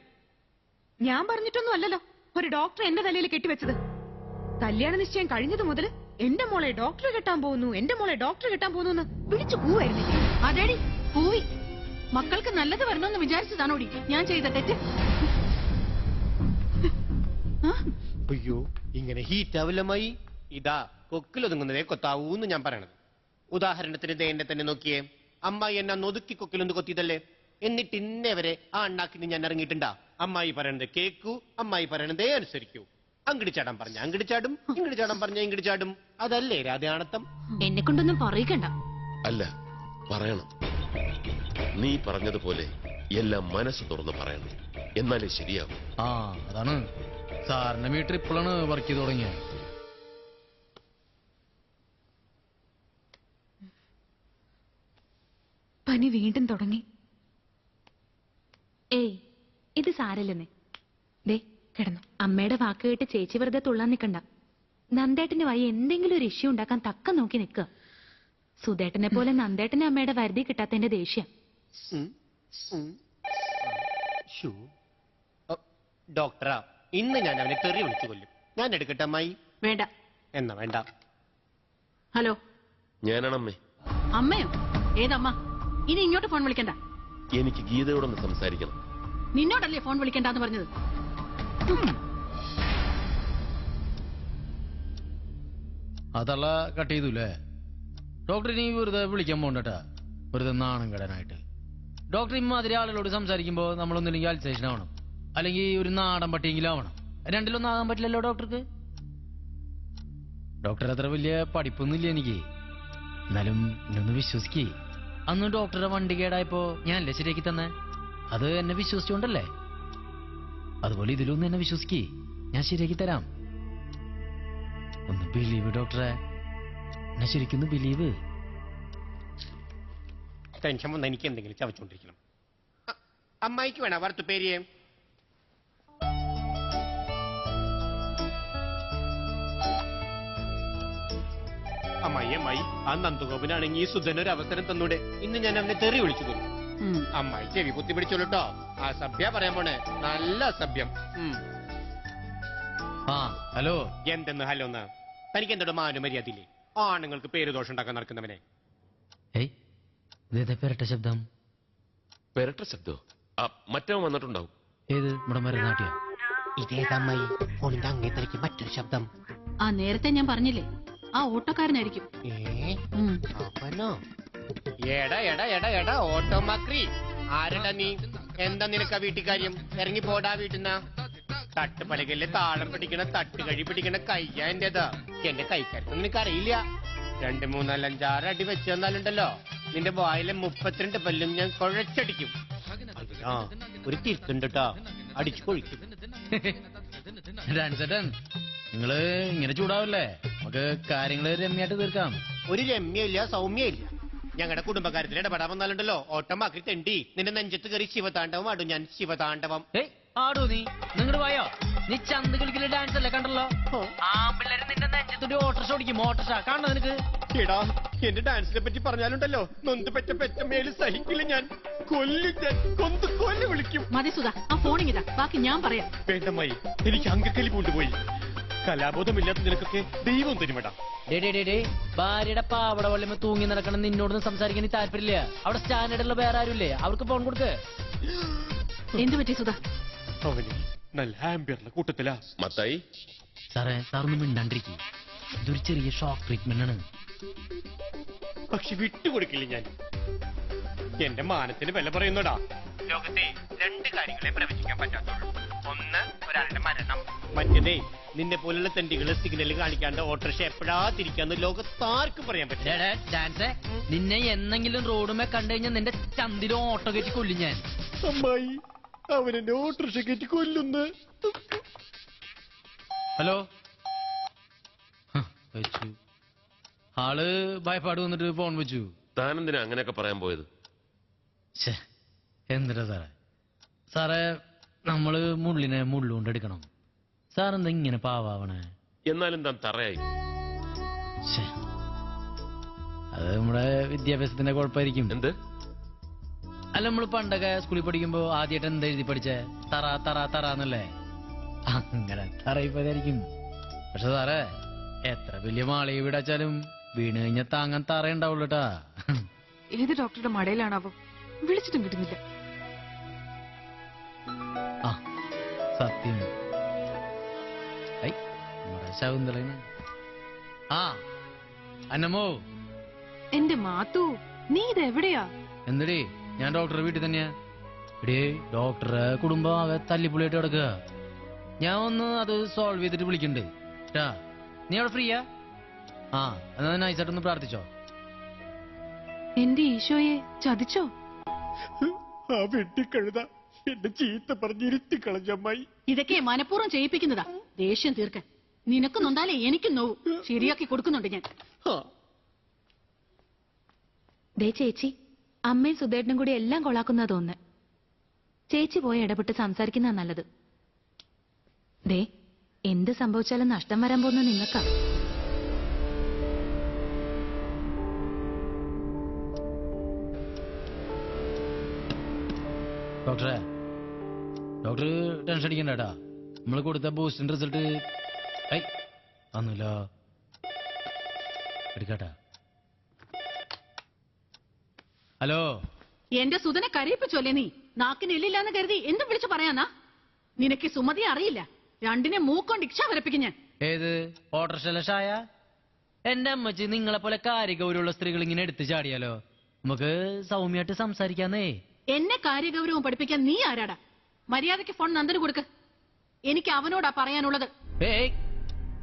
ഞാൻ പറഞ്ഞിട്ടൊന്നും അല്ലല്ലോ ഒരു ഡോക്ടർ എന്റെ തലയിൽ കെട്ടിവെച്ചത്. കല്യാണ നിശ്ചയം കഴിഞ്ഞത് മുതൽ എന്റെ മോളെ ഡോക്ടർ കെട്ടാൻ പോകുന്നു, എന്റെ മോളെ ഡോക്ടർ കെട്ടാൻ പോകുന്നു എന്ന് വിളിച്ചു പോവായിരുന്നില്ല. അതേടി പോയി. മക്കൾക്ക് നല്ലത് വരണമെന്ന് വിചാരിച്ചതാണോടി ഞാൻ ചെയ്ത തെറ്റ്? അയ്യോ, ഇങ്ങനെ ഹീറ്റാവില്ലമായി. ഇതാ കൊക്കിലൊതുങ്ങുന്നതേ കൊത്താവൂന്ന് ഞാൻ പറയണത്. ഉദാഹരണത്തിന് എന്നെ തന്നെ നോക്കിയേ. അമ്മായി എന്നെ നൊതുക്കി കൊക്കിലൊന്ന് കൊത്തിയതല്ലേ? എന്നിട്ട് ഇന്നേ വരെ ആ അണ്ണാക്കിന് ഞാൻ ഇറങ്ങിയിട്ടുണ്ടാ? അമ്മായി പറയണത് കേക്കൂ, അമ്മായി പറയണതേ അനുസരിക്കൂ. അങ്ങടി ചാടാൻ പറഞ്ഞ അങ്ങടി ചാടും, ഇങ്ങടി ചാടാൻ പറഞ്ഞ ഇങ്ങടി ചാടും. അതല്ലേ രാധയാണത്തം? എന്നെ കൊണ്ടൊന്നും പറയിക്കണ്ട. അല്ല, പറയണം. നീ പറഞ്ഞതുപോലെ എല്ലാം മനസ്സ് തുറന്ന് പറയണം, എന്നാലേ ശരിയാവും. അതാണ് സാറിന്റെ മീറ്റർ ഇപ്പോഴാണ് വർക്ക് ചെയ്ത് തുടങ്ങിയത്. പനി വീണ്ടും തുടങ്ങി. ഏയ്, ഇത് സാരല്ലെന്നേ. ദേ കിടന്നു. അമ്മയുടെ വാക്ക് കേട്ട് ചേച്ചി വെറുതെ തുള്ളാൻ നിൽക്കണ്ട. നന്ദേട്ടന് വയ്യ എന്തെങ്കിലും ഒരു ഇഷ്യൂ ഉണ്ടാക്കാൻ തക്ക നോക്കി നിൽക്കുക. സുധേട്ടനെ പോലെ നന്ദേട്ടന് അമ്മയുടെ വരുതി കിട്ടാത്തതിന്റെ ദേഷ്യം. ഡോക്ടറാ, ഇന്ന് ഞാൻ അവനെ തെറി വിളിച്ചു കൊല്ലും. ഞാൻ എടുക്കട്ടെ അമ്മായി? വേണ്ട. എന്നാ വേണ്ട. ഹലോ, ഞാനാണമ്മേ. അമ്മയോ? ഏതമ്മ? ഇനി ഇങ്ങോട്ട് ഫോൺ വിളിക്കണ്ട. എനിക്ക് ഗീതയോടൊന്ന് സംസാരിക്കണം. നിന്നോടല്ലേ ഫോൺ വിളിക്കണ്ടെന്ന് പറഞ്ഞത്? അതല്ല കട്ട് ചെയ്തൂല്ലേ? ഡോക്ടർ ഇനി വെറുതെ വിളിക്കാൻ പോണ്ടട്ടാ, വെറുതെ നാണം കെടാനായിട്ട്. ഡോക്ടർ ഇമാതിരി ആളുകളോട് സംസാരിക്കുമ്പോ നമ്മളൊന്നില്ലെങ്കിൽ അൽസേഷൻ ആവണം, അല്ലെങ്കിൽ ഒരു നാടൻ പട്ടിയെങ്കിലും ആവണം. രണ്ടിലൊന്നും ആകാൻ പറ്റില്ലല്ലോ ഡോക്ടർക്ക്. ഡോക്ടർ അത്ര വലിയ പഠിപ്പൊന്നുമില്ല എനിക്ക്, എന്നാലും എന്നൊന്ന് വിശ്വസിക്കേ. അന്ന് ഡോക്ടറുടെ വണ്ടി കേടായപ്പോ ഞാനല്ലേ ശരിയാക്കി തന്നെ, അത് എന്നെ വിശ്വസിച്ചോണ്ടല്ലേ. അതുപോലെ ഇതിലൊന്ന് എന്നെ വിശ്വസിക്കേ, ഞാൻ ശരിയാക്കി തരാം. ഒന്ന് ബിലീവ് ഡോക്ടറെ, എന്നെ ശരിക്കും ബിലീവ്. ടെൻഷൻ വന്ന എനിക്ക് എന്തെങ്കിലും ചവച്ചോണ്ടിരിക്കണം. അമ്മായിക്ക് വേണ വറുത്തു പേര്? അമ്മായി ആ നന്ദുഗോപനാണെങ്കിൽ ഈ സുധനൊരു അവസരം തന്നൂടെ? ഇന്ന് ഞാൻ അവനെ തെറി വിളിച്ചു കൊന്നു. അമ്മായി ചെവി കുത്തി പിടിച്ചോളൂട്ടോ. അസഭ്യ പറയാൻ പോണേ, നല്ല അസഭ്യം. ഹലോ. എന്തെന്ന് ഹലോന്ന്? തനിക്ക് എന്തോടെ മാനുമര്യാദയില്ലേ? ആണുങ്ങൾക്ക് പേര് ദോഷം ഉണ്ടാക്കാൻ നടക്കുന്നവനെ. പെരട്ട ശബ്ദം. പെരട്ട ശബ്ദോ? മറ്റവൻ വന്നിട്ടുണ്ടാവും. ഏത്? നമ്മുടെ മരനാട്ടിയ? ഇതേതമ്മായി ഫോണിന്റെ അങ്ങേത്തരയ്ക്ക് മറ്റൊരു ശബ്ദം. നേരത്തെ ഞാൻ പറഞ്ഞില്ലേ, ആ ഓട്ടോക്കാരനായിരിക്കും. എടാ എടാ എടാ എടാ ഓട്ടോ മക്രി, ആരടാ നീ? എന്താ നിനക്ക് വീട്ടിൽ കാര്യം? ഇറങ്ങി പോടാ വീട്ടിന്ന. തട്ടുപലകയില് താളം പിടിക്കണ തട്ടുകഴി പിടിക്കണ കയ്യാ എന്റേതാ. എന്റെ കൈക്കാരത്തൊന്നും നിനക്കറിയില്ല. 2, 3, 4, 5, 6 അടി വെച്ച് തന്നാലുണ്ടല്ലോ നിന്റെ വായിലെ 32 പല്ലും ഞാൻ കുഴച്ചടിക്കും. ഒരു തിരുത്തുണ്ട് കേട്ടോ, അടിച്ചു കൊഴിക്കും. നിങ്ങള് ഇങ്ങനെ ചൂടാവല്ലേ? നമുക്ക് കാര്യങ്ങള് രമ്യായിട്ട് തീർക്കാം. ഒരു രമ്യയില്ല, സൗമ്യയില്ല. ഞങ്ങളുടെ കുടുംബകാര്യത്തിൽ ഇടപെടാൻ വന്നാലുണ്ടല്ലോ ഓട്ടമാക്കി തെണ്ടി നിന്റെ നെഞ്ചത്ത് കയറി ശിവതാണ്ഡവം ആടും ഞാൻ. ശിവതാണ്ഡവം ആടൂ നീ. നിങ്ങട് പോയോ? നീ ചന്ത് കളിക്കല് ഡാൻസ് അല്ലേ കണ്ടല്ലോ? ആമ്പിള്ളേര് നിന്റെ നെഞ്ചത്തൊരു ഓട്ടർഷ ഓടിക്കും. ഓട്ടർഷ കാണോ നിനക്ക്? എടാ, എന്റെ ഡാൻസിനെ പറ്റി പറഞ്ഞാലുണ്ടല്ലോ നൊന്ത് പെറ്റ പെറ്റമ്മേല് സഹിക്കില്ല ഞാൻ. കൊല്ലു ഞാൻ, കൊന്നു വിളിക്കും. മതി സുധ, ആ ഫോണിങ്ങിതാ, ബാക്കി ഞാൻ പറയാം. വേണ്ടമായി, എനിക്ക് അങ്കക്കലി കൊണ്ടുപോയി. കലാബോധമില്ലാത്ത നിനക്കൊക്കെ ദൈവം തരുമടാ. ഭാര്യയുടെ പാവട വള്ളിമ തൂങ്ങി നടക്കണം നിന്നോടൊന്നും സംസാരിക്കാൻ താല്പര്യമില്ല. അവിടെ സ്റ്റാൻഡേർഡുള്ള വേറെ ആരുമില്ലേ? അവർക്ക് ഫോൺ കൊടുക്ക്. എന്ത് പറ്റി സുധ? അവന് നല്ല ആംബിയറുള്ള കൂട്ടത്തിലാ. മത്തായി സാറേ, സാറൊന്നും മിണ്ടാണ്ടിരിക്കും. ഇതൊരു ചെറിയ ഷോക്ക് ട്രീറ്റ്മെന്റ് ആണ്. പക്ഷെ വിട്ടുകൊടുക്കില്ല ഞാൻ. എന്റെ മാനത്തിന് വില പറയുന്നടാ. ലോകത്തെ 2 കാര്യങ്ങളെ പ്രവചിക്കാൻ പറ്റാത്തുള്ളൂ. ഒന്ന്, ഒരാളുടെ മരണം. മറ്റേതേ, നിന്നെ പോലുള്ള തെണ്ടികള് സിഗ്നൽ കാണിക്കാണ്ട് ഓട്ടോറിക്ഷ എപ്പോഴാ തിരിക്കാന്ന് ലോകത്താർക്കും പറയാൻ പറ്റില്ല. നിന്നെ എന്നെങ്കിലും റോഡുമേ കണ്ടു കഴിഞ്ഞാൽ നിന്റെ ചന്തിലും ഓട്ടോ കയറ്റി കൊല്ലും ഞാൻ. അമ്മായി, അവനെന്നെ ഓട്ടോറിക്ഷ കയറ്റി കൊല്ലുന്നു. ഹലോ. വെച്ചു. ആള് ഭയപ്പാട് വന്നിട്ട് ഫോൺ വെച്ചു. താനെന്തിനാ അങ്ങനെയൊക്കെ പറയാൻ പോയത്? എന്തിനാ സാറേ? സാറേ, നമ്മള് മുള്ളിനെ മുള്ളുകൊണ്ട് എടുക്കണം. സാറെന്താ ഇങ്ങനെ പാവാവണേ? എന്നാലും താൻ തറയായി. അത് നമ്മുടെ വിദ്യാഭ്യാസത്തിന്റെ കുഴപ്പമായിരിക്കും. എന്ത്? അല്ല, നമ്മള് പണ്ടൊക്കെ സ്കൂളിൽ പഠിക്കുമ്പോ ആദ്യമായിട്ട് എന്താ എഴുതി പഠിച്ചേ? തറ തറ തറ എന്നല്ലേ? അങ്ങനെ തറയിപ്പോയതായിരിക്കും. പക്ഷെ സാറേ, എത്ര വലിയ മാളിക വീടാച്ചാലും വീണ് കഴിഞ്ഞാൽ താങ്ങാൻ തറയുണ്ടാവുള്ളൂട്ടാ. ഏത് ഡോക്ടറുടെ മടയിലാണാവോ? വിളിച്ചിട്ടും കിട്ടുന്നില്ല. സത്യം. ശകുന്തളന്. അന്നമ്മോ. എന്റെ മാത്തു, നീ ഇതെവിടെയാ? എന്തടി, ഞാൻ ഡോക്ടറെ വീട്ടിൽ തന്നെയാ. എടേ, ഡോക്ടറെ കുടുംബം ആകെ തല്ലിപ്പൊളിയായിട്ട് കിടക്കുക. ഞാൻ ഒന്ന് അത് സോൾവ് ചെയ്തിട്ട് വിളിക്കണ്ട്. നീ അവിടെ ഫ്രീയാ? എന്നാ നൈസായിട്ടൊന്ന് പ്രാർത്ഥിച്ചോ. എന്റെ ഈശോയെ ചതിച്ചോ? ആ വെട്ടിക്കഴുത എന്റെ ചീത്ത പറഞ്ഞിരുത്തി കളഞ്ഞമ്മായി. ഇതൊക്കെ മനഃപൂർവ്വം ചെയ്യിപ്പിക്കുന്നതാ, ദേഷ്യം തീർക്കാൻ. നിനക്ക് നൊന്താലേ എനിക്കും നോവും. ശരിയാക്കി കൊടുക്കുന്നുണ്ട് ഞാൻ. ദേ ചേച്ചി, അമ്മയും സുധേട്ടനും കൂടി എല്ലാം കൊളാക്കുന്ന തോന്നുന്നു. ചേച്ചി പോയി ഇടപെട്ട് സംസാരിക്കുന്ന നല്ലത്. ദേ, എന്ത് സംഭവിച്ചാലും നഷ്ടം വരാൻ പോകുന്ന നിങ്ങൾക്കാ. ഡോക്ടറെ, ഡോക്ടർ ടെൻഷൻ അടിക്കണ്ടേട്ടാ. നമ്മൾ കൊടുത്ത ബൂസ്റ്റിന്റെ റിസൾട്ട് ഒന്നുമില്ല. എടുക്കട്ടാ. ഹലോ, എന്റെ സുധനെ കരയിപ്പിച്ചോല്ലേ നീ? നാക്കിന് എല്ലില്ലാന്ന് കരുതി എന്തും വിളിച്ചു പറയാന്നാ? നിനക്ക് സുമതി അറിയില്ല. രണ്ടിനെ മൂക്കൊണ്ട് ഇക്ഷ വരപ്പിക്കും ഞാൻ. ഏത് ഓട്ടർഷല ഷായ? എന്റെ അമ്മച്ചി നിങ്ങളെ പോലെ കാര്യഗൗരവമുള്ള സ്ത്രീകൾ ഇങ്ങനെ എടുത്തു ചാടിയാലോ? നമുക്ക് സൗമ്യമായിട്ട് സംസാരിക്കാന്നേ. എന്നെ കാര്യഗൗരവം പഠിപ്പിക്കാൻ നീ ആരാടാ? മര്യാദയ്ക്ക് ഫോൺ നന്ദന് കൊടുക്ക്. എനിക്ക് അവനോടാ പറയാനുള്ളത്. ഏയ്,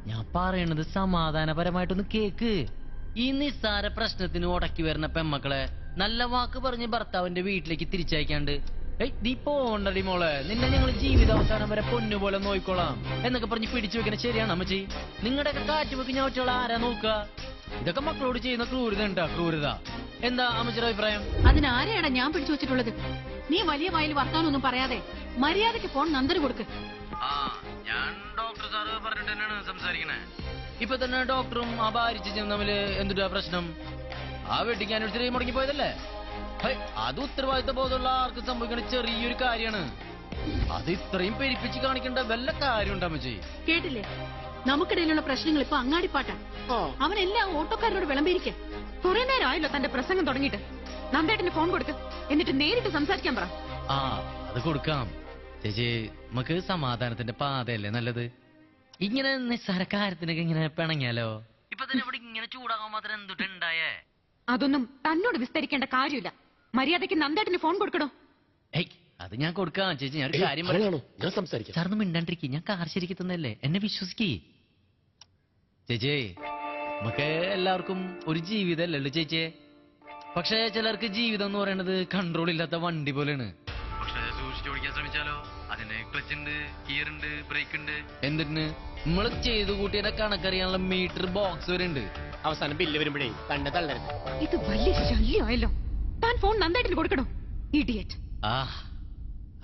ഞാൻ പറയണത് സമാധാനപരമായിട്ടൊന്ന് കേക്ക്. ഈ നിസ്സാര പ്രശ്നത്തിന് ഉടക്കി വരുന്ന പെമ്മക്കളെ നല്ല വാക്ക് പറഞ്ഞ് ഭർത്താവിന്റെ വീട്ടിലേക്ക് തിരിച്ചയക്കാണ്ട് നീ പോണ്ടടി മോളെ, നിന്നെ ഞങ്ങൾ ജീവിതാവസാനം വരെ പൊന്നുപോലെ നോയിക്കോളാം എന്നൊക്കെ പറഞ്ഞ് പിടിച്ചു വെക്കണ ശരിയാണ് അമ്മച്ചി? നിങ്ങളുടെയൊക്കെ കാറ്റ് വെക്ക് ഞാൻ ഒറ്റയുള്ള ആരാ നോക്കുക? ഇതൊക്കെ മക്കളോട് ചെയ്യുന്ന ക്രൂരത ഉണ്ടാ, ക്രൂരത. എന്താ അമ്മച്ചിയുടെ അഭിപ്രായം? അതിനാരെയാടാ ഞാൻ പിടിച്ചു വെച്ചിട്ടുള്ളത്? നീ വലിയ വായിൽ വർത്താനൊന്നും പറയാതെ മര്യാദയ്ക്ക് ഫോൺ നന്ദന് കൊടുക്ക്. ഞാൻ ഡോക്ടർ സാറ് പറഞ്ഞിട്ട് തന്നെയാണ് സംസാരിക്കണേ. ഇപ്പൊ തന്നെ ഡോക്ടറും ആ ഭാര്യ തമ്മില് എന്തുട്ടാ പ്രശ്നം? ആ വെഡിങ് ആനിവേഴ്സറി മുടങ്ങിപ്പോയതല്ലേ? അത് ഉത്തരവാദിത്ത ബോധമുള്ള ആർക്ക് സംഭവിക്കണ ചെറിയൊരു കാര്യമാണ്. അത് ഇത്രയും പെരിപ്പിച്ച് കാണിക്കേണ്ട വല്ല കാര്യമുണ്ടോ അമ്മച്ചി? കേട്ടില്ലേ, നമുക്കിടയിലുള്ള പ്രശ്നങ്ങൾ ഇപ്പൊ അങ്ങാടിപ്പാട്ടാ. അവനെല്ലാം ഓട്ടോക്കാരോട് വിളമ്പിരിക്കാം. കുറെ നേരം ആയല്ലോ തന്റെ പ്രസംഗം തുടങ്ങിയിട്ട്. നന്ദേട്ടന് ഫോൺ കൊടുക്ക്, എന്നിട്ട് നേരിട്ട് സംസാരിക്കാൻ പറ. ആ, അത് കൊടുക്കാം ചേച്ചി. നമുക്ക് സമാധാനത്തിന്റെ പാതയല്ലേ നല്ലത്? ഇങ്ങനെ നിസ്സാര കാര്യത്തിനൊക്കെ ഇങ്ങനെ പിണങ്ങിയാലോ? ഇപ്പൊ തന്നെ ഇവിടെ ഇങ്ങനെ ചൂടാകാൻ മാത്രം എന്തുണ്ടായേ? അതൊന്നും തന്നോട് വിസ്തരിക്കേണ്ട കാര്യമില്ല. മര്യാദയ്ക്ക് നന്ദേട്ടന് ഫോൺ കൊടുക്കണോ? അത് ഞാൻ കൊടുക്കാം ചേച്ചി. ഞാൻ ഒരു കാര്യം പറയാണോ? ഞാൻ സംസാരിക്കാം. സാറിന് മിണ്ടാണ്ടിരിക്കും. ഞാൻ കാർ ശരിക്കുത്തന്നല്ലേ, എന്നെ വിശ്വസിക്കേ ചേച്ചി. നമുക്ക് എല്ലാവർക്കും ഒരു ജീവിതമല്ലല്ലോ ചേച്ചിയെ. പക്ഷെ ചിലർക്ക് ജീവിതം എന്ന് പറയുന്നത് കൺട്രോൾ ഇല്ലാത്ത വണ്ടി പോലെയാണ്. പക്ഷെ സൂക്ഷിച്ചു ഓടിക്കാൻ ശ്രമിച്ചാലോ അതിന് ക്ലച്ച് ഉണ്ട്, ഗിയർ ഉണ്ട്, ബ്രേക്ക് ഉണ്ട്. എന്തിന് നമ്മള് ചെയ്തു കൂട്ടിയുടെ കണക്കറിയാനുള്ള മീറ്റർ ബോക്സ് വരെ ഉണ്ട്. അവസാനം ബില്ല് വരുമ്പോഴേ കണ്ണ് തള്ളരുത്. ഇത് വലിയ ശല്യമായല്ലോ. താൻ ഫോൺ നന്ദേട്ടന് കൊടുക്കണോ? ഇഡിയറ്റ്.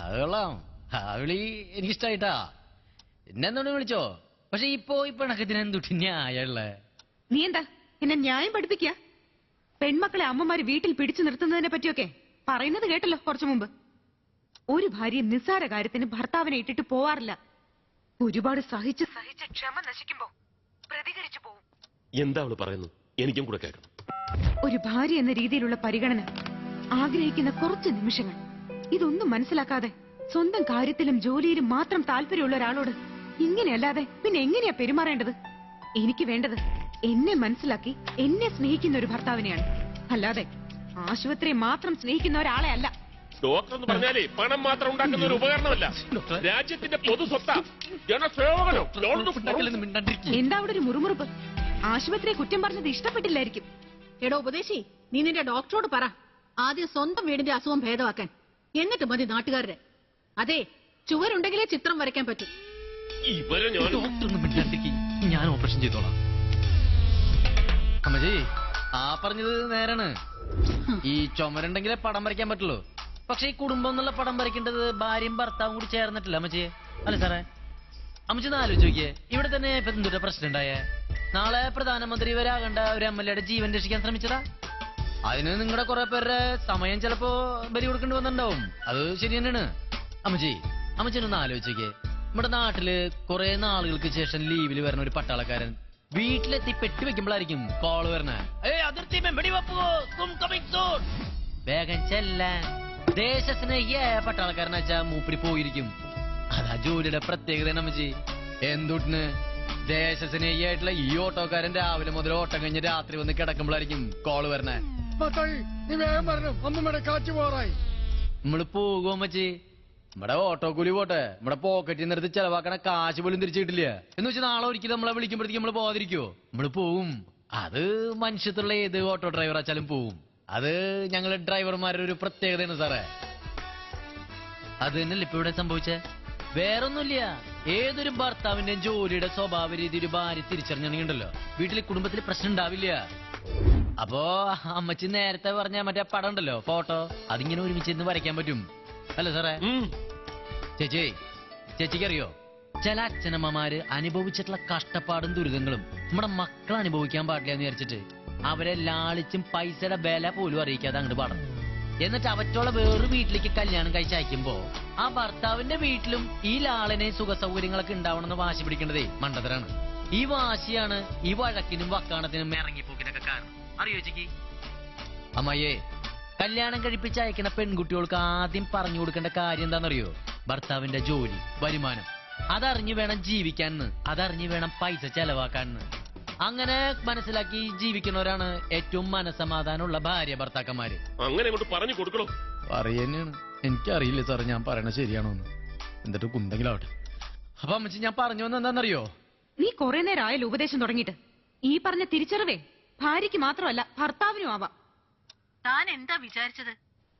അത് കൊള്ളാം. ആ വിളി എനിക്കിഷ്ടായിട്ടാ. എന്നെ എന്തുകൊണ്ട് വിളിച്ചോ? പക്ഷെ ഇപ്പൊ പിണക്കത്തിന് എന്തുട്ടി ന്യായമുള്ളേ? നീ എന്താ എന്നെ ന്യായം പഠിപ്പിക്കുക? പെൺമക്കളെ അമ്മമാര് വീട്ടിൽ പിടിച്ചു നിർത്തുന്നതിനെ പറ്റിയൊക്കെ പറയുന്നത് കേട്ടല്ലോ കുറച്ചു മുമ്പ്. ഒരു ഭാര്യ നിസ്സാര കാര്യത്തിന് ഭർത്താവിനെ ഇട്ടിട്ട് പോവാറില്ല. ഒരുപാട് സഹിച്ച് ക്ഷമ നശിക്കുമ്പോ പ്രതികരിച്ചു പോവും. എന്താ അവള് പറയുന്നു? എനിക്കും കൂടെ കേൾക്കണം. ഒരു ഭാര്യ എന്ന രീതിയിലുള്ള പരിഗണന ആഗ്രഹിക്കുന്ന കുറച്ച് നിമിഷങ്ങൾ. ഇതൊന്നും മനസ്സിലാക്കാതെ സ്വന്തം കാര്യത്തിലും ജോലിയിലും മാത്രം താല്പര്യമുള്ള ഒരാളോട് ഇങ്ങനെയല്ലാതെ പിന്നെ എങ്ങനെയാ പെരുമാറേണ്ടത്? എനിക്ക് വേണ്ടത് എന്നെ മനസ്സിലാക്കി എന്നെ സ്നേഹിക്കുന്ന ഒരു ഭർത്താവിനെയാണ്, അല്ലാതെ ആശുപത്രിയെ മാത്രം സ്നേഹിക്കുന്ന ഒരാളെ അല്ല. ഡോക്ടർ എന്ന് പറഞ്ഞാലേ പണം മാത്രം ഉണ്ടാക്കുന്ന ഒരു ഉപകരണമല്ല, രാജ്യത്തിന്റെ പൊതു സ്വത്താ. ജനസേവകനോ? എന്താ അവിടെ ഒരു മുറുമുറുപ്പ്? ആശുപത്രിയെ കുറ്റം പറഞ്ഞത് ഇഷ്ടപ്പെട്ടില്ലായിരിക്കും. എടോ ഉപദേശി, നീ നിന്റെ ഡോക്ടറോട് പറ ആദ്യം സ്വന്തം വീടിന്റെ അസുഖം ഭേദമാക്കാൻ, എന്നിട്ട് മതി നാട്ടുകാരുടെ. അതെ, ചുവരുണ്ടെങ്കിലേ ചിത്രം വരയ്ക്കാൻ പറ്റൂ. ഞാൻ ഓപ്പറേഷൻ ചെയ്തോളാം അമ്മജി. ആ പറഞ്ഞത് നേരാണ്. ഈ ചുമരുണ്ടെങ്കിലേ പടം വരയ്ക്കാൻ പറ്റുള്ളൂ. പക്ഷെ ഈ കുടുംബം എന്നുള്ള പടം വരയ്ക്കേണ്ടത് ഭാര്യയും ഭർത്താവും കൂടി ചേർന്നിട്ടില്ല അമ്മച്ചിയെ, അല്ലേ സാറേ? അമ്മച്ചി ഒന്ന് ആലോചിച്ച് നോക്കിയേ. ഇവിടെ തന്നെ ഇപ്പൊ എന്തൊരു പ്രശ്നം ഉണ്ടായേ? നാളെ പ്രധാനമന്ത്രി വരാകേണ്ട ഒരു MLA ജീവൻ രക്ഷിക്കാൻ ശ്രമിച്ചതാ. അതിന് നിങ്ങളുടെ കുറെ പേരുടെ സമയം ചിലപ്പോ ബലി കൊടുക്കേണ്ടി വന്നിട്ടുണ്ടാവും. അത് ശരി തന്നെയാണ് അമ്മച്ചി. അമ്മച്ചിനൊന്ന് ആലോചിച്ച് നോക്കിയേ. നമ്മുടെ നാട്ടില് കുറെ നാളുകൾക്ക് ശേഷം ലീവില് വരുന്ന ഒരു പട്ടാളക്കാരൻ വീട്ടിലെത്തി പെട്ടി വെക്കുമ്പോഴായിരിക്കും കോള് വരണേ. വേഗം ചെല്ലാൻ. ദേശസ്നേഹിയായ പട്ടാളക്കാരനാച്ചാ മൂപ്പരി പോയിരിക്കും. അതാ ജോലിയുടെ പ്രത്യേകത അമ്മച്ചി. എന്തുട്ടിന് ദേശസ്നേഹിയായിട്ടുള്ള ഈ ഓട്ടോക്കാരൻ രാവിലെ മുതൽ ഓട്ടം കഴിഞ്ഞ് രാത്രി വന്ന് കിടക്കുമ്പോഴായിരിക്കും കോള് വരണേ. നമ്മള് പോകും അമ്മച്ചി. നമ്മുടെ ഓട്ടോ കൂലി പോട്ടെ, നമ്മുടെ പോക്കറ്റിൽ നിന്ന് എടുത്ത് ചെലവാക്കണ കാശ് പോലും തിരിച്ചു കിട്ടില്ല. എന്ന് വെച്ചാൽ നാളെ ഒരിക്കലും നമ്മളെ വിളിക്കുമ്പോഴത്തേക്ക് നമ്മള് പോകാതിരിക്കുവോ? നമ്മള് പോവും. അത് മനുഷ്യത്തുള്ള ഏത് ഓട്ടോ ഡ്രൈവർ ആച്ചാലും പോവും. അത് ഞങ്ങള് ഡ്രൈവർമാരുടെ ഒരു പ്രത്യേകതയാണ് സാറേ. അത് തന്നെയല്ലേ ഇപ്പൊ ഇവിടെ സംഭവിച്ചേ? വേറൊന്നുമില്ല. ഏതൊരു ഭർത്താവിന്റെയും ജോലിയുടെ സ്വഭാവ രീതി ഒരു ഭാര്യ തിരിച്ചറിഞ്ഞിട്ടുണ്ടല്ലോ, വീട്ടിലെ കുടുംബത്തിൽ പ്രശ്നം ഉണ്ടാവില്ല. അപ്പോ അമ്മച്ചി നേരത്തെ പറഞ്ഞ മറ്റേ പടം ഉണ്ടല്ലോ, ഫോട്ടോ, അതിങ്ങനെ ഒരുമിച്ചിരുന്ന് വരയ്ക്കാൻ പറ്റും, അല്ലേ സാറേ? ചേച്ചിക്കറിയോ, ചില അച്ഛനമ്മമാര് അനുഭവിച്ചിട്ടുള്ള കഷ്ടപ്പാടും ദുരിതങ്ങളും നമ്മുടെ മക്കൾ അനുഭവിക്കാൻ പാടില്ല എന്ന് വിചാരിച്ചിട്ട് അവരെ ലാളിച്ചും പൈസയുടെ വില പോലും അറിയിക്കാതെ അങ്ങോട്ട് പാടും. എന്നിട്ട് അവറ്റോളെ വേറൊരു വീട്ടിലേക്ക് കല്യാണം കഴിച്ചയക്കുമ്പോ ആ ഭർത്താവിന്റെ വീട്ടിലും ഈ ലാളനെയും സുഖ സൗകര്യങ്ങളൊക്കെ ഉണ്ടാവണമെന്ന് വാശി പിടിക്കേണ്ടതേ മണ്ടത്തരാണ്. ഈ വാശിയാണ് ഈ വഴക്കിനും വക്കാണത്തിനും ഇറങ്ങിപ്പോക്കിനൊക്കെ അറിയോ ചേച്ചിക്ക്? അമ്മയെ കല്യാണം കഴിപ്പിച്ച് അയക്കുന്ന പെൺകുട്ടികൾക്ക് ആദ്യം പറഞ്ഞു കൊടുക്കേണ്ട കാര്യം എന്താണെന്നറിയോ? ഭർത്താവിന്റെ ജോലി, വരുമാനം, അതറിഞ്ഞു വേണം ജീവിക്കാന്ന്, അതറിഞ്ഞു വേണം പൈസ ചെലവാക്കാന്ന്. അങ്ങനെ മനസ്സിലാക്കി ജീവിക്കുന്നവരാണ് ഏറ്റവും മനസമാധാനമുള്ള ഭാര്യ ഭർത്താക്കന്മാര്. അങ്ങനെ അങ്ങോട്ട് പറഞ്ഞു കൊടുക്കണോ? പറയുന്നതാണ്. എനിക്കറിയില്ല സാറേ ഞാൻ പറയണത് ശരിയാണോന്ന്. എന്നിട്ട് കുന്തെങ്കിലാവട്ടെ. അപ്പൊ അമ്മച്ചി ഞാൻ പറഞ്ഞു വന്ന എന്താണെന്നറിയോ? നീ കുറെ നേരം ആയാലും ഉപദേശം തുടങ്ങിയിട്ട്. ഈ പറഞ്ഞ തിരിച്ചറിവേ ഭാര്യയ്ക്ക് മാത്രമല്ല ഭർത്താവിനും ആവാം. താൻ എന്താ വിചാരിച്ചത്?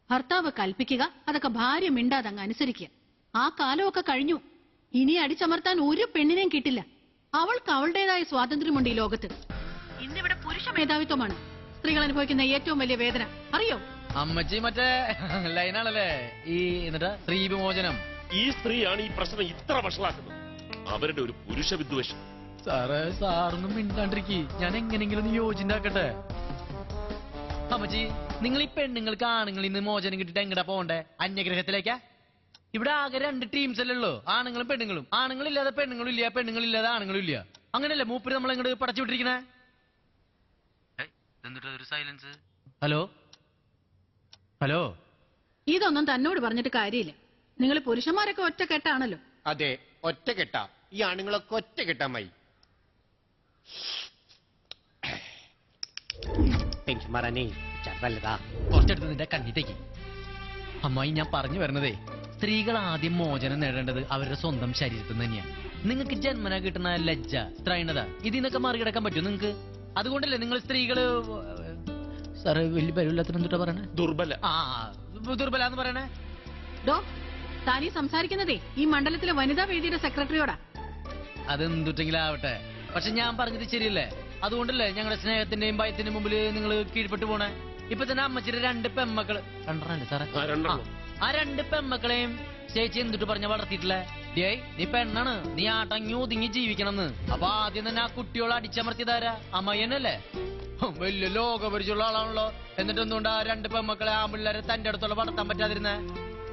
ഭർത്താവ് കൽപ്പിക്കുക, അതൊക്കെ ഭാര്യ മിണ്ടാതെ അങ്ങ് അനുസരിക്കുക. ആ കാലമൊക്കെ കഴിഞ്ഞു. ഇനി അടിച്ചമർത്താൻ ഒരു പെണ്ണിനെയും കിട്ടില്ല. അവൾക്ക് അവളുടേതായ സ്വാതന്ത്ര്യമുണ്ട് ഈ ലോകത്ത്. ഇന്നിവിടെ പുരുഷ മേധാവിത്വമാണ് സ്ത്രീകൾ അനുഭവിക്കുന്ന ഏറ്റവും വലിയ വേദന, അറിയോ? അമ്മച്ചി മറ്റേ ലൈനാണല്ലേ ഈ എന്നിട്ട് സ്ത്രീ വിമോചനം. ഈ സ്ത്രീയാണ് ഈ പ്രശ്നം ഇത്ര വഷളാക്കുന്നത്. അവരുടെ ഒരു പുരുഷ വിദ്വേഷം. സാറേ സാറൊന്നും മിണ്ടാണ്ടിരിക്കി, ഞാൻ എങ്ങനെങ്കിലും യോജിണ്ടാക്കട്ടെ. അമ്മച്ചി നിങ്ങൾ ഈ പെണ്ണുങ്ങൾക്ക് ആണുങ്ങളിൽ നിന്ന് മോചനം കിട്ടിട്ട് എങ്ങടാ പോകണ്ടേ? അന്യഗ്രഹത്തിലേക്കാ? ഇവിടെ ആകെ 2 ടീംസ് അല്ലേ ഉള്ളൂ, ആണുങ്ങളും പെണ്ണുങ്ങളും. ആണുങ്ങളില്ലാതെ പെണ്ണുങ്ങളും ഇല്ല, പെണ്ണുങ്ങളില്ലാതെ ആണുങ്ങളും ഇല്ല. അങ്ങനെയല്ലേ മൂപ്പര് നമ്മൾ എങ്ങോട്ട് പടച്ചു വിട്ടിരിക്കണേ? സൈലൻസ്. ഹലോ ഹലോ, ഇതൊന്നും തന്നോട് പറഞ്ഞിട്ട് കാര്യമില്ല. നിങ്ങൾ പുരുഷന്മാരൊക്കെ ഒറ്റക്കെട്ടാണല്ലോ. അതെ, ഒറ്റക്കെട്ടാ. ഈ ആണുങ്ങളൊക്കെ ഒറ്റക്കെട്ടാമായി. ടെൻഷൻ മാറാനേ നല്ലതാ. കുറച്ചെടുത്ത് നിന്റെ കണ്ണിട്ടേക്ക്. അമ്മായി ഞാൻ പറഞ്ഞു വരുന്നതേ, സ്ത്രീകൾ ആദ്യം മോചനം നേടേണ്ടത് അവരുടെ സ്വന്തം ശരീരത്തിൽ നിന്ന് തന്നെയാണ്. നിങ്ങൾക്ക് ജന്മന കിട്ടുന്ന ലജ്ജ, സ്ത്രൈണത, ഇതിന്നൊക്കെ മറികടക്കാൻ പറ്റും നിങ്ങൾക്ക്. അതുകൊണ്ടല്ലേ നിങ്ങൾ സ്ത്രീകള് സാറ് വലിയ പരിവില്ലാത്ത പറയണേ? ദുർബല. ആ ദുർബല എന്ന് പറയണേ. ഡോ, താനീ സംസാരിക്കുന്നതേ ഈ മണ്ഡലത്തിലെ വനിതാ വേദിയുടെ സെക്രട്ടറിയോടാ. അതെന്തുട്ടെങ്കിലും ആവട്ടെ, പക്ഷെ ഞാൻ പറഞ്ഞത് ശരിയല്ലേ? അതുകൊണ്ടല്ലേ ഞങ്ങളുടെ സ്നേഹത്തിന്റെയും ഭയത്തിന്റെയും മുമ്പിൽ നിങ്ങൾ കീഴ്പ്പെട്ടു പോണേ? ഇപ്പൊ തന്നെ അമ്മച്ചിയുടെ 2 പെമ്മക്കള് രണ്ടെണ്ണല്ലേ സാറേ? ആ 2 പെമ്മക്കളെയും ചേച്ചി എന്തിട്ട് പറഞ്ഞ വളർത്തിയിട്ടില്ലേ? നീ പെണ്ണാണ്, നീ ആട്ടങ്ങി ഒതുങ്ങി ജീവിക്കണമെന്ന്. അപ്പൊ ആദ്യം തന്നെ ആ കുട്ടിയോളെ അടിച്ചമർത്തിയതാരാ? അമ്മയനല്ലേ? വലിയ ലോകപരിചയമുള്ള ആളാണല്ലോ. എന്നിട്ട് എന്തുകൊണ്ട് ആ 2 പെമ്മക്കളെ ആ പിള്ളേരെ തന്റെ അടുത്തുള്ള വളർത്താൻ പറ്റാതിരുന്നേ?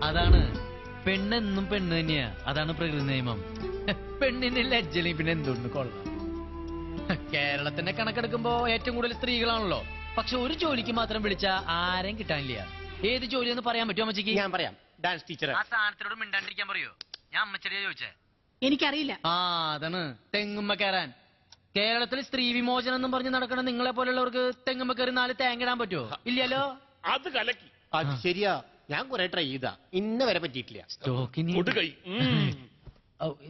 അതാണ് പെണ്ണെന്നും പെണ്ണ് തന്നെയാ. അതാണ് പ്രകൃതി നിയമം. പെണ്ണിന് ലജ്ജലി പിന്നെ എന്തുകൊണ്ട് കൊള്ളാം. കേരളത്തിന്റെ കണക്കെടുക്കുമ്പോ ഏറ്റവും കൂടുതൽ സ്ത്രീകളാണല്ലോ. പക്ഷെ ഒരു ജോലിക്ക് മാത്രം വിളിച്ചാ ആരെയും കിട്ടാനില്ല. ഏത് ജോലി എന്ന് പറയാൻ പറ്റുമോ അമ്മച്ചിക്ക്? ഞാൻ പറയാം, ഡാൻസ് ടീച്ചർ. ആ സ്ഥാനത്തോട് മിണ്ടാണ്ടിരിക്കാൻ പറയോ? ഞാൻ അമ്മച്ചിയെ ചോദിച്ചേ. എനിക്കറിയില്ല. ആ അതാണ് തെങ്ങുമ്മ കയറാൻ. കേരളത്തിൽ സ്ത്രീ വിമോചനം എന്നും പറഞ്ഞ് നടക്കണ നിങ്ങളെ പോലുള്ളവർക്ക് തെങ്ങുമ്മ കയറി 4 തേങ്ങ ഇടാൻ പറ്റുമോ? ഇല്ലല്ലോ. അത് കലക്കി. അത് ശരിയാ, ഞാൻ കുറെ ട്രൈ ചെയ്താ, ഇന്ന വരെ പറ്റിയിട്ടില്ല.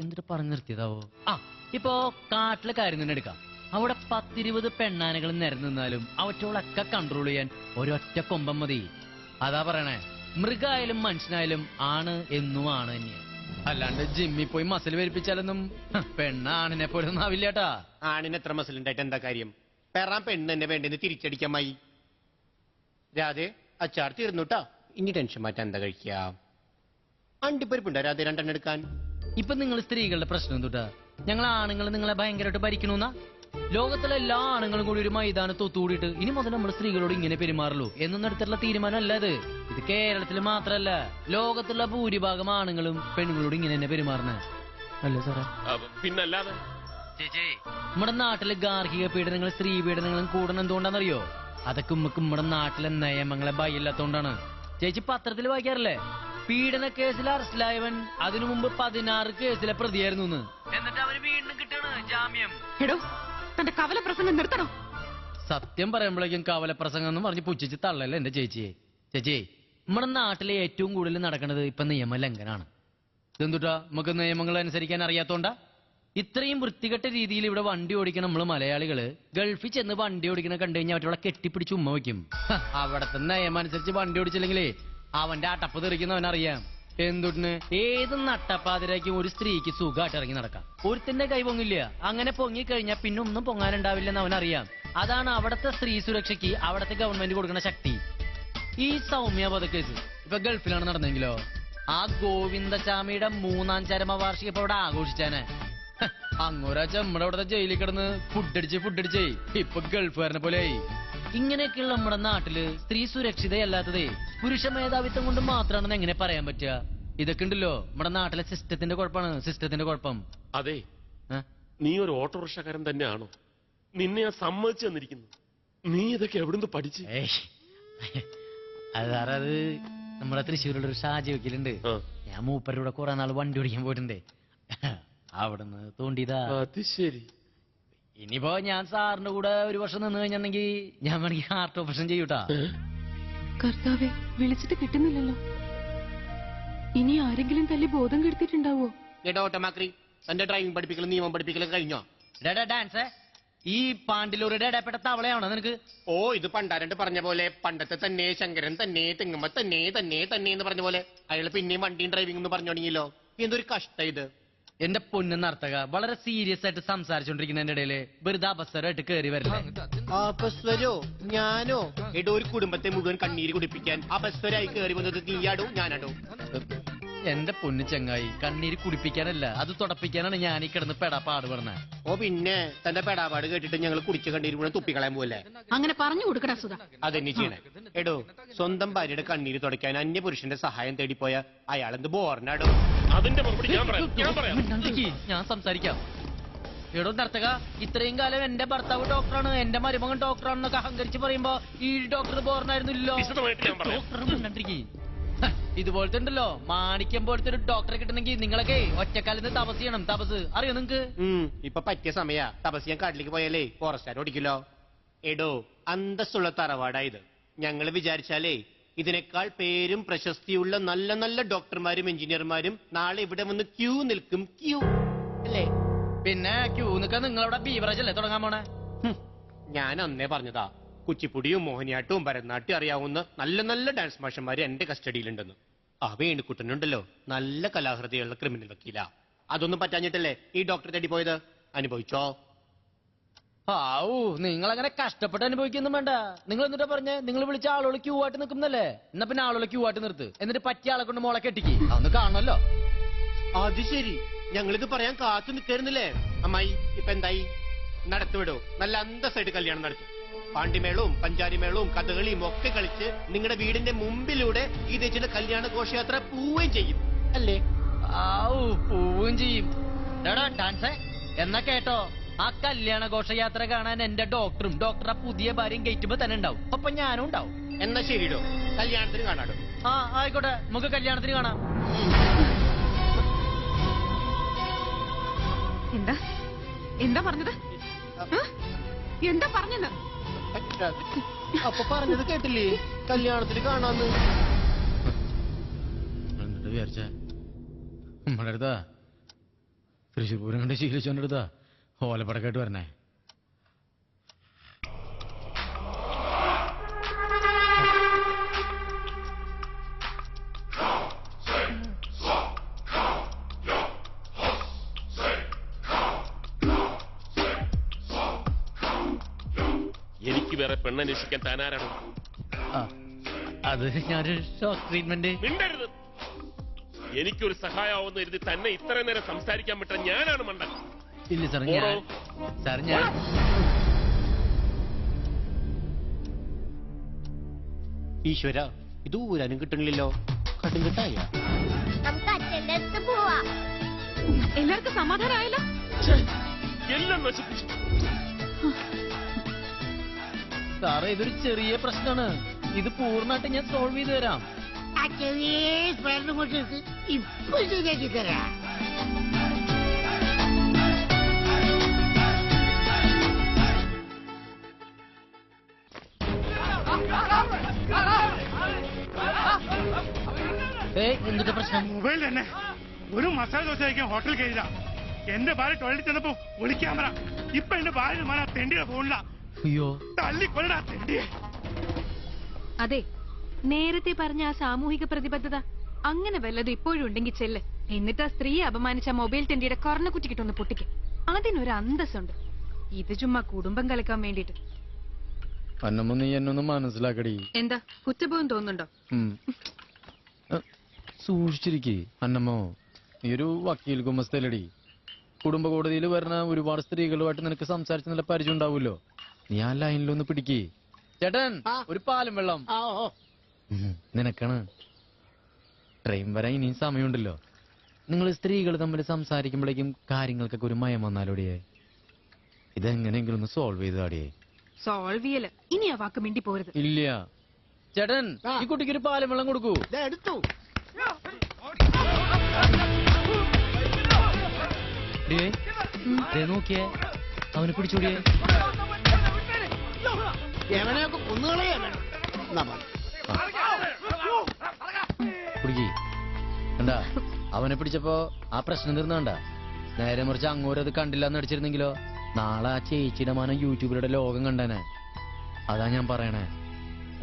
എന്നിട്ട് പറഞ്ഞു നിർത്തിയതാവോ? ആ ഇപ്പോ കാട്ടിലെ കാര്യം തന്നെ എടുക്കാം. അവിടെ 10-20 പെണ്ണാനകൾ നിരന്നാലും അവറ്റോളൊക്കെ കൺട്രോൾ ചെയ്യാൻ ഒരൊറ്റ കൊമ്പം മതി. അതാ പറയണേ, മൃഗായാലും മനുഷ്യനായാലും ആണ് എന്നും ആണ് തന്നെയാ. അല്ലാണ്ട് ജിമ്മിൽ പോയി മസിൽ വരിപ്പിച്ചാലൊന്നും പെണ്ണാണിനെ പോലെ ഒന്നും ആവില്ലേട്ടാ. ആണിന് എത്ര മസിൽ ഉണ്ടായിട്ട് എന്താ കാര്യം? പെറാൻ പെണ്ണ് തന്നെ വേണ്ടെന്ന് തിരിച്ചടിക്കാമായി. രാധേ, അച്ചാർ തീർന്നുട്ടാ. ഇനി ടെൻഷൻ മാറ്റാൻ എന്താ കഴിക്കുക? അണ്ടിപ്പരിപ്പുണ്ടോ രാധേ 2 എണ്ണം എടുക്കാൻ? ഇപ്പൊ നിങ്ങൾ സ്ത്രീകളുടെ പ്രശ്നം എന്തുട്ടാ? ഞങ്ങൾ ആണുങ്ങൾ നിങ്ങളെ ഭയങ്കരമായിട്ട് ഭരിക്കണമെന്നാ? ലോകത്തിലെ എല്ലാ ആണുങ്ങളും കൂടി ഒരു മൈതാനത്ത് ഒത്തുകൂടിയിട്ട് ഇനി മുതൽ നമ്മൾ സ്ത്രീകളോട് ഇങ്ങനെ പെരുമാറുള്ളൂ എന്നൊന്നും എടുത്തിട്ടുള്ള തീരുമാനം അല്ല ഇത്. ഇത് കേരളത്തിൽ മാത്രല്ല, ലോകത്തുള്ള ഭൂരിഭാഗം ആണുങ്ങളും പെണ്ണുങ്ങളോട് ഇങ്ങനെ തന്നെ പെരുമാറണേ അല്ലേ സാറേ? പിന്നല്ലാതെ ചേച്ചി, നമ്മുടെ നാട്ടിലെ ഗാർഹിക പീഡനങ്ങളും സ്ത്രീ പീഡനങ്ങളും കൂടണം എന്തുകൊണ്ടാണെന്നറിയോ? അതൊക്കെ നമ്മുടെ നാട്ടിലെ നിയമങ്ങളെ ഭയമില്ലാത്തോണ്ടാണ്. ചേച്ചി പത്രത്തിൽ വായിക്കാറില്ലേ? പീഡന കേസിൽ അറസ്റ്റിലായവൻ അതിനു മുമ്പ് 16 കേസിലെ പ്രതിയായിരുന്നു. എന്നിട്ട് അവന് വീണ്ടും കിട്ടണ ജാമ്യം. തന്റെ കവല പ്രസംഗം നിർത്തണോ? സത്യം പറയുമ്പോഴേക്കും കവല പ്രസംഗം എന്ന് പറഞ്ഞ് പുച്ഛിച്ച് തള്ളല്ലേ എന്റെ ചേച്ചിയെ. ചേച്ചി, നമ്മുടെ നാട്ടിലെ ഏറ്റവും കൂടുതൽ നടക്കുന്നത് ഇപ്പൊ നിയമലംഘനാണ്. ഇതെന്തുട്ടാ? നമുക്ക് നിയമങ്ങൾ അനുസരിക്കാൻ അറിയാത്തോണ്ടാ? ഇത്രയും വൃത്തികെട്ട രീതിയിൽ ഇവിടെ വണ്ടി ഓടിക്കണ നമ്മള് മലയാളികള് ഗൾഫിൽ ചെന്ന് വണ്ടി ഓടിക്കണ കണ്ടു കഴിഞ്ഞാൽ അവരുടെ കെട്ടിപ്പിടിച്ച് ഉമ്മ വയ്ക്കും. അവിടത്തെ നിയമം അനുസരിച്ച് വണ്ടി ഓടിച്ചില്ലെങ്കിലേ അവന്റെ അട്ടപ്പ് തെറിക്കുന്നവനറിയാം. എന്തുട്ടിന് ഏത് നട്ടപ്പാതിരാക്കും ഒരു സ്ത്രീക്ക് സുഖമായിട്ട് ഇറങ്ങി നടക്കാം. ഒരുത്തിന്റെ കൈ പൊങ്ങില്ല. അങ്ങനെ പൊങ്ങിക്കഴിഞ്ഞാൽ പിന്നെ ഒന്നും പൊങ്ങാനുണ്ടാവില്ലെന്ന് അവനറിയാം. അതാണ് അവിടത്തെ സ്ത്രീ സുരക്ഷയ്ക്ക് അവിടത്തെ ഗവൺമെന്റ് കൊടുക്കുന്ന ശക്തി. ഈ സൗമ്യ വധക്കേസ് ഇപ്പൊ ഗൾഫിലാണ് നടന്നെങ്കിലോ, ആ ഗോവിന്ദചാമിയുടെ 3ാം ചരമവാർഷികം ഇപ്പൊ അവിടെ ആഘോഷിച്ചാനെ. അങ്ങോരാച്ച നമ്മുടെ അവിടുത്തെ ജയിലിൽ കിടന്ന് ഫുഡടിച്ചേ ഇപ്പൊ ഗൾഫുകാരനെ പോലെയായി. ഇങ്ങനെയൊക്കെയുള്ള നമ്മുടെ നാട്ടില് സ്ത്രീ സുരക്ഷിതയല്ലാത്തതേ പുരുഷ മേധാവിത്വം കൊണ്ട് മാത്രമാണെന്ന് എങ്ങനെ പറയാൻ പറ്റുക? ഇതൊക്കെ ഉണ്ടല്ലോ നമ്മുടെ നാട്ടിലെ സിസ്റ്റത്തിന്റെ കുഴപ്പമാണ്. സിസ്റ്റത്തിന്റെ കുഴപ്പം. അതെ, നീ ഒരു ഓട്ടോറിക്ഷക്കാരൻ തന്നെയാണോ? നിന്നെ ഞാൻ സമ്മതിച്ചു തന്നിരിക്കുന്നു. നീ ഇതൊക്കെ എവിടുന്ന് പഠിച്ച്? അത് സാറേ, അത് നമ്മുടെ തൃശ്ശൂരുള്ള ഒരു ഷാജി വക്കീലുണ്ട്. ഞാൻ മൂപ്പരുടെ കൂടെ കുറെ നാൾ വണ്ടി ഓടിക്കാൻ പോയിട്ടുണ്ടേ. അവിടുന്ന് തോണ്ടിയതാ. അത് ശരി. ഇനിയിപ്പോ ഞാൻ സാറിന്റെ കൂടെ ഒരു വർഷം നിന്ന് കഴിഞ്ഞിട്ടുണ്ടെങ്കിൽ ഞാൻ വേണമെങ്കിൽ ഹാർട്ട് ഓപ്പറേഷൻ ചെയ്യൂട്ടാ. കർത്താവെ, വിളിച്ചിട്ട് കിട്ടുന്നില്ലല്ലോ. ഇനി ആരെങ്കിലും തല്ലി ബോധം കെടുത്തിട്ടുണ്ടാവോ? ഓട്ടമാക്രി, തന്റെ ഡ്രൈവിംഗ് പഠിപ്പിക്കലും നിയമം പഠിപ്പിക്കലും കഴിഞ്ഞോ? ഡാൻസ് ഈ പാണ്ടിലൂരുടെ ഇടപെട്ട തവളയാണോ നിനക്ക്? ഓ, ഇത് പണ്ടാരണ്ട് പറഞ്ഞ പോലെ, പണ്ടത്തെ തന്നെ ശങ്കരൻ തന്നെ തെങ്ങുമ്പ തന്നെ തന്നെ തന്നെ എന്ന് പറഞ്ഞ പോലെ അയാൾ പിന്നെയും വണ്ടിയും ഡ്രൈവിംഗ് എന്ന് പറഞ്ഞു തുടങ്ങിയല്ലോ. എന്തൊരു കഷ്ട ഇത്. എന്റെ പൊന്നു നർത്തക, വളരെ സീരിയസ് ആയിട്ട് സംസാരിച്ചോണ്ടിരിക്കുന്നതിന്റെ ഇടയില് വെറുതെ അപസ്വരമായിട്ട് കയറി വരില്ലേ? അപസ്വരോ? ഞാനോ? എടോ, ഒരു കുടുംബത്തെ മുഴുവൻ കണ്ണീര് കുടിപ്പിക്കാൻ അപസ്വരായി കയറി വന്നത് നീയാടോ ഞാനാടോ? എന്റെ പൊന്നു ചങ്ങായി, കണ്ണീര് കുടിപ്പിക്കാനല്ല, അത് തുടപ്പിക്കാനാണ് ഞാൻ ഈ കിടന്ന് പെടാപ്പാട് പറഞ്ഞ. ഓ പിന്നെ, തന്റെ പെടാപാട് കേട്ടിട്ട് ഞങ്ങൾ കുടിച്ച കണ്ണീര് മുഴുവൻ തുപ്പിക്കളയാൻ പോലെ. അങ്ങനെ പറഞ്ഞു കൊടുക്കടാ സുധ. അതെന്നെ ചെയ്യണേ. എടോ, സ്വന്തം ഭാര്യയുടെ കണ്ണീര് തുടയ്ക്കാൻ അന്യപുരുഷന്റെ സഹായം തേടിപ്പോയ അയാളെന്ത് ബോർനാടോ? അതിന്റെ മറുപടി ഞാൻ സംസാരിക്കാം. എടോ നർത്തക, ഇത്രയും കാലം എന്റെ ഭർത്താവ് ഡോക്ടറാണ്, എന്റെ മരുമകൻ ഡോക്ടറാണെന്നൊക്കെ അഹങ്കരിച്ച് പറയുമ്പോ ഈ ഡോക്ടർ ബോർനായിരുന്നില്ലല്ലോ. ഇതുപോലത്തെ ഉണ്ടല്ലോ മാണിക്യം പോലത്തെ ഒരു ഡോക്ടറെ കിട്ടണമെങ്കിൽ നിങ്ങളൊക്കെ ഒറ്റക്കാലത്ത് തപസ് ചെയ്യണം. തപസ് അറിയോ നിങ്ങക്ക്? ഇപ്പൊ പറ്റിയ സമയാ. തപസ് ചെയ്യാൻ കാട്ടിലേക്ക് പോയാലേ ഫോറസ്റ്റാർ ഓടിക്കല്ലോ. എടോ, അന്തസ്സുള്ള തറവാടായത്. ഞങ്ങള് വിചാരിച്ചാലേ ഇതിനേക്കാൾ പേരും പ്രശസ്തിയുള്ള നല്ല നല്ല ഡോക്ടർമാരും എഞ്ചിനീയർമാരും നാളെ ഇവിടെ വന്ന് ക്യൂ നിൽക്കും. ക്യൂ അല്ലേ? പിന്നെ ക്യൂ നിൽക്കാൻ നിങ്ങളവിടെ ബീവറേജ് അല്ലേ തുടങ്ങാൻ പോണേ? ഞാൻ അന്നേ പറഞ്ഞതാ, കുച്ചിപ്പുടിയും മോഹിനിയാട്ടവും ഭരതനാട്യം അറിയാവുന്ന നല്ല നല്ല ഡാൻസ് മാഷന്മാര് എന്റെ കസ്റ്റഡിയിലുണ്ടെന്ന്. ആ വേണുക്കുട്ടനുണ്ടല്ലോ, നല്ല കലാഹൃദയുള്ള ക്രിമിനൽ വക്കീല. അതൊന്നും പറ്റാഞ്ഞിട്ടല്ലേ ഈ ഡോക്ടറെ തേടി പോയത്. അനുഭവിച്ചോ? നിങ്ങളങ്ങനെ കഷ്ടപ്പെട്ട് അനുഭവിക്കൊന്നും വേണ്ട. നിങ്ങൾ എന്നിട്ടാ പറഞ്ഞേ, നിങ്ങൾ വിളിച്ച ആളുകൾ ക്യൂ ആയിട്ട് നിൽക്കുന്നല്ലേ? എന്നാ പിന്നെ ആളുകൾ ക്യൂ ആയിട്ട് നിർത്ത്, എന്നിട്ട് പറ്റിയ ആളെ കൊണ്ട് മോളെ കെട്ടിക്ക്. അതൊന്ന് കാണണല്ലോ. അത് ശരി, ഞങ്ങളിത് പറയാൻ കാത്തു നിൽക്കായിരുന്നില്ലേ? അമ്മായി, ഇപ്പൊ എന്തായി? നടത്തുവിടോ, നല്ല അന്തസ്സായിട്ട് കല്യാണം നടത്തും. പാണ്ടിമേളവും പഞ്ചാരിമേളവും കഥകളിയും ഒക്കെ കളിച്ച് നിങ്ങളുടെ വീടിന്റെ മുമ്പിലൂടെ ഈ ചേച്ചിയുടെ കല്യാണ ഘോഷയാത്ര പോവുകയും ചെയ്യും അല്ലേ? പോവുകയും ചെയ്യും. ഡാൻസ് എന്നാ കേട്ടോ, ആ കല്യാണ ഘോഷയാത്ര കാണാൻ എന്റെ ഡോക്ടറും ഡോക്ടറെ പുതിയ ഭാര്യയും ഗേറ്റുമ്പോ തന്നെ ഉണ്ടാവും. അപ്പൊ ഞാനും ഉണ്ടാവും. എന്നാ ശരിടോ, കല്യാണത്തിന് കാണാടോ. ആയിക്കോട്ടെ, നമുക്ക് കല്യാണത്തിന് കാണാം. എന്താ എന്താ പറഞ്ഞത്? എന്താ പറഞ്ഞത്? അപ്പൊ പറഞ്ഞത് കേട്ടില്ലേ? കല്യാണത്തിന് കാണാന്ന്. എന്നിട്ട് വിചാരിച്ച നമ്മുടെ അടുത്താ തൃശ്ശൂർ പൂരം കണ്ട് ശീലിച്ചോന്റെ അടുത്താ ഓലപ്പടക്കായിട്ട് വരണേ. എനിക്ക് വേറെ പെണ്ണന്വേഷിക്കാൻ താനാരാണ്? അത് ഞാനൊരു ഷോക്ക് ട്രീറ്റ്മെന്റ്. മിണ്ടരുത്. എനിക്കൊരു സഹായമാവുന്ന എഴുതി തന്നെ ഇത്രയും നേരം സംസാരിക്കാൻ പറ്റാൻ ഞാനാണ് മണ്ടൻ. ഇല്ല സാർ, ഞാൻ ഈശ്വര, ഇത് ഊരാനും കിട്ടണില്ലല്ലോ. കടും കിട്ടായ നമുക്ക് അച്ഛന്റെ അടുത്ത് പോവാ. എല്ലാവർക്കും സമാധാനമായല്ലോ? എല്ലാം നശിപ്പിച്ചു. സാറേ, ഇതൊരു ചെറിയ പ്രശ്നമാണ്. ഇത് പൂർണ്ണമായിട്ട് ഞാൻ സോൾവ് ചെയ്ത് തരാം. ഇപ്പൊ ശരിയാക്കി തരാം. എന്തൊക്കെ പ്രശ്നം? മൊബൈൽ തന്നെ ഒരു മസാല ദോശ കഴിക്കാൻ ഹോട്ടൽ കയറില്ല. എന്റെ ഭാര്യ ടോയ്ലറ്റ് ചെന്നപ്പോ ഒളിക്കാൻ പറ. ഇപ്പൊ എന്റെ ഭാര്യ മാറാ തെണ്ടിയുടെ ഫോണില. അയ്യോ, തള്ളിക്കൊല്ലടാ തെണ്ടിയെ. അതെ, നേരത്തെ പറഞ്ഞ ആ സാമൂഹിക പ്രതിബദ്ധത അങ്ങനെ വല്ലതും ഇപ്പോഴും ഉണ്ടെങ്കിൽ ചെല്ല്. എന്നിട്ട് ആ സ്ത്രീയെ അപമാനിച്ച മൊബൈൽ ടെൻഡിയുടെ കർണക്കുറ്റിക്കിട്ടൊന്ന് പൊട്ടിക്ക്. അതിനൊരു അന്തസ്സുണ്ട്. ഇത് ചുമ്മാ കുടുംബം കലക്കാൻ വേണ്ടിട്ട്. അന്നമ്മ, നീ എന്നൊന്ന് മനസ്സിലാക്കടി. എന്താ കുറ്റബോധം തോന്നുന്നുണ്ടോ? സൂക്ഷിച്ചിരിക്കേ അന്നമ്മോ. നീ ഒരു വക്കീൽ ഗുമസ്തലടി. കുടുംബ കോടതിയിൽ വരുന്ന ഒരുപാട് സ്ത്രീകളുമായിട്ട് നിനക്ക് സംസാരിച്ച് നല്ല പരിചയം ഉണ്ടാവുമല്ലോ. നീ ആ ലൈനിലൊന്ന് പിടിക്കേ. ചേട്ടൻ, ഒരു പാലും വെള്ളം. നിനക്കാണ്. ട്രെയിൻ വരാൻ ഇനിയും സമയമുണ്ടല്ലോ. നിങ്ങൾ സ്ത്രീകൾ തമ്മിൽ സംസാരിക്കുമ്പോഴേക്കും കാര്യങ്ങൾക്കൊക്കെ ഒരു മയം വന്നാലോടിയേ. ഇതെങ്ങനെയെങ്കിലും ഒന്ന് സോൾവ് ചെയ്താടിയേ. സോൾവ് ചെയ്യല് ഇനി ആ വാക്ക് മിണ്ടി പോരുത്. ഇല്ല ചേട്ടൻ, ഈ കുട്ടിക്ക് ഒരു പാലും വെള്ളം കൊടുക്കൂ. എടുത്തു. നോക്കിയേ, അവനെ പിടിച്ചോടിയേ. എവനെയൊക്കെ കൊന്നുകളയാ. കുടുക്കി കണ്ടാ, അവനെ പിടിച്ചപ്പോ ആ പ്രശ്നം തീർന്നണ്ട. നേരെ മറിച്ച് അങ്ങോരത് കണ്ടില്ലാന്ന് അടിച്ചിരുന്നെങ്കിലോ നാളെ ആ ചേച്ചിയുടെ മാനം യൂട്യൂബിലൂടെ ലോകം കണ്ടനെ. അതാ ഞാൻ പറയണേ,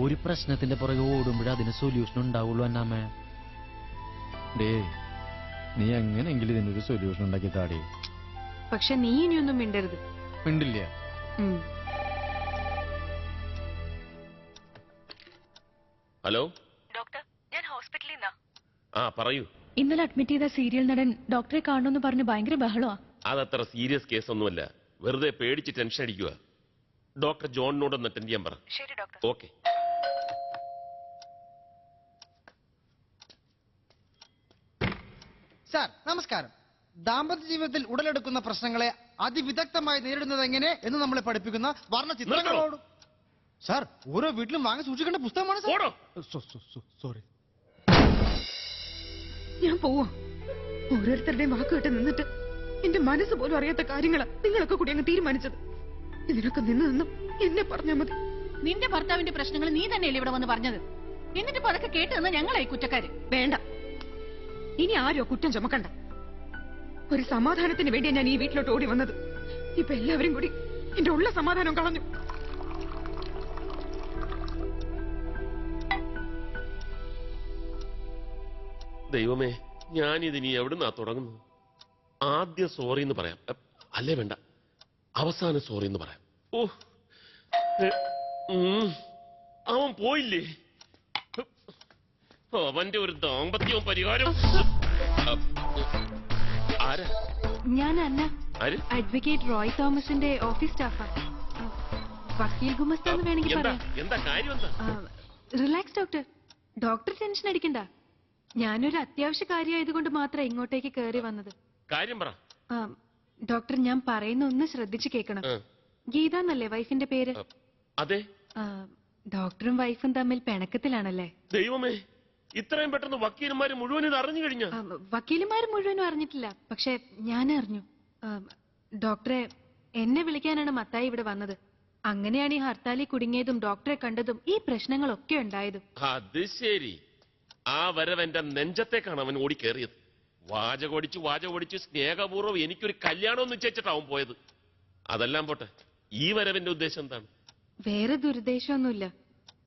ഒരു പ്രശ്നത്തിന്റെ പുറകെ ഓടുമ്പോഴേ അതിന് സൊല്യൂഷൻ ഉണ്ടാവുള്ളൂ. അന്നാമ്മേ ഡേ, നീ എങ്ങനെയെങ്കിലും ഇതിനൊരു സൊല്യൂഷൻ ഉണ്ടാക്കി താടി. പക്ഷെ നീ ഇനിയൊന്നും മിണ്ടരുത്. മിണ്ടില്ല. ഹലോ ഡോക്ടർ, ഞാൻ ഹോസ്പിറ്റലിൽ നിന്നാ. ആ പറയൂ. ഇന്നലെ അഡ്മിറ്റ് ചെയ്ത സീരിയൽ നടൻ ഡോക്ടറെ കാണണമെന്ന് പറഞ്ഞ് ഭയങ്കര ബഹളമാ. അതത്ര സീരിയസ് കേസൊന്നുമല്ല, വെറുതെ പേടിച്ച് ടെൻഷൻ അടിക്കുക. ഡോക്ടർ ജോണിനോടൊന്ന് അറ്റൻഡ് ചെയ്യാൻ പറ. ശരി ഡോക്ടർ. ഓക്കെ. സാർ നമസ്കാരം. ദാമ്പത്യ ജീവിതത്തിൽ ഉടലെടുക്കുന്ന പ്രശ്നങ്ങളെ അതിവിദഗ്ധമായി നേരിടുന്നത് എങ്ങനെ എന്ന് നമ്മളെ പഠിപ്പിക്കുന്ന വർണ്ണചിത്രങ്ങളോടും. സാർ, ഓരോ വീട്ടിലും വാങ്ങി സൂക്ഷിക്കേണ്ട പുസ്തകമാണ് സാർ. സോറി. ഞാൻ പോവാ. ഓരോരുത്തരുടെയും വാക്ക് കേട്ട് നിന്നിട്ട് എന്റെ മനസ്സ് പോലും അറിയാത്ത കാര്യങ്ങളാ നിങ്ങളൊക്കെ കൂടി അങ്ങ് തീരുമാനിച്ചത്. ഇതിനൊക്കെ നിന്നും എന്നെ പറഞ്ഞാ മതി. നിന്റെ ഭർത്താവിന്റെ പ്രശ്നങ്ങൾ നീ തന്നെയല്ലേ ഇവിടെ വന്ന് പറഞ്ഞത്? എന്നിട്ട് അതൊക്കെ കേട്ട് നിന്ന് ഞങ്ങളായി കുറ്റക്കാര്. വേണ്ട, ഇനി ആരോ കുറ്റം ചുമക്കണ്ട. ഒരു സമാധാനത്തിന് വേണ്ടിയാ ഞാൻ ഈ വീട്ടിലോട്ട് ഓടി വന്നത്. ഇപ്പൊ എല്ലാവരും കൂടി എന്റെ ഉള്ള സമാധാനം കളഞ്ഞു. ദൈവമേ, ഞാനിതിനി എവിടുന്നാ തുടങ്ങുന്നത്? ആദ്യം സോറി എന്ന് പറയാം. അല്ലേ വേണ്ട, അവസാനം സോറി എന്ന് പറയാം. ഓ, അവൻ പോയില്ലേ? അവന്റെ ഒരു ദാമ്പത്യവും പരിഹാരവും. ആരാ? ഞാൻ അന്ന, അഡ്വക്കേറ്റ് റോയ് തോമസിന്റെ ഓഫീസ് സ്റ്റാഫാ. വക്കീൽ ഗുമസ്താന്ന് വേണമെങ്കിൽ പറയാം. എന്താ കാര്യം? എന്താ? റിലാക്സ് ഡോക്ടർ, ഡോക്ടർ ടെൻഷൻ അടിക്കണ്ട. ഞാനൊരു അത്യാവശ്യ കാര്യമായതുകൊണ്ട് മാത്രം ഇങ്ങോട്ടേക്ക് കയറി വന്നത്. കാര്യം പറ. ഡോക്ടർ, ഞാൻ പറയുന്ന ഒന്ന് ശ്രദ്ധിച്ചു കേൾക്കണം. ഗീത എന്നല്ലേ വൈഫിന്റെ പേര്? അതെ. ഡോക്ടറും വൈഫും തമ്മിൽ പിണക്കത്തിലാണല്ലേ? ദൈവമേ, ഇത്രയും പെട്ടെന്ന് വക്കീലന്മാര് മുഴുവൻ ഇത് അറിഞ്ഞു കഴിഞ്ഞ? വക്കീലന്മാര് മുഴുവനും അറിഞ്ഞിട്ടില്ല, പക്ഷെ ഞാൻ അറിഞ്ഞു. ഡോക്ടറെ, എന്നെ വിളിക്കാനാണ് മത്തായി ഇവിടെ വന്നത്. അങ്ങനെയാണ് ഈ ഹർത്താലിൽ കുടുങ്ങിയതും ഡോക്ടറെ കണ്ടതും ഈ പ്രശ്നങ്ങളൊക്കെ ഉണ്ടായതും. അത് ശരി. ആ വരവ് എന്റെ നെഞ്ചത്തേക്കാണ് അവൻ ഓടിക്കേറിയത്. വാചകോടിച്ചു സ്നേഹപൂർവ്വം എനിക്കൊരു കല്യാണം നിശ്ചയിച്ചിട്ടാവും പോയത്. അതെല്ലാം പോട്ടെ, ഈ വരവിന്റെ ഉദ്ദേശം എന്താണ്? വേറെ ദുരുദ്ദേശമൊന്നുമില്ല.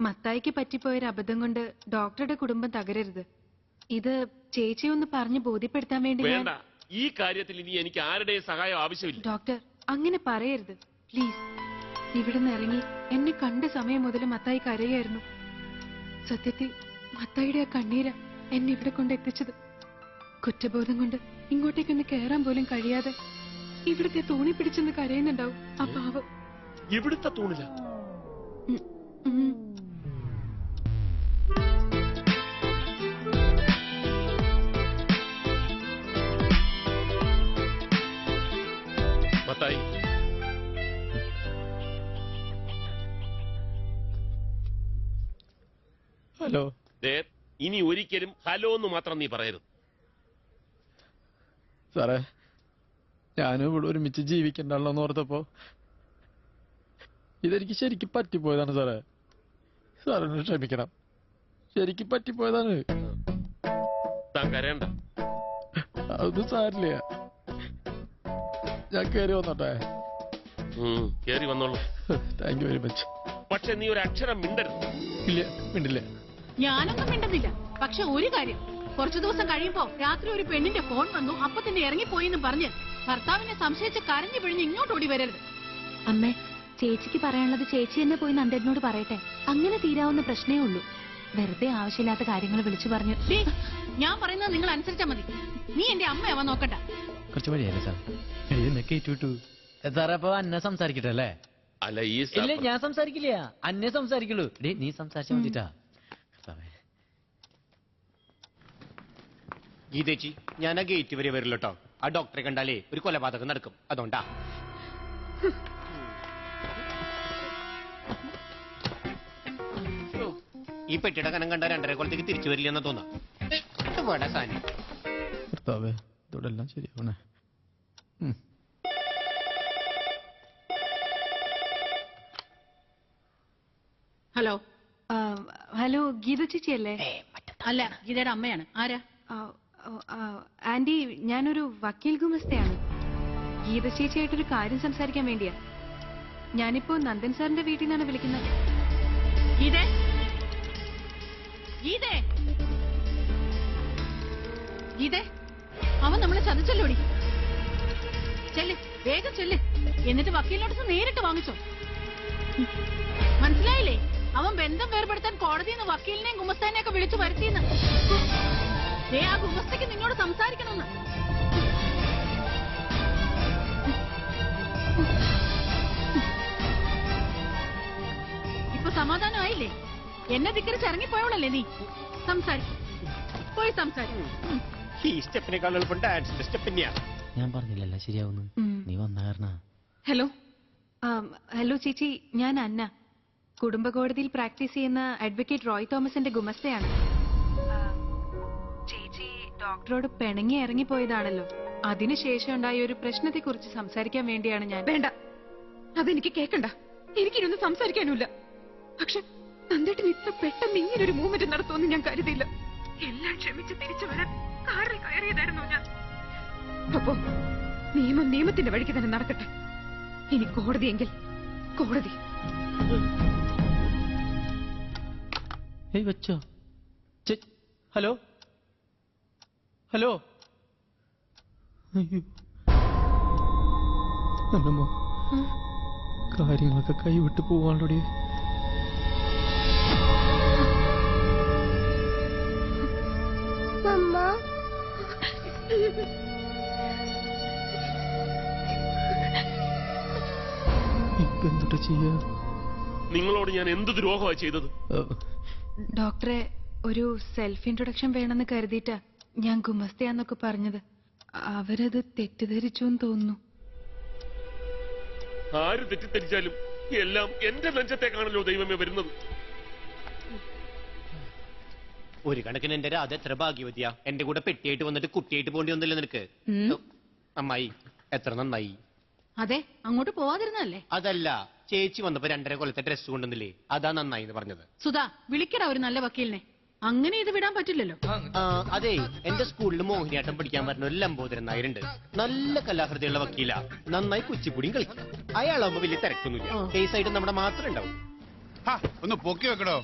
മത്തായിക്ക് പറ്റിപ്പോയൊരു അബദ്ധം കൊണ്ട് ഡോക്ടറുടെ കുടുംബം തകരരുത്. ഇത് ചേച്ചിയെ ഒന്ന് പറഞ്ഞ് ബോധ്യപ്പെടുത്താൻ വേണ്ടി. വേണ്ട, ഈ കാര്യത്തിൽ ഇനി എനിക്ക് ആരുടെയും സഹായം ആവശ്യമില്ല. ഡോക്ടർ, അങ്ങനെ പറയരുത് പ്ലീസ്. ഇവിടെ നിന്ന് ഇറങ്ങി എന്നെ കണ്ട സമയം മുതൽ മത്തായി കരയായിരുന്നു. സത്യത്തിൽ മത്തായിയുടെ ആ കണ്ണീര എന്നെ ഇവിടെ കൊണ്ട് എത്തിച്ചത്. കുറ്റബോധം കൊണ്ട് ഇങ്ങോട്ടേക്കൊന്ന് കയറാൻ പോലും കഴിയാതെ ഇവിടുത്തെ തൂണി പിടിച്ചെന്ന് കരയുന്നുണ്ടാവും ആ പാവം. ഇവിടുത്തെ തൂണില? മത്തായി, ഹലോ. ഇനി ഒരിക്കലും ഹലോ എന്ന് മാത്രം നീ പറയരുത്. സാറേ, ഞാനും ഇവിടെ ഒരുമിച്ച് ജീവിക്കണ്ടല്ലോ എന്ന് ഓർത്തപ്പോ ഇതെനിക്ക് ശരിക്കും പറ്റിപ്പോയതാണ് സാറേ. സാറിന് ക്ഷമിക്കണം, ശരിക്കും പറ്റിപ്പോയതാണ്. താൻ കരയണ്ട. അതൊന്നും സാരില്ല, ഞാൻ കയറി വന്നോട്ടെ. കേറി വന്നോളൂ. Thank you very much. പക്ഷെ നീ ഒരു അക്ഷരം മിണ്ടരുത്. ഇല്ല, മിണ്ടില്ല. ഞാനൊന്നും മിണ്ടുന്നില്ല. പക്ഷെ ഒരു കാര്യം, കുറച്ചു ദിവസം കഴിയുമ്പോ രാത്രി ഒരു പെണ്ണിന്റെ ഫോൺ വന്നു, അപ്പൊ തന്നെ ഇറങ്ങിപ്പോയി എന്ന് പറഞ്ഞ് ഭർത്താവിനെ സംശയിച്ച് കരഞ്ഞു പിഴിഞ്ഞ് ഇങ്ങോട്ട് ഓടി വരരുത്. അമ്മേ, ചേച്ചിക്ക് പറയാനുള്ളത് ചേച്ചി തന്നെ പോയി നന്ദേട്ടനോട് പറയട്ടെ. അങ്ങനെ തീരാവുന്ന പ്രശ്നേ ഉള്ളൂ. വെറുതെ ആവശ്യമില്ലാത്ത കാര്യങ്ങൾ വിളിച്ചു പറഞ്ഞു. ഞാൻ പറയുന്നത് നിങ്ങൾ അനുസരിച്ചാ മതി. നീ എന്റെ അമ്മയാവാൻ നോക്കണ്ട. കുറച്ച് വഴിയല്ലേ സാർ? കേട്ടു സാറേ. അപ്പൊ അന്നെ സംസാരിക്കട്ടെ അല്ലേ? അല്ല, ഈ ഇല്ല, ഞാൻ സംസാരിക്കില്ല, അന്നെ സംസാരിക്കുള്ളൂ. നീ സംസാരിച്ചാ മതിട്ടാ. ഗീതേച്ചി, ഞാൻ ആ ഗേറ്റ് വരെ വരില്ല കേട്ടോ. ആ ഡോക്ടറെ കണ്ടാലേ ഒരു കൊലപാതകം നടക്കും, അതുകൊണ്ടാ. ഈ പെട്ടിയുടെ കനം കണ്ട 2:30 കൊല്ലത്തേക്ക് തിരിച്ചു വരില്ലെന്ന് തോന്നാം. സാധനം ഭർത്താവേ ഇതോടെ എല്ലാം ശരിയാവണേ. ഹലോ ഹലോ ഗീത ചേച്ചിയല്ലേ? അല്ല, ഗീതയുടെ അമ്മയാണ്. ആരാ? ആന്റി, ഞാനൊരു വക്കീൽ ഗുമസ്തയാണ്. ഗീത ചേച്ചിയായിട്ടൊരു കാര്യം സംസാരിക്കാൻ വേണ്ടിയാ. ഞാനിപ്പോ നന്ദൻ സാറിന്റെ വീട്ടിൽ നിന്നാണ് വിളിക്കുന്നത്. ഗീതേ, ഗീതേ, ഗീതേ, അവൻ നമ്മളെ ചതിച്ചല്ലോടി. ചെല്ല്, വേഗം ചെല്ല്. എന്നിട്ട് വക്കീലിനോട് നേരിട്ട് വാങ്ങിച്ചോ. മനസ്സിലായില്ലേ? അവൻ ബന്ധം വേർപെടുത്താൻ കോടതിയിൽ നിന്ന് വക്കീലിനെയും ഗുമസ്താനെയും ഒക്കെ വിളിച്ചു വരുത്തിയെന്ന്. ആ ഗുമസ്തയ്ക്ക് നിന്നോട് സംസാരിക്കണമെന്ന്. ഇപ്പൊ സമാധാനമായില്ലേ? എന്നെ ധിക്കരിച്ച് ഇറങ്ങിപ്പോയോളല്ലേ നീ? സംസാരിക്കും, പോയി സംസാരിക്കും. ഈ സ്റ്റെപ്പിനേക്കാൾ എളുപ്പം ഡാൻസിന്റെ സ്റ്റെപ്പ് തന്നെയാണ്. ഞാൻ പറഞ്ഞില്ലല്ലോ ശരിയാവുന്നു. നീ വന്ന കാരണ. ഹലോ ഹലോ ചേച്ചി, ഞാൻ അന്ന. കുടുംബ കോടതിയിൽ പ്രാക്ടീസ് ചെയ്യുന്ന അഡ്വക്കേറ്റ് റോയ് തോമസിന്റെ ഗുമസ്തയാണ്. ചേച്ചി ഡോക്ടറോട് പിണങ്ങി ഇറങ്ങിപ്പോയതാണല്ലോ. അതിനുശേഷം ഉണ്ടായ ഒരു പ്രശ്നത്തെ കുറിച്ച് സംസാരിക്കാൻ വേണ്ടിയാണ് ഞാൻ. വേണ്ട, അതെനിക്ക് കേൾക്കണ്ട. എനിക്കിരുന്ന് സംസാരിക്കാനുമില്ല. പക്ഷെ നന്ദേട്ടൻ ഇത്ര പെട്ടെന്ന് ഇങ്ങനൊരു മൂവ്മെന്റ് നടത്തുമെന്ന് ഞാൻ കരുതിയില്ല. എല്ലാം ക്ഷമിച്ച് തിരിച്ചു വരാൻ കാറിൽ കയറിയതായിരുന്നു ഞാൻ. അപ്പൊ നിയമം നിയമത്തിന്റെ വഴിക്ക് തന്നെ നടക്കട്ടെ. ഇനി കോടതിയെങ്കിൽ കോടതി. വെച്ചോ. Hello hello. അയ്യോ, എന്നമ്മോ കാര്യങ്ങളൊക്കെ കൈവിട്ട് പോവാണോടി. ഇപ്പൊ എന്തുട്ടാ ചെയ്യാ? നിങ്ങളോട് ഞാൻ എന്ത് ദ്രോഹമാണ് ചെയ്തത്? ഡോക്ടറെ, ഒരു സെൽഫ് ഇൻട്രൊഡക്ഷൻ വേണമെന്ന് കരുതിയിട്ടാ ഞാൻ ഗുമസ്തയാന്നൊക്കെ പറഞ്ഞത്. അവരത് തെറ്റിദ്ധരിച്ചു എന്ന് തോന്നുന്നു. ആര് തെറ്റിദ്ധരിച്ചാലും എല്ലാം എന്റെ നെഞ്ചത്തേക്കാണല്ലോ ദൈവമേ വരുന്നത്. ഒരു കണക്കിന് എന്റെ രാധ എത്ര ഭാഗ്യവതിയാ. എന്റെ കൂടെ പെട്ടിയായിട്ട് വന്നിട്ട് കുട്ടിയായിട്ട് പോണ്ടി വന്നില്ല നിനക്ക്. അമ്മായി എത്ര നന്നായി. അതെ, അങ്ങോട്ട് പോവാതിരുന്നല്ലേ? അതല്ല, ചേച്ചി വന്നപ്പോ 2:30 കൊല്ലത്തെ ഡ്രസ് കൊണ്ടുവന്നില്ലേ, അതാ നന്നായി എന്ന് പറഞ്ഞത്. സുധാ, വിളിക്കടാ ഒരു നല്ല വക്കീലിനെ. അങ്ങനെ ഇത് വിടാൻ പറ്റില്ലല്ലോ. അതെ, എന്റെ സ്കൂളിൽ മോഹിനിയാട്ടം പഠിക്കാൻ പറഞ്ഞ ഒരു ലംബോദരൻ നായരുണ്ട്. നല്ല കലാഹൃദയുള്ള വക്കീല. നന്നായി കുച്ചിപ്പുടിയും കളിക്കും. അയാളാവുമ്പോ വലിയ തിരക്കൊന്നുമില്ല. കേസായിട്ട് നമ്മുടെ മാത്രം ഉണ്ടാവും. ഒന്ന് പൊക്കി വെക്കടോ.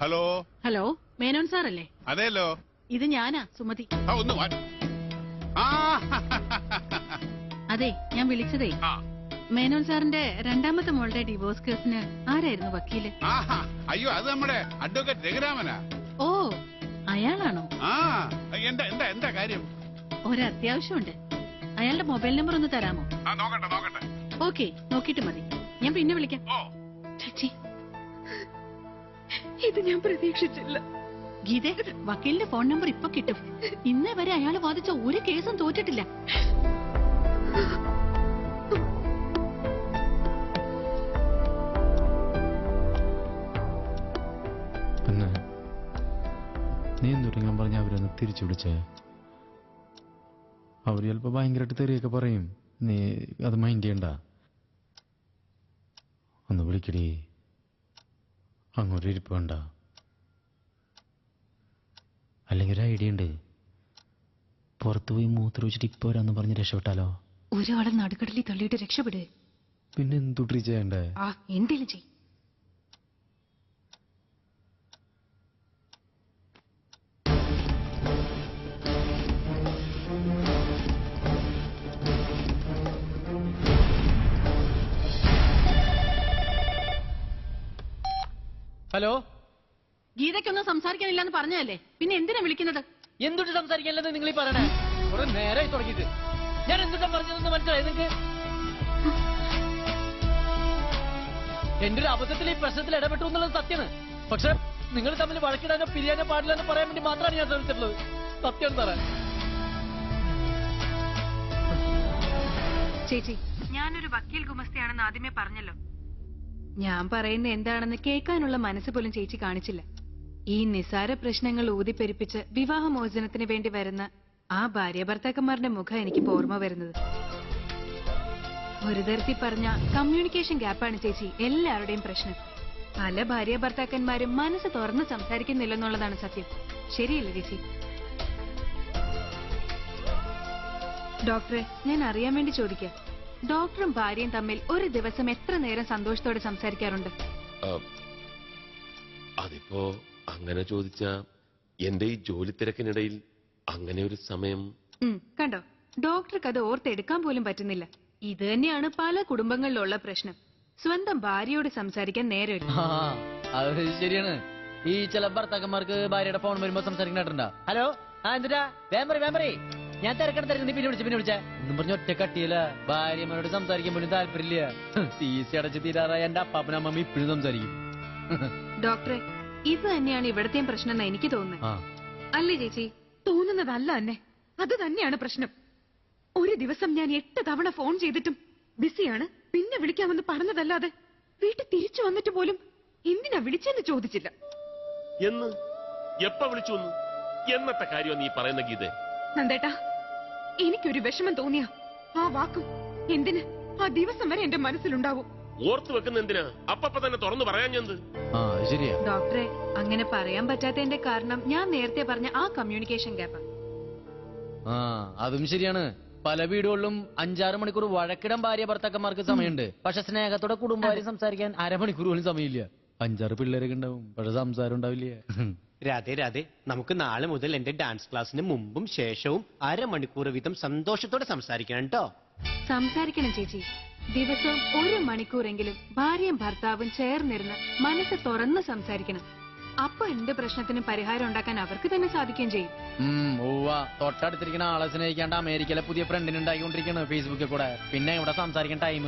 ഹലോ ഹലോ, മേനോൻ സാറല്ലേ? അതെല്ലോ. ഇത് ഞാനാ, സുമതി. ഒന്ന് അതെ, ഞാൻ വിളിച്ചതേ മേനോൻ സാറിന്റെ രണ്ടാമത്തെ മോളുടെ ഡിവോഴ്സ് കേസിന് ആരായിരുന്നു വക്കീല്? അയ്യോ, അത് നമ്മുടെ അഡ്വക്കേറ്റ് രഘുരാമനാ. ഓ, അയാളാണോ? എന്താ കാര്യം? ഒരത്യാവശ്യമുണ്ട്. അയാളുടെ മൊബൈൽ നമ്പർ ഒന്ന് തരാമോ? നോക്കട്ടെ. ഓക്കെ, നോക്കിട്ട് മതി. ഞാൻ പിന്നെ വിളിക്കാം. ചേച്ചി, ഇത് ഞാൻ പ്രതീക്ഷിച്ചില്ല. ഗീതേ, വക്കീലിന്റെ ഫോൺ നമ്പർ ഇപ്പൊ കിട്ടും. ഇന്നേ വരെ അയാൾ വാദിച്ച ഒരു കേസും തോറ്റിട്ടില്ല. പിന്നെ നീ എന്തുണ്ടെങ്കിലും പറഞ്ഞ അവരൊന്ന് തിരിച്ചു വിളിച്ചേ. അവർ ചിലപ്പോ ഭയങ്കരമായിട്ട് തെറിയൊക്കെ പറയും. നീ അത് മൈൻഡ് ചെയ്യണ്ട. ഒന്ന് വിളിക്കടി. അങ്ങോട്ട് ഇരിപ്പ് വേണ്ട. അല്ലെങ്കിൽ ഒരു ഐഡിയ ഉണ്ട്. പുറത്തു പോയി മൂത്രം വെച്ചിട്ട് ഇപ്പൊ വരാന്ന് പറഞ്ഞ് രക്ഷപ്പെട്ടാലോ? ഒരാളെ നടുക്കടലിൽ തള്ളിയിട്ട് രക്ഷപ്പെട്. പിന്നെ എന്തുട്രി ചെയ്യണ്ടേ? എന്തേലും ചെയ്. ഹലോ, ഗീതയ്ക്കൊന്നും സംസാരിക്കാനില്ലെന്ന് പറഞ്ഞതല്ലേ, പിന്നെ എന്തിനാ വിളിക്കുന്നത്? എന്തുട്ട് സംസാരിക്കാനില്ലെന്ന് നിങ്ങൾ ഈ പറയണേ? കുറെ നേരമായി തുടങ്ങിയിട്ട്. ഞാൻ എന്തുട്ടാ പറഞ്ഞതെന്ന് മനസ്സിലായി നിങ്ങൾക്ക്? എന്റെ ഒരു അബദ്ധത്തിൽ ഈ പ്രശ്നത്തിൽ ഇടപെട്ടു എന്നുള്ളത് സത്യമാണ്. പക്ഷെ നിങ്ങൾ തമ്മിൽ വഴക്കിടാനോ പിരിയാനോ പാടില്ലെന്ന് പറയാൻ വേണ്ടി മാത്രമാണ് ഞാൻ ശ്രമിച്ചിട്ടുള്ളത്. സത്യം തരാൻ. ചേച്ചി, ഞാനൊരു വക്കീൽ ഗുമസ്തയാണെന്ന് ആദ്യമേ പറഞ്ഞല്ലോ. ഞാൻ പറയുന്ന എന്താണെന്ന് കേൾക്കാനുള്ള മനസ്സ് പോലും ചേച്ചി കാണിച്ചില്ല. ഈ നിസാര പ്രശ്നങ്ങൾ ഊതിപ്പെരിപ്പിച്ച് വിവാഹമോചനത്തിന് വേണ്ടി വരുന്ന ആ ഭാര്യ ഭർത്താക്കന്മാരുടെ മുഖം എനിക്ക് ഓർമ്മ വരുന്നത്. ഒരു തരത്തിൽ പറഞ്ഞ കമ്മ്യൂണിക്കേഷൻ ഗ്യാപ്പാണ് ചേച്ചി എല്ലാവരുടെയും പ്രശ്നം. പല ഭാര്യ ഭർത്താക്കന്മാരും മനസ്സ് തുറന്ന് സംസാരിക്കുന്നില്ലെന്നുള്ളതാണ് സത്യം. ശരിയല്ലേ ചേച്ചി? ഡോക്ടറെ, ഞാൻ അറിയാൻ വേണ്ടി ചോദിക്കാം, ഡോക്ടറും ഭാര്യയും തമ്മിൽ ഒരു ദിവസം എത്ര നേരം സന്തോഷത്തോടെ സംസാരിക്കാറുണ്ട്? അതിപ്പോ അങ്ങനെ ചോദിച്ചാ എന്റെ ഈ ജോലി തിരക്കിനിടയിൽ അങ്ങനെ ഒരു സമയം. കണ്ടോ, ഡോക്ടർക്ക് അത് ഓർത്തെടുക്കാൻ പോലും പറ്റുന്നില്ല. ഇത് തന്നെയാണ് പല കുടുംബങ്ങളിലുള്ള പ്രശ്നം. സ്വന്തം ഭാര്യയോട് സംസാരിക്കാൻ നേരം. അത് ശരിയാണ്. ഈ ചില ഭർത്താക്കന്മാർക്ക് ഭാര്യയുടെ ഫോൺ വരുമ്പോ സംസാരിക്കണ്ടാ. ഹലോ, എന്തിനാ വേമ്പറി ഞാൻ തിരക്കിടത്തിരക്ക്, നീ പിന്നെ വിളിച്ച എന്നും പറഞ്ഞ ഒറ്റ കട്ടിയല്ല. ഭാര്യമാരോട് സംസാരിക്കാൻ പോലും താല്പര്യമില്ല. തീസി അടച്ച് തീരാറായ എന്റെ അപ്പാപ്പനമ്മ ഇപ്പോഴും സംസാരിക്കും. ഡോക്ടറെ, ഇത് തന്നെയാണ് ഇവിടത്തെയും പ്രശ്നം എന്നാ എനിക്ക് തോന്നുന്നത്. അല്ലേ ചേച്ചി? തോന്നുന്നതല്ല തന്നെ, അത് തന്നെയാണ് പ്രശ്നം. ഒരു ദിവസം ഞാൻ 8 തവണ ഫോൺ ചെയ്തിട്ടും ബിസിയാണ്, പിന്നെ വിളിക്കാമെന്ന് പറഞ്ഞതല്ലാതെ വീട്ടിൽ തിരിച്ചു വന്നിട്ട് പോലും എന്തിനാ വിളിച്ചെന്ന് ചോദിച്ചില്ല. എന്ന് എപ്പ വിളിച്ചു എന്നത്തെ കാര്യം നീ പറയുന്ന ഗീതേ? നന്ദേട്ടാ, എനിക്കൊരു വിഷമം തോന്നിയ ആ വാക്കും എന്തിന് ആ ദിവസം വരെ എന്റെ മനസ്സിലുണ്ടാവും. ഓർത്തു വെക്കുന്ന എന്തിനാ അപ്പ തന്നെ തുറന്നു പറയാൻ? ഡോക്ടറെ, അങ്ങനെ പറയാൻ പറ്റാത്തതിന്റെ കാരണം ഞാൻ നേരത്തെ പറഞ്ഞ ആ കമ്മ്യൂണിക്കേഷൻ ഗ്യാപ്പ്. അതും ശരിയാണ്. പല വീടുകളിലും 5-6 മണിക്കൂർ വഴക്കിടാൻ ഭാര്യ ഭർത്താക്കന്മാർക്ക് സമയമുണ്ട്. പക്ഷെ സ്നേഹത്തോടെ കുടുംബകാര്യം സംസാരിക്കാൻ അരമണിക്കൂർ പോലും സമയമില്ല. 5-6 പിള്ളേരൊക്കെ ഉണ്ടാവും, പക്ഷെ സംസാരം ഉണ്ടാവില്ല. രാധേ, നമുക്ക് നാളെ മുതൽ എന്റെ ഡാൻസ് ക്ലാസ്സിന് മുമ്പും ശേഷവും 1/2 മണിക്കൂർ വീതം സന്തോഷത്തോടെ സംസാരിക്കണം കേട്ടോ. സംസാരിക്കണം ചേച്ചി. ദിവസവും 1 മണിക്കൂറെങ്കിലും ഭാര്യയും ഭർത്താവും ചേർന്നിരുന്ന് മനസ്സ് തുറന്ന് സംസാരിക്കണം. അപ്പൊ എന്ത് പ്രശ്നത്തിനും പരിഹാരം ഉണ്ടാക്കാൻ അവർക്ക് തന്നെ സാധിക്കുകയും ചെയ്യും. തൊട്ടടുത്തിരിക്കുന്ന ആളെ സ്നേഹിക്കാണ്ട് അമേരിക്കയിലെ പുതിയ ഫ്രണ്ടിന് ഉണ്ടായിക്കൊണ്ടിരിക്കുകയാണ് ഫേസ്ബുക്കിൽ കൂടെ. പിന്നെ ഇവിടെ സംസാരിക്കാൻ ടൈം.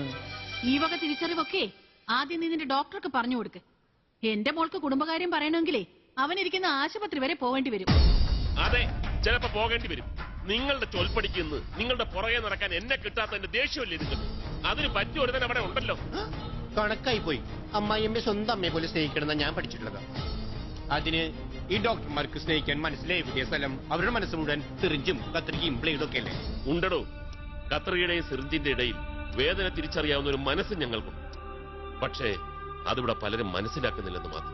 ഈ വക തിരിച്ചറിവൊക്കെ ആദ്യം നീ നിന്റെ ഡോക്ടർക്ക് പറഞ്ഞു കൊടുക്ക്. എന്റെ മോൾക്ക് കുടുംബകാര്യം പറയണമെങ്കിലേ അവനിരിക്കുന്ന ആശുപത്രി വരെ പോവേണ്ടി വരും. അതെ, ചിലപ്പോ പോകേണ്ടി വരും. നിങ്ങളുടെ ചൊൽപ്പടിക്കുന്നു നിങ്ങളുടെ പുറകെ നടക്കാൻ എന്നെ കിട്ടാത്തതിന്റെ ദേഷ്യമല്ലേ നിങ്ങൾ? അതിന് പറ്റിയ ഒരുതൻ അവിടെ ഉണ്ടല്ലോ. കണക്കായി പോയി. അമ്മായിയമ്മയെ സ്വന്തം അമ്മയെ പോലെ സ്നേഹിക്കണമെന്നാണ് ഞാൻ പഠിച്ചിട്ടുള്ളത്. അതിന് ഈ ഡോക്ടർമാർക്ക് സ്നേഹിക്കാൻ മനസ്സിലായ പുതിയ സ്ഥലം അവരുടെ മനസ്സ് മുഴുവൻ സിറിഞ്ചും കത്രികയും ബ്ലേഡും ഒക്കെ അല്ലേ? ഉണ്ടടോ, കത്രികയുടെയും സിറിഞ്ചിന്റെ ഇടയിൽ വേദന തിരിച്ചറിയാവുന്ന ഒരു മനസ്സ് ഞങ്ങൾക്കുണ്ട്. പക്ഷേ അതിവിടെ പലരും മനസ്സിലാക്കുന്നില്ലെന്ന് മാത്രം.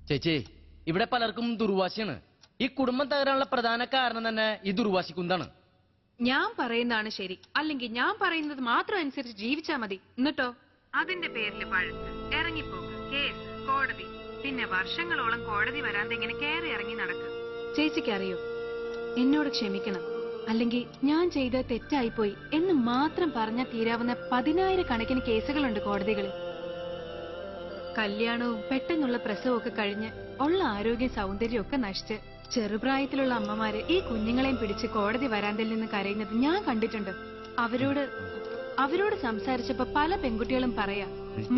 ചേച്ചി, ഇവിടെ പലർക്കും ദുർവാശിയാണ്. ഈ കുടുംബം തകരാനുള്ള പ്രധാന കാരണം തന്നെ ഈ ദുർവാശിക്കുന്താണ്. ഞാൻ പറയുന്നതാണ് ശരി, അല്ലെങ്കിൽ ഞാൻ പറയുന്നത് മാത്രം അനുസരിച്ച് ജീവിച്ചാ മതി. എന്നിട്ടോ അതിന്റെ പേരിൽ വഴക്ക്, ഇറങ്ങിപ്പോക്ക്, കേസ്, കോടതി, പിന്നെ വർഷങ്ങളോളം കോടതി വരാതെ ഇങ്ങനെ കയറി ഇറങ്ങി നടക്കുക. ചേച്ചിക്ക് അറിയോ, എന്നോട് ക്ഷമിക്കണം, അല്ലെങ്കിൽ ഞാൻ ചെയ്ത തെറ്റായിപ്പോയി എന്ന് മാത്രം പറഞ്ഞാൽ തീരാവുന്ന 10,000 കണക്കിന് കേസുകളുണ്ട് കോടതികളിൽ. കല്യാണവും പെട്ടെന്നുള്ള പ്രസവവും ഒക്കെ കഴിഞ്ഞ് ഉള്ള ആരോഗ്യ സൗന്ദര്യം ഒക്കെ നശിച്ച് ചെറുപ്രായത്തിലുള്ള അമ്മമാര് ഈ കുഞ്ഞുങ്ങളെയും പിടിച്ച് കോടതി വരാന്തയിൽ നിന്ന് കരയുന്നത് ഞാൻ കണ്ടിട്ടുണ്ട്. അവരോട് സംസാരിച്ചപ്പോ പല പെൺകുട്ടികളും പറയാ,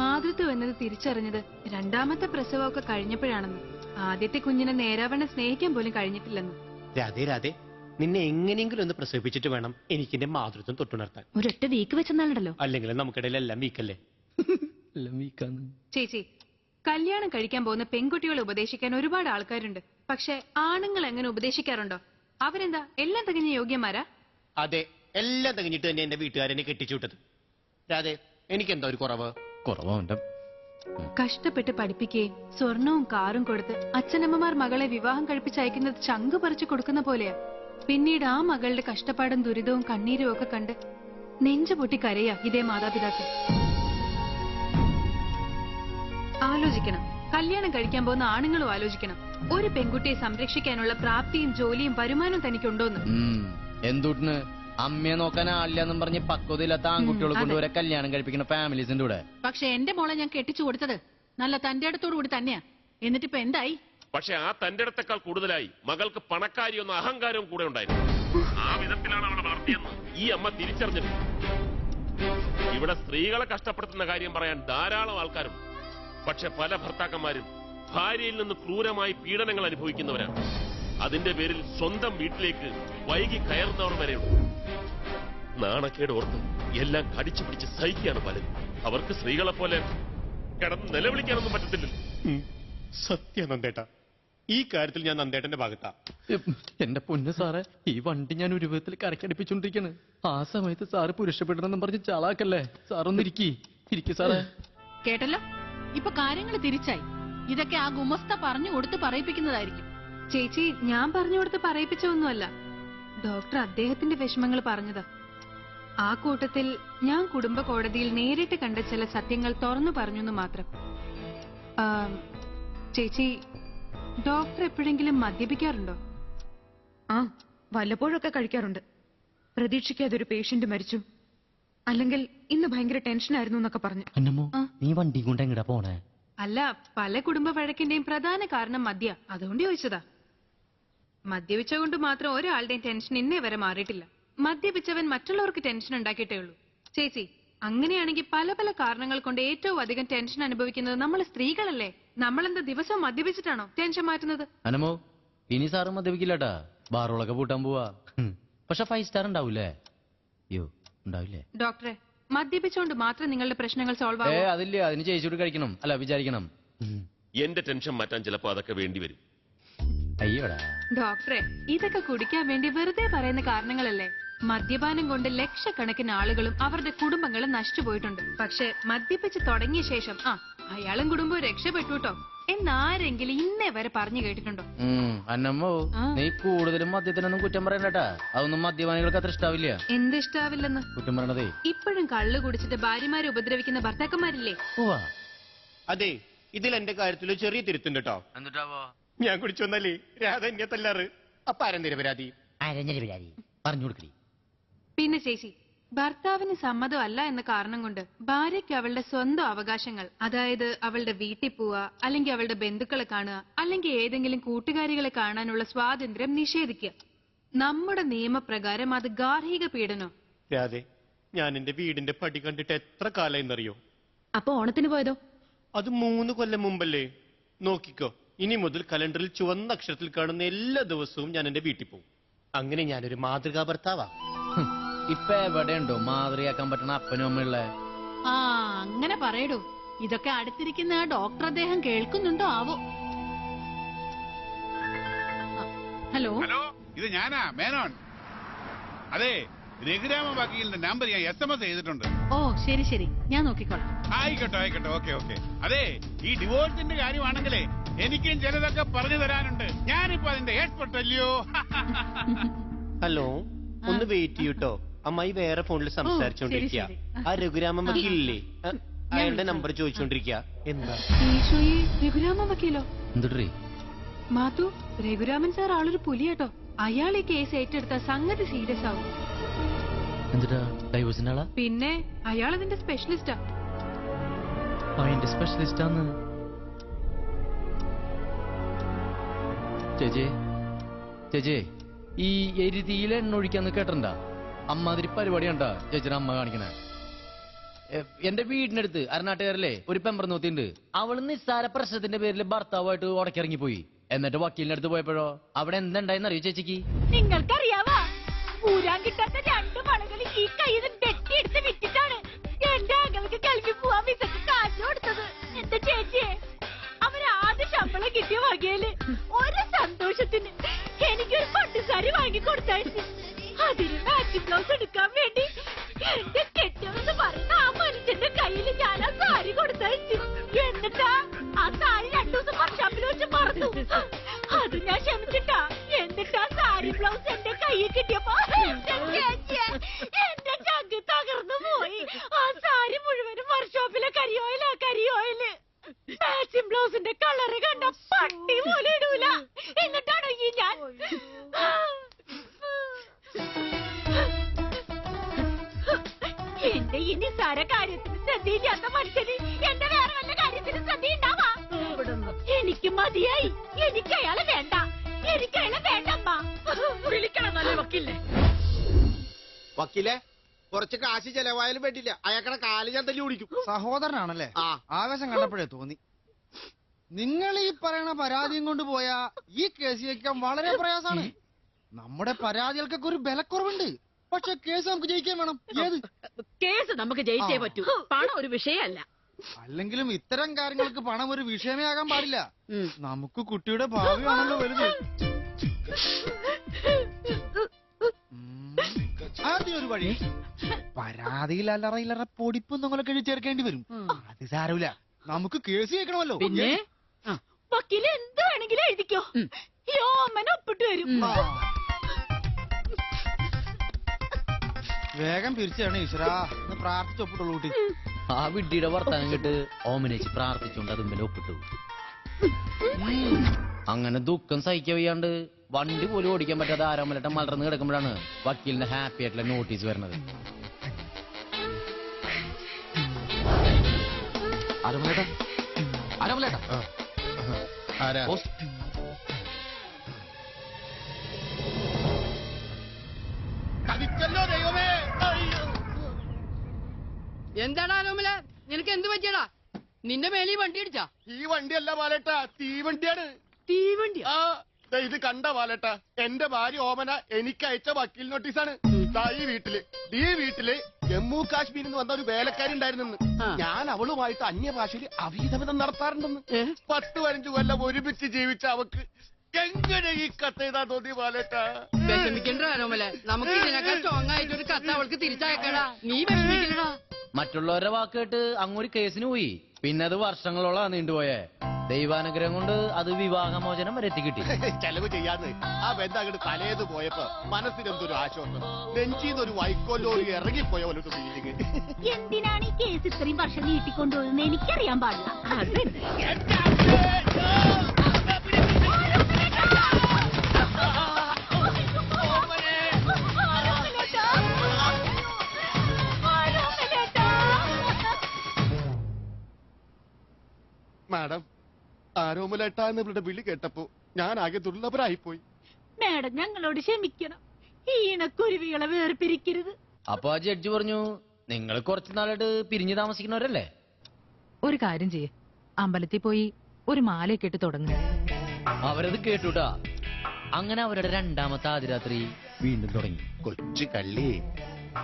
മാതൃത്വം എന്നത് തിരിച്ചറിഞ്ഞത് 2ാമത്തെ പ്രസവമൊക്കെ കഴിഞ്ഞപ്പോഴാണെന്ന്. ആദ്യത്തെ കുഞ്ഞിനെ നേരാവണ്ണം സ്നേഹിക്കാൻ പോലും കഴിഞ്ഞിട്ടില്ലെന്ന്. രാധേ, നിന്നെ എങ്ങനെയെങ്കിലും ഒന്ന് പ്രസവിപ്പിച്ചിട്ട് വേണം എനിക്ക് എന്റെ മാതൃത്വം തൊട്ടുണർത്താൻ. ഒരൊറ്റ വീക്ക് വെച്ചെന്നാലുണ്ടല്ലോ. അല്ലെങ്കിൽ നമുക്കിടയിൽ എല്ലാം വീക്കല്ലേ? ചേച്ചി, കല്യാണം കഴിക്കാൻ പോകുന്ന പെൺകുട്ടികളെ ഉപദേശിക്കാൻ ഒരുപാട് ആൾക്കാരുണ്ട്. പക്ഷെ ആണുങ്ങൾ എങ്ങനെ ഉപദേശിക്കാറുണ്ടോ? അവരെന്താ എല്ലാം തികഞ്ഞ യോഗ്യന്മാരാ? അതെ, എല്ലാം തികഞ്ഞിട്ട് തന്നെ എന്റെ വീട്ടുകാരെന്നെ കെട്ടിച്ചുവിട്ടത്. രാധേ, എനിക്കെന്താ ഒരു കുറവ്? കഷ്ടപ്പെട്ട് പഠിപ്പിക്കുകയും സ്വർണവും കാറും കൊടുത്ത് അച്ഛനമ്മമാർ മകളെ വിവാഹം കഴിപ്പിച്ചയക്കുന്നത് ചങ്ക് പറിച്ചു കൊടുക്കുന്ന പോലെയാ. പിന്നീട് ആ മകളുടെ കഷ്ടപ്പാടും ദുരിതവും കണ്ണീരും ഒക്കെ കണ്ട് നെഞ്ചു പൊട്ടി കരയാ ഇതേ മാതാപിതാക്കൾ. ആലോചിക്കണം, കല്യാണം കഴിക്കാൻ പോകുന്ന ആണുങ്ങളും ആലോചിക്കണം, ഒരു പെൺകുട്ടിയെ സംരക്ഷിക്കാനുള്ള പ്രാപ്തിയും ജോലിയും വരുമാനവും തനിക്കുണ്ടോന്ന്. എന്തുട്ടിന് അമ്മയെ നോക്കാൻ ആളില്ലെന്നും പറഞ്ഞ് പക്വതയില്ലാത്ത ആൺകുട്ടികളെ കൊണ്ടുവരെ കല്യാണം കഴിപ്പിക്കുന്ന ഫാമിലീസിന്റെ കൂടെ. പക്ഷെ എന്റെ മോളെ ഞാൻ കെട്ടിച്ചു കൊടുത്തത് നല്ല തന്റെ അടുത്തോടു കൂടി തന്നെയാ. എന്നിട്ടിപ്പോ എന്തായി? പക്ഷെ ആ തന്റെ അടുത്തേക്കാൾ കൂടുതലായി മകൾക്ക് പണക്കാരിയൊന്നും അഹങ്കാരവും കൂടെ ഉണ്ടായിരുന്നു. ആ വിധത്തിലാണ് അവളെ വളർത്തിയെന്ന് ഈ അമ്മ തിരിച്ചറിഞ്ഞിട്ടുണ്ട്. ഇവിടെ സ്ത്രീകളെ കഷ്ടപ്പെടുത്തുന്ന കാര്യം പറയാൻ ധാരാളം ആൾക്കാരുണ്ട്. പക്ഷെ പല ഭർത്താക്കന്മാരും ഭാര്യയിൽ നിന്ന് ക്രൂരമായി പീഡനങ്ങൾ അനുഭവിക്കുന്നവരാണ്. അതിന്റെ പേരിൽ സ്വന്തം വീട്ടിലേക്ക് വൈകി കയറുന്നവർ വരെയുണ്ട്. നാണക്കേട് ഓർത്ത് എല്ലാം കടിച്ചു പിടിച്ച് സഹിക്കുകയാണ് പലരും. അവർക്ക് സ്ത്രീകളെ പോലെ കിടന്ന് നിലവിളിക്കാനൊന്നും പറ്റത്തില്ലല്ലോ. സത്യം നന്ദേട്ടാ, ഈ കാര്യത്തിൽ ഞാൻ നന്ദേട്ടന്റെ ഭാഗത്താ. എന്റെ പൊന്ന് സാറേ, ഈ വണ്ടി ഞാൻ ഒരു വിധത്തിൽ കരക്കടിപ്പിച്ചോണ്ടിരിക്കാണ്. ആ സമയത്ത് സാറ് പുരുഷപ്പെടണമെന്നും പറഞ്ഞ് ചാളാക്കല്ലേ. സാറൊന്നിരിക്കി സാറേ. കേട്ടല്ലോ, ഇപ്പൊ കാര്യങ്ങൾ തിരിച്ചായി. ഇതൊക്കെ ആ ഗുമസ്ത പറഞ്ഞു കൊടുത്ത് പറയിപ്പിക്കുന്നതായിരിക്കും. ചേച്ചി, ഞാൻ പറഞ്ഞു കൊടുത്ത് പറയിപ്പിച്ചൊന്നുമല്ല. ഡോക്ടർ അദ്ദേഹത്തിന്റെ വിഷമങ്ങൾ പറഞ്ഞതാ. ആ കൂട്ടത്തിൽ ഞാൻ കുടുംബ കോടതിയിൽ നേരിട്ട് കണ്ട ചില സത്യങ്ങൾ തുറന്നു പറഞ്ഞെന്ന് മാത്രം. ചേച്ചി, ഡോക്ടർ എപ്പോഴെങ്കിലും മദ്യപിക്കാറുണ്ടോ? ആ, വല്ലപ്പോഴൊക്കെ കഴിക്കാറുണ്ട്. പ്രതീക്ഷിക്കാതെ ഒരു പേഷ്യന്റ് മരിച്ചു, അല്ലെങ്കിൽ ഇന്ന് ഭയങ്കര ടെൻഷനായിരുന്നു എന്നൊക്കെ പറഞ്ഞു. നീ വണ്ടി കൊണ്ട് എങ്ങടാ പോണേ? അല്ല, പല കുടുംബ വഴക്കിന്റെയും പ്രധാന കാരണം മദ്യ. അതുകൊണ്ട് ചോദിച്ചതാ. മദ്യപിച്ച കൊണ്ട് മാത്രം ഒരാളുടെയും ടെൻഷൻ ഇന്നേ വരെ മാറിയിട്ടില്ല. മദ്യപിച്ചവൻ മറ്റുള്ളവർക്ക് ടെൻഷൻ ഉണ്ടാക്കിയിട്ടേ ഉള്ളൂ. ചേച്ചി, അങ്ങനെയാണെങ്കിൽ പല പല കാരണങ്ങൾ കൊണ്ട് ഏറ്റവും അധികം ടെൻഷൻ അനുഭവിക്കുന്നത് നമ്മൾ സ്ത്രീകളല്ലേ? നമ്മളെന്താ ദിവസവും മദ്യപിച്ചിട്ടാണോ ടെൻഷൻ മാറ്റുന്നത്? അനമോ, ഇനി സാറ് മദ്യപിക്കില്ലട്ടാ. ബാറുകളൊക്കെ പൂട്ടാൻ പോവാ. പക്ഷെ 5 സ്റ്റാർ ഉണ്ടാവൂലേ? അയ്യോ, ഉണ്ടാവില്ലേ? ഡോക്ടറെ, മദ്യപിച്ചുകൊണ്ട് മാത്രം നിങ്ങളുടെ പ്രശ്നങ്ങൾ സോൾവ് ആവും? അതില്ല, അതിന് ചേച്ചിയോട് കഴിക്കണം, അല്ല വിചാരിക്കണം. എന്റെ ടെൻഷൻ മാറ്റാൻ ചിലപ്പോ അതൊക്കെ വേണ്ടിവരും. അയ്യോടാ ഡോക്ടറെ, ഇതൊക്കെ കുടിക്കാൻ വേണ്ടി വെറുതെ പറയുന്ന കാരണങ്ങളല്ലേ? മദ്യപാനം കൊണ്ട് ലക്ഷക്കണക്കിന് ആളുകളും അവരുടെ കുടുംബങ്ങളും നശിച്ചുപോയിട്ടുണ്ട്. പക്ഷെ മദ്യപിച്ച് തുടങ്ങിയ ശേഷം അയാളും കുടുംബവും രക്ഷപ്പെട്ടു കേട്ടോ എന്നാരെങ്കിലും ഇന്നേ വരെ പറഞ്ഞു കേട്ടിട്ടുണ്ടോ? അന്നമ്മോ, നീ കൂടുതലും മദ്യത്തിനൊന്നും കുറ്റം പറയണ്ടട്ടാ. അതൊന്നും മദ്യപാനികൾക്ക് അത്ര ഇഷ്ടാവില്ല. എന്ത് ഇഷ്ടാവില്ലെന്ന്? കുറ്റം പറയണതേ. ഇപ്പോഴും കള്ളു കുടിച്ചിട്ട് ഭാര്യമാരെ ഉപദ്രവിക്കുന്ന ഭർത്താക്കന്മാരില്ലേ? അതെ, ഇതിൽ എന്റെ കാര്യത്തിൽ ചെറിയ തിരുത്തുണ്ട് കേട്ടോ. എന്നിട്ടാവോ? ഞാൻ കുടിച്ചു വന്നാലേ രാധ എന്നെ തല്ലാറ്. അപ്പൊ ആരെന്തിരപരാധി പറഞ്ഞു കൊടുക്കടി. പിന്നെ ചേച്ചി, ഭർത്താവിന് സമ്മതമല്ല എന്ന കാരണം കൊണ്ട് ഭാര്യയ്ക്ക് അവളുടെ സ്വന്തം അവകാശങ്ങൾ, അതായത് അവളുടെ വീട്ടിൽ പോവുക, അല്ലെങ്കിൽ അവളുടെ ബന്ധുക്കളെ കാണുക, അല്ലെങ്കിൽ ഏതെങ്കിലും കൂട്ടുകാരികളെ കാണാനുള്ള സ്വാതന്ത്ര്യം നിഷേധിക്കുക. നമ്മുടെ നിയമപ്രകാരം അത് ഗാർഹിക പീഡനോ? രാധേ, ഞാൻ എന്റെ വീടിന്റെ പടി കണ്ടിട്ട് എത്ര കാലായിന്നറിയോ? അപ്പൊ ഓണത്തിന് പോയതോ? അത് 3 കൊല്ലം മുമ്പല്ലേ. നോക്കിക്കോ, ഇനി മുതൽ കലണ്ടറിൽ ചുവന്ന അക്ഷരത്തിൽ കാണുന്ന എല്ലാ ദിവസവും ഞാൻ എന്റെ വീട്ടിൽ പോകും. അങ്ങനെ ഞാനൊരു മാതൃകാ ഭർത്താവാ. ഇപ്പൊ എവിടെയുണ്ടോ മാതൃകയാക്കാൻ പറ്റണ അപ്പനും അമ്മയുള്ള? അങ്ങനെ പറയടൂ. ഇതൊക്കെ അടുത്തിരിക്കുന്ന ഡോക്ടർ അദ്ദേഹം കേൾക്കുന്നുണ്ടോ ആവോ? ഹലോ, ഇത് ഞാനാ മേനോൻ. അതെ, രഘുരാമ വക്കീലിന്റെ നമ്പർ ഞാൻ SMS ചെയ്തിട്ടുണ്ട്. ഓ ശരി ശരി, ഞാൻ നോക്കിക്കോളാം. ആയിക്കോട്ടെ, ഓക്കെ. അതെ, ഈ ഡിവോഴ്സിന്റെ കാര്യമാണെങ്കിലേ എനിക്കും ചിലതൊക്കെ പറഞ്ഞു തരാനുണ്ട്. ഞാനിപ്പോ അതിന്റെ എക്സ്പെർട്ട് അല്ലയോ? ഹലോ, ഒന്ന് വെയിറ്റ് ചെയ്യൂട്ടോ. അമ്മായി വേറെ ഫോണിൽ സംസാരിച്ചോണ്ടിരിക്കുക. ആ രഘുരാമൻ വക്കീലില്ലേ, അയാളുടെ നമ്പർ ചോദിച്ചോണ്ടിരിക്കുക. എന്താ രഘുരാമൻ വക്കീലോ? എന്തുട്രീ മാത്തു, രഘുരാമൻ സാർ ആളൊരു പുലിയാട്ടോ. അയാൾ ഈ കേസ് ഏറ്റെടുത്ത സംഗതി സീരിയസ് ആവും. എന്തുട്ടാ, ഡൈവോഴ്സിന്റെ ആളാ? പിന്നെ അയാൾ അതിന്റെ സ്പെഷ്യലിസ്റ്റാ. അതിന്റെ സ്പെഷ്യലിസ്റ്റാന്ന്? ചേച്ചി, ഈ എരുതിയിൽ എണ്ണ ഒഴിക്കാന്ന് കേട്ടണ്ട? അമ്മാതിരി പരിപാടി കണ്ടാ ചേച്ചിയുടെ അമ്മ കാണിക്കണേ. എന്റെ വീടിനടുത്ത് അരനാട്ടുകാരല്ലേ ഒരു പെമ്പർ നോത്തിണ്ട്. അവള് നിസ്സാര പ്രശ്നത്തിന്റെ പേരിൽ ഭർത്താവായിട്ട് ഉടക്കിറങ്ങിപ്പോയി. എന്നിട്ട് വക്കീലിന്റെ അടുത്ത് പോയപ്പോഴോ അവിടെ എന്തുണ്ടായെന്ന് അറിയോ ചേച്ചിക്ക്? നിങ്ങൾക്കറിയാവാ, ഊരാൻ കിട്ടാത്ത 2 വളകൾ ഈ കയ്യിൽ വെട്ടിയെടുത്ത് വിറ്റിട്ടാണ് എന്റെ അങ്ങൾക്ക് കൽവി പോവാൻ വിസക്ക് കാശ് കൊടുത്തത്. എന്റെ ചേച്ചിയെ, അവരാദ്യ ശമ്പളം കിട്ടിയ വകയില് ഒരു സന്തോഷത്തിന് എനിക്കൊരു പട്ടുസാരി വാങ്ങിക്കൊടുത്തയച്ചു. അതിന് മാച്ചിങ് ബ്ലൗസ് എടുക്കാൻ വേണ്ടി എന്റെ കെട്ടിയെന്ന് പറയുന്ന ആ മനുഷ്യന്റെ കയ്യിൽ ഞാൻ ആ സാരി കൊടുത്തയച്ചു. എന്നിട്ടാ ആ സാരി 2 ദിവസം വർഷാപ്പിൽ വെച്ച് മറന്നു. അത് ഞാൻ ക്ഷമിച്ചിട്ടാ. എന്നിട്ട് ആ സാരി ബ്ലൗസ് എന്റെ കയ്യിൽ കിട്ടിയപ്പോ എന്റെ ചങ്ക് തകർന്നു പോയി. ആ സാരി മുഴുവനും വർഷോപ്പിലെ കരിയോയില്. മാച്ചിങ് ബ്ലൗസിന്റെ കളറ് കണ്ട പട്ടി പോലെ ഇടൂല. എന്നിട്ടാണോ ഈ ഞാൻ എന്റെ ഈ നിസ്സാര കാര്യത്തിന് ശ്രദ്ധയില്ലാത്ത മനുഷ്യന് എന്റെ വേറെ വല്ല കാര്യത്തിന് ശ്രദ്ധയുണ്ടാവാ? എനിക്ക് മതിയായി. എനിക്ക് അയാളെ വേണ്ട. വേണ്ടമ്മ. വിളിക്കണം നല്ല വക്കീലിനെ. വക്കീലെ, കുറച്ച് കാശ് ചെലവായാലും വേണ്ടില്ല, അയാൾക്കടെ കാല് ഞാൻ തല്ലി ഓടിക്കും. സഹോദരനാണല്ലേ? ആവേശം കണ്ടപ്പോഴേ തോന്നി. നിങ്ങൾ ഈ പറയണ പരാതിയും കൊണ്ട് പോയാ ഈ കേസ് ജയിക്കാൻ വളരെ പ്രയാസമാണ്. നമ്മുടെ പരാതികൾക്കൊക്കെ ഒരു ബലക്കുറവുണ്ട്. പക്ഷെ കേസ് നമുക്ക് ജയിക്കാൻ വേണം. ഏത് കേസ് നമുക്ക് ജയിച്ചേ പറ്റൂ. പണം ഒരു വിഷയമല്ല. അല്ലെങ്കിലും ഇത്തരം കാര്യങ്ങൾക്ക് പണം ഒരു വിഷയമേ ആകാൻ പാടില്ല. നമുക്ക് കുട്ടിയുടെ ഭാവിയാണല്ലോ വലുത്. ആദ്യം വഴി പരാതിയിൽ അല്ലറ ഇല്ലറ പൊടിപ്പും നിങ്ങളൊക്കെ എഴുതി ചേർക്കേണ്ടി വരും. അത് സാരമില്ല, നമുക്ക് കേസ് കേൾക്കണമല്ലോ. പിന്നെ വക്കീല് എന്ത് വേണമെങ്കിലും എഴുതിക്കോ. യോമന ഒപ്പിട്ട് വരും. വേഗം പിരിച്ചാണ് ഈശ്വര എന്ന് പ്രാർത്ഥിച്ചൊപ്പിട്ടുള്ളൂ കുട്ടി. ആ വിഡ്ഢിയുടെ വർത്താനം കേട്ട് ഓമനേച്ചി പ്രാർത്ഥിച്ചുകൊണ്ട് അതുമ്പിൽ ഒപ്പിട്ടു. അങ്ങനെ ദുഃഖം സഹിക്കാൻ വയ്യാണ്ട് വണ്ടി പോലും ഓടിക്കാൻ പറ്റാതെ ആരോമലേട്ടൻ മലർന്ന് കിടക്കുമ്പോഴാണ് വക്കീലിന്റെ ഹാപ്പി ആയിട്ടുള്ള നോട്ടീസ് വരുന്നത്. എന്താടാ ആരോമല, നിനക്ക് എന്ത് പറ്റിയടാ? നിന്റെ മേലീ വണ്ടി അടിച്ചാ? ഈ വണ്ടിയല്ല ബാലേട്ടാ, തീവണ്ടിയാണ്. തീവണ്ടിയാ? ഇത് കണ്ട ബാലേട്ടാ, എന്റെ ഭാര്യ ഓമന എനിക്ക് അയച്ച വക്കീൽ നോട്ടീസാണ്. ഈ വീട്ടില് ജമ്മു കാശ്മീരിൽ നിന്ന് വന്ന ഒരു വേലക്കാരി ഉണ്ടായിരുന്നെന്ന്. ഞാൻ അവളുമായിട്ട് അന്യഭാഷയിൽ അവീതമിതം നടത്താറുണ്ടെന്ന്. 10-15 കൊല്ലം ഒരുമിച്ച് ജീവിച്ച അവക്ക് എങ്ങനെ ഈ കത്ത് എഴുതാ തോന്നി ബാലേട്ടാ? വിഷമിക്കണ്ട ആരോമല, നമുക്ക് ഇതിനേക്കാൾ സ്ട്രോങ് ആയിട്ടൊരു കത്ത് അവൾക്ക് തിരിച്ചയക്കടാ. നീ വിഷമിക്കണടാ. മറ്റുള്ളവരുടെ വാക്ക് കേട്ട് അങ്ങൊരു കേസിന് പോയി. പിന്നെ അത് വർഷങ്ങളോളം നീണ്ടുപോയേ. ദൈവാനുഗ്രഹം കൊണ്ട് അത് വിവാഹമോചനം വരെ എത്തിക്കിട്ടി. ചെലവ് ചെയ്യാന്ന് ആ ബന്ധം അങ്ങോട്ട് തലേന്ന് പോയപ്പോ മനസ്സിനെന്തൊരു ആശ്വാസം. നെഞ്ചിന്നൊരു വൈക്കോലോറി ഇറങ്ങിപ്പോയ പോലൊരു ഫീലിംഗ്. എന്തിനാണ് ഈ കേസ് ഇത്രയും വർഷം നീട്ടിക്കൊണ്ടുപോകുന്നത് എനിക്കറിയാൻ പാടില്ല. മാഡം, ആരോമലേട്ടാ എന്ന് ഇവരുടെ വിളി കേട്ടപ്പോ ഞാൻ ആകെ ദുർലഭരായിപ്പോയി. മാഡം ഞങ്ങളോട് ക്ഷമിക്കണം. ഈ ഇണക്കുരുവികളെ വേർപിരിക്കരുത്. അപ്പൊ ആ ജഡ്ജി പറഞ്ഞു, നിങ്ങൾ കുറച്ചു നാളായിട്ട് പിരിഞ്ഞു താമസിക്കുന്നവരല്ലേ? ഒരു കാര്യം ചെയ്യേ, അമ്പലത്തിൽ പോയി ഒരു മാലയൊക്കെ ഇട്ട് തുടങ്ങുക. അവരത് കേട്ടുട്ടാ. അങ്ങനെ അവരുടെ രണ്ടാമത്തെ ആദ്യരാത്രി വീണ്ടും തുടങ്ങി. കൊച്ചു കള്ളി,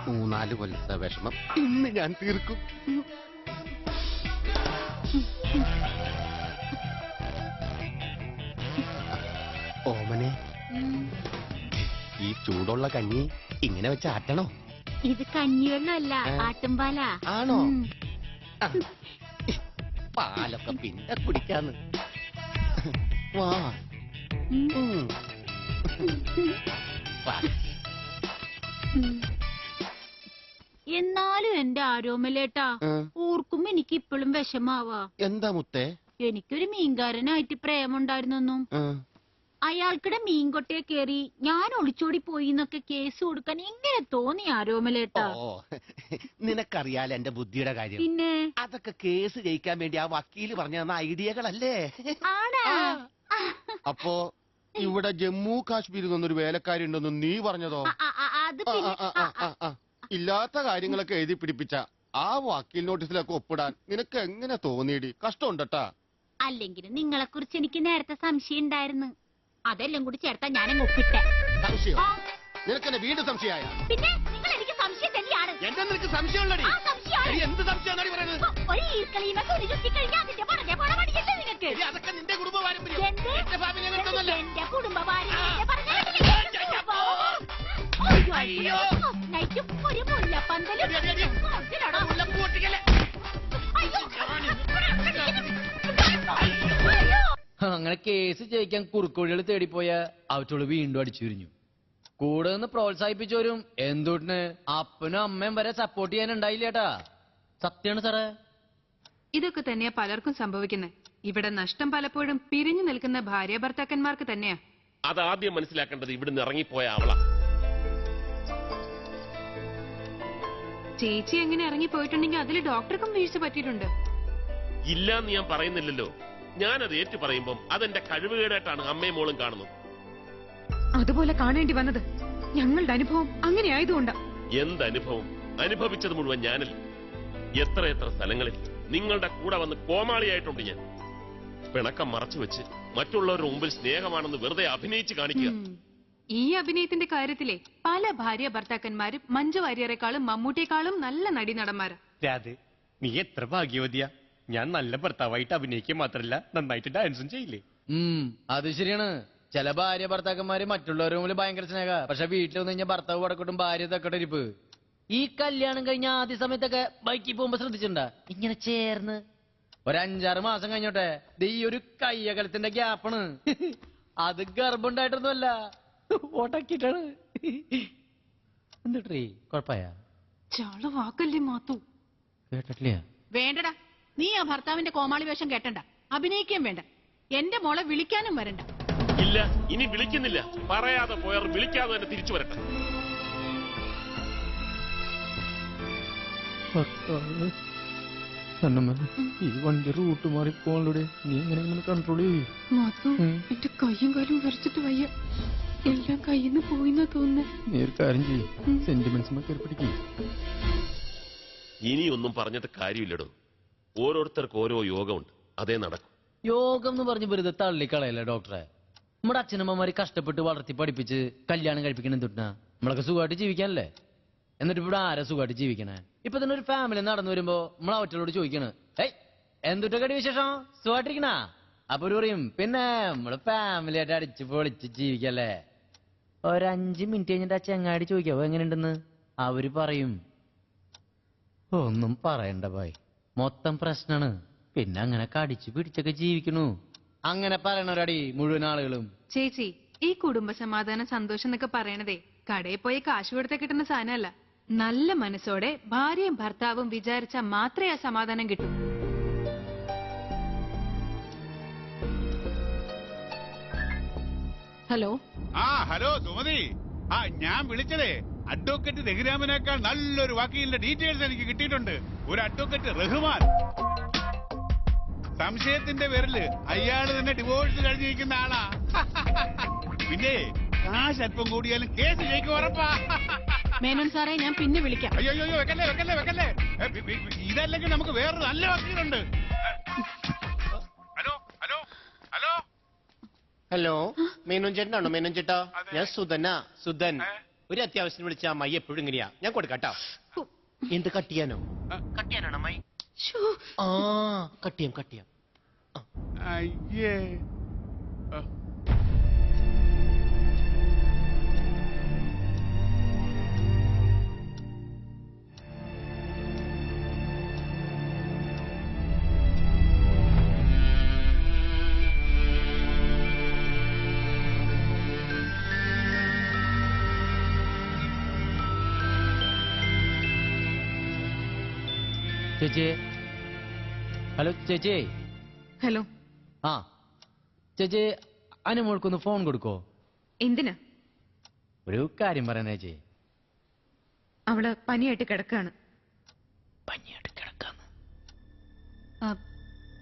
3-4 കൊല്ലത്തെ വിഷമം ഇന്ന് ഞാൻ തീർക്കും. ഓമനെ, ഈ ചൂടുള്ള കഞ്ഞി ഇങ്ങനെ വെച്ച് ആട്ടണോ? ഇത് കഞ്ഞിവെള്ളമല്ല, ആട്ടുംപാലാ. ആണോ? പാലൊക്കെ പിന്നെ കുടിക്കാന്ന്. വാ. എന്നാലും എന്റെ ആരോമലേട്ടാ, ഓർക്കുമ്പോ എനിക്ക് ഇപ്പോഴും വിഷമാവാ. എന്താ മുത്തേ? എനിക്കൊരു മീൻകാരനായിട്ട് പ്രേമുണ്ടായിരുന്നെന്നും അയാൾക്കിടെ മീൻകൊട്ടയെ കയറി ഞാൻ ഒളിച്ചോടി പോയി എന്നൊക്കെ കേസ് കൊടുക്കാൻ എങ്ങനെ തോന്നി ആരോമലേട്ടാ? നിനക്കറിയാലോ എന്റെ ബുദ്ധിയുടെ കാര്യം. പിന്നെ അതൊക്കെ കേസ് ജയിക്കാൻ വേണ്ടി ആ വക്കീല് പറഞ്ഞു തന്ന ഐഡിയകളല്ലേ? അപ്പോ ഇവിടെ ജമ്മു കാശ്മീരിൽ നിന്നൊരു വേലക്കാരി ഉണ്ടെന്ന് നീ പറഞ്ഞതോ? ഇല്ലാത്ത കാര്യങ്ങളൊക്കെ എഴുതി പിടിപ്പിച്ച ആ വക്കീൽ നോട്ടീസിലൊക്കെ ഒപ്പിടാൻ നിനക്ക് എങ്ങനെ തോന്നിയിടി? കഷ്ടമുണ്ടട്ടാ. അല്ലെങ്കിലും നിങ്ങളെ കുറിച്ച് എനിക്ക് നേരത്തെ സംശയം ഉണ്ടായിരുന്നു. അതെല്ലാം കൂടി ചേർത്താ ഞാനങ്ങ് ഒപ്പിട്ടെ. സംശയം? നിനക്കെന്നെ വീണ്ടും സംശയമായ? പിന്നെ നിങ്ങൾ എനിക്ക് സംശയം തന്നെയാണ്. എന്താ നിനക്ക് സംശയമുള്ളടി? എന്ത് സംശയമാണ് പറയുന്നത്? ഒരു ഈർക്കളിയുമൊക്കെ ഒരു ചുറ്റിക്കഴിഞ്ഞാൽ അതിന്റെ പുറകെ പോണ പണിയല്ലേ നിങ്ങൾക്ക്? അതൊക്കെ നിന്റെ കുടുംബ പാരമ്പര്യം. എന്റെ കുടുംബ പാരമ്പര്യം. ഒരു മുല്ലപ്പന്തലും അങ്ങനെ കേസ് ജയിക്കാൻ കുറുക്കോഴികൾ തേടിപ്പോയ അവറ്റോള് വീണ്ടും അടിച്ചു പിരിഞ്ഞു. കൂടെ നിന്ന് പ്രോത്സാഹിപ്പിച്ചവരും എന്തുട്ടിന് അപ്പനും അമ്മയും വരെ സപ്പോർട്ട് ചെയ്യാനുണ്ടായില്ലേട്ടാ. സത്യമാണ് സാറേ. ഇതൊക്കെ തന്നെയാ പലർക്കും സംഭവിക്കുന്നത്. ഇവിടെ നഷ്ടം പലപ്പോഴും പിരിഞ്ഞു നിൽക്കുന്ന ഭാര്യ ഭർത്താക്കന്മാർക്ക് തന്നെയാ. അതാദ്യം മനസ്സിലാക്കേണ്ടത് ഇവിടുന്ന് ഇറങ്ങിപ്പോയ അവളാ. ചേച്ചി എങ്ങനെ ഇറങ്ങി പോയിട്ടുണ്ടെങ്കിൽ അതിൽ ഡോക്ടർക്കും വീഴ്ച പറ്റിയിട്ടുണ്ട്. ഇല്ലാന്ന് ഞാൻ പറയുന്നില്ലല്ലോ. ഞാനത് ഏറ്റു പറയുമ്പം അതെന്റെ കഴിവുകേടായിട്ടാണ് അമ്മയും മോളും കാണുന്നത്. അതുപോലെ കാണേണ്ടി വന്നത് ഞങ്ങളുടെ അനുഭവം അങ്ങനെ ആയതുകൊണ്ടാ. എന്തനുഭവം? അനുഭവിച്ചത് മുഴുവൻ ഞാനല്ല. എത്ര സ്ഥലങ്ങളിൽ നിങ്ങളുടെ കൂടെ വന്ന് കോമാളിയായിട്ടുണ്ട് ഞാൻ. പിണക്കം മറച്ചു വെച്ച് മറ്റുള്ളവരുടെ മുമ്പിൽ സ്നേഹമാണെന്ന് വെറുതെ അഭിനയിച്ച് കാണിക്കുക. ഈ അഭിനയത്തിന്റെ കാര്യത്തിലെ പല ഭാര്യ ഭർത്താക്കന്മാരും മഞ്ജു വാര്യരെക്കാളും മമ്മൂട്ടിയെക്കാളും നല്ല നടീനടന്മാരാ. രാധേ, നീ എത്ര ഭാഗ്യവതിയാ. ഞാൻ നല്ല ഭർത്താവായിട്ട് അഭിനയിക്കുക മാത്രല്ല, നന്നായിട്ട് ഡാൻസും ചെയ്യില്ലേ? അത് ശരിയാണ്. ചില ഭാര്യ ഭർത്താക്കന്മാര് മറ്റുള്ളവരുടെ മുമ്പിൽ ഭയങ്കര സ്നേഹ, പക്ഷെ വീട്ടിൽ വന്നു കഴിഞ്ഞാൽ ഭർത്താവ് പടക്കോട്ടും ഭാര്യ തക്കട്ടെ ഇരിപ്പ്. ഈ കല്യാണം കഴിഞ്ഞ ആദ്യ സമയത്തൊക്കെ ബൈക്കിൽ പോകുമ്പോ ശ്രദ്ധിച്ചിട്ടുണ്ടാ ഇങ്ങനെ ചേർന്ന്? ഒരു 5-6 മാസം കഴിഞ്ഞോട്ടെ ഈ ഒരു കയ്യകലത്തിന്റെ ഗ്യാപ്പാണ്. അത് ഗർഭമുണ്ടായിട്ടൊന്നുമല്ല, ഓട്ടാക്കിട്ടാണ്. എന്നിട്ടേ കൊഴപ്പായ ചാള വാക്കല്ലേ മാത്തു? കേട്ടിട്ടില്ല. വേണ്ടടാ, നീ ആ ഭർത്താവിന്റെ കോമാളി വേഷം കേട്ടണ്ട, അഭിനയിക്കുകയും വേണ്ട, എന്റെ മോളെ വിളിക്കാനും വരണ്ട. ഇല്ല, ഇനി വിളിക്കുന്നില്ല. പറയാതെ പോയർ വിളിക്കാതെ തന്നെ തിരിച്ചു വരട്ടെ. ഈ വണ്ടി റൂട്ട് മാറി പോകാനുള്ള നീ എങ്ങനെ കൺട്രോൾ ചെയ്യും? മാത്തു, എന്റെ കയ്യും കാലും വരച്ചിട്ട് വയ്യ, എല്ലാം കയ്യിന്ന് പോയിന്നാ തോന്നുന്നു. നീ ഒരു കാര്യം ചെയ്യും, സെന്റിമെന്റ്സ് പിടിക്കും. ഇനിയൊന്നും പറഞ്ഞിട്ട് കാര്യമില്ലടോ. ഓരോരുത്തർക്ക് ഓരോ യോഗമുണ്ട്, അതേ നടക്കും. യോഗം എന്ന് പറഞ്ഞ് വെറുതെ തള്ളിക്കളയല്ലേ ഡോക്ടറെ. നമ്മുടെ അച്ഛനമ്മമാര് കഷ്ടപ്പെട്ട് വളർത്തി പഠിപ്പിച്ച് കല്യാണം കഴിപ്പിക്കണം എന്തുട്ടാ? നമ്മളൊക്കെ സുഖമായിട്ട് ജീവിക്കാനല്ലേ? എന്നിട്ട് ഇവിടെ ആരാ സുഖമായിട്ട് ജീവിക്കണേ? ഇപ്പൊ തന്നെ ഒരു ഫാമിലി നടന്നു വരുമ്പോ നമ്മളെ അവറ്റോട് ചോദിക്കണ്, ഏയ് എന്തുട്ടൊക്കെ വിശേഷം, സുഖമായിട്ടിരിക്കണ? അപ്പൊ ഒരു പറയും, പിന്നെ നമ്മള് ഫാമിലി ആയിട്ട് അടിച്ച് പൊളിച്ച് ജീവിക്കല്ലേ. 5 മിനിറ്റ് കഴിഞ്ഞിട്ട് ആ ചെങ്ങാടി ചോദിക്കാവോ എങ്ങനെയുണ്ടെന്ന്? അവര് പറയും, ഒന്നും പറയണ്ട ഭായ്, മൊത്തം പ്രശ്നാണ്. പിന്നെ അങ്ങനെ കടിച്ചു പിടിച്ചൊക്കെ ജീവിക്കണു. അങ്ങനെ പറയണൊരടി മുഴുവൻ ആളുകളും. ചേച്ചി, ഈ കുടുംബ സമാധാനം സന്തോഷം എന്നൊക്കെ പറയണതേ കടയിൽ പോയി കാശ് കൊടുത്ത കിട്ടുന്ന സാധനമല്ല. നല്ല മനസ്സോടെ ഭാര്യയും ഭർത്താവും വിചാരിച്ചാൽ മാത്രമേ ആ സമാധാനം കിട്ടൂ. ഹലോ. ഹലോ സുമതി. ഞാൻ വിളിച്ചതേ അഡ്വക്കേറ്റ് രഘുരാമനേക്കാൾ നല്ലൊരു വക്കീലിന്റെ ഡീറ്റെയിൽസ് എനിക്ക് കിട്ടിയിട്ടുണ്ട്. ഒരു അഡ്വക്കേറ്റ് റഹ്മാൻ. സംശയത്തിന്റെ പേരില് അയാള് തന്നെ ഡിവോഴ്സ് കഴിഞ്ഞിരിക്കുന്ന ആളാ. പിന്നെ കാശ് അല്പം കൂടിയാലും കേസ് ജയിക്കും ഉറപ്പാ. മേനോൻ സാറേ, ഞാൻ പിന്നെ വിളിക്കാം. അയ്യോ വെക്കല്ലേ വെക്കല്ലേ വെക്കല്ലേ. ഇതല്ലെങ്കിൽ നമുക്ക് വേറൊരു നല്ല വക്കീലുണ്ട്. Hello hello hello hello, Menon ചേട്ടനാണോ? മേനോൻ ചേട്ടാ, ഞാൻ സുധൻ. ഒരു അത്യാവശ്യം വിളിച്ച അമ്മായി എപ്പോഴും ഇങ്ങനെയാ. ഞാൻ കൊടുക്കാട്ടോ. എന്ത് കട്ടിയാനോ? കട്ടിയാനാണ് അമ്മായി? കട്ടിയാം. അയ്യേ. ചേച്ചി, ഹലോ ചേച്ചി. ഹലോ. ചേച്ചി, അനുമോൾക്കൊന്ന് ഫോൺ കൊടുക്കോ? എന്തിനാ? ഒരു കാര്യം പറയാനേ ചേച്ചി. അവള് പനിയായിട്ട് കിടക്കാണ്.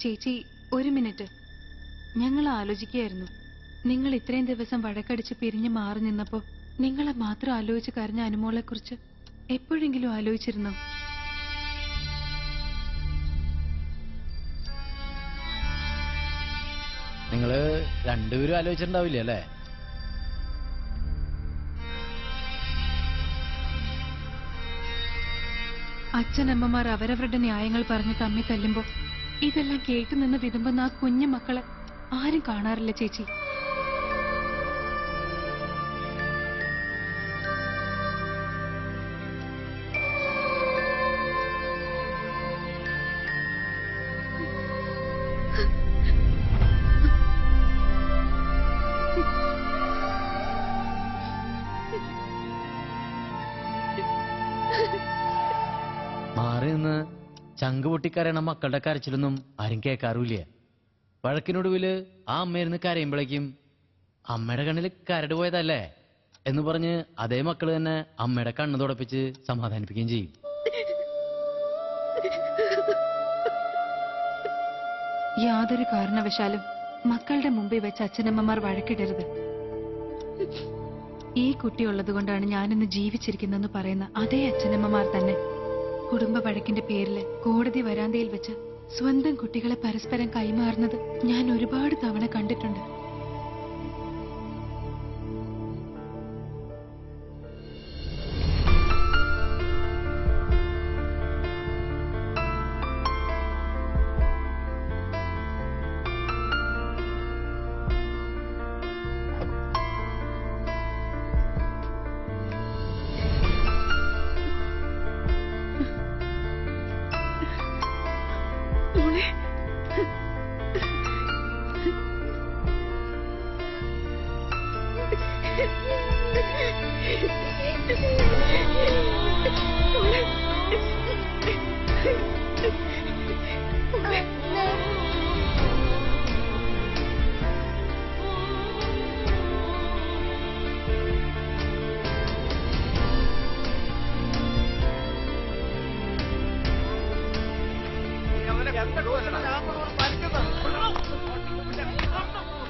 ചേച്ചി, 1 മിനിറ്റ്. ഞങ്ങൾ ആലോചിക്കുകയായിരുന്നു, നിങ്ങൾ ഇത്രയും ദിവസം വഴക്കടിച്ച് പിരിഞ്ഞ് മാറി നിന്നപ്പോ നിങ്ങളെ മാത്രം ആലോചിച്ച് കരഞ്ഞ അനുമോളെ കുറിച്ച് എപ്പോഴെങ്കിലും ആലോചിച്ചിരുന്നോ? നിങ്ങള് രണ്ടുപേരും ആലോചിച്ചിട്ടുണ്ടാവില്ല അല്ലേ? അച്ഛനമ്മമാർ അവരവരുടെ ന്യായങ്ങൾ പറഞ്ഞ് തമ്മി തല്ലുമ്പോ ഇതെല്ലാം കേട്ടുനിന്ന് വിതുമ്പുന്ന ആ കുഞ്ഞു മക്കളെ ആരും കാണാറില്ല ചേച്ചി. മാറി നിന്ന് ചങ്ക് പൊട്ടിക്കരയണ മക്കളുടെ കരച്ചിലൊന്നും ആരും കേൾക്കാറില്ല. വഴക്കിനൊടുവില് ആ അമ്മയിരുന്ന് കരയുമ്പോഴേക്കും അമ്മയുടെ കണ്ണിൽ കരട് പോയതല്ലേ എന്ന് പറഞ്ഞ് അതേ മക്കള് തന്നെ അമ്മയുടെ കണ്ണ് തുടപ്പിച്ച് സമാധാനിപ്പിക്കുകയും ചെയ്യും. യാതൊരു കാരണവശാലും മക്കളുടെ മുമ്പിൽ വെച്ച് അച്ഛനമ്മമാർ വഴക്കിടരുത്. ഈ കുട്ടിയുള്ളത് കൊണ്ടാണ് ഞാനിന്ന് ജീവിച്ചിരിക്കുന്നെന്ന് പറയുന്ന അതേ അച്ഛനമ്മമാർ തന്നെ കുടുംബ വഴക്കിന്റെ പേരില് കോടതി വരാന്തയിൽ വെച്ച് സ്വന്തം കുട്ടികളെ പരസ്പരം കൈമാറുന്നത് ഞാൻ ഒരുപാട് തവണ കണ്ടിട്ടുണ്ട്.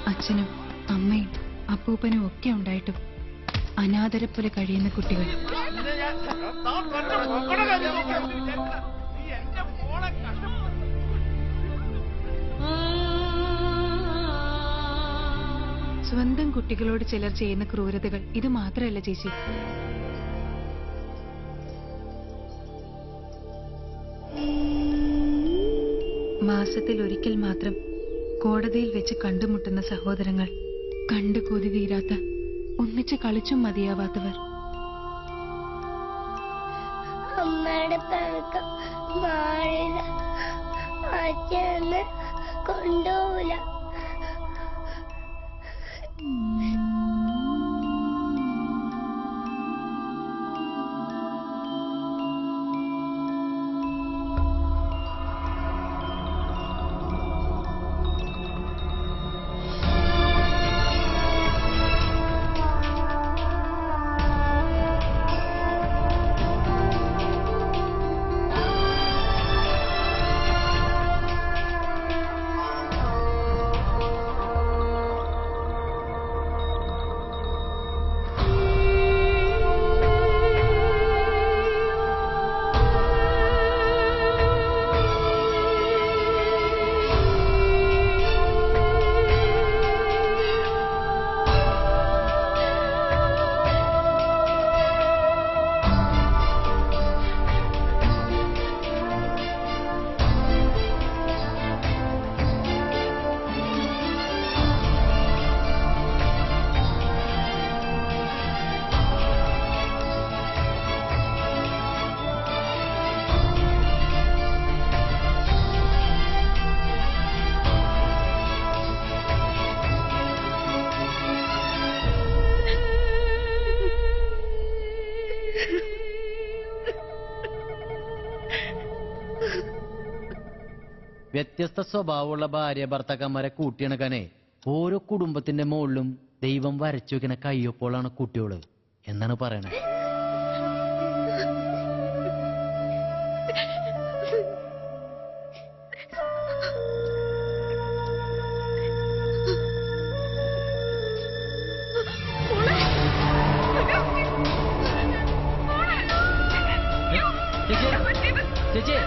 അച്ഛനും അമ്മയും അപ്പൂപ്പനും ഒക്കെ ഉണ്ടായിട്ടും അനാഥരെ പോലെ കഴിയുന്ന കുട്ടികൾ. സ്വന്തം കുട്ടികളോട് ചിലർ ചെയ്യുന്ന ക്രൂരതകൾ ഇത് മാത്രമല്ല ചേച്ചി. മാസത്തിൽ ഒരിക്കൽ മാത്രം കോടതിയിൽ വെച്ച് കണ്ടുമുട്ടുന്ന സഹോദരങ്ങൾ, കണ്ടു കൊതി തീരാത്ത, ഒന്നിച്ച് കളിച്ചും മതിയാവാത്തവർ. അമ്മയുടെ പിറക്കം മാറില്ല, അച്ഛനെ കൊണ്ടുപോവില്ല. വ്യത്യസ്ത സ്വഭാവമുള്ള ഭാര്യ ഭർത്താക്കന്മാരെ കൂട്ടിയിണക്കാനേ ഓരോ കുടുംബത്തിന്റെ മുകളിലും ദൈവം വരച്ചു വെക്കുന്ന കയ്യൊപ്പോളാണ് കുട്ടിയോള് എന്നാണ് പറയണത്. ചേച്ചി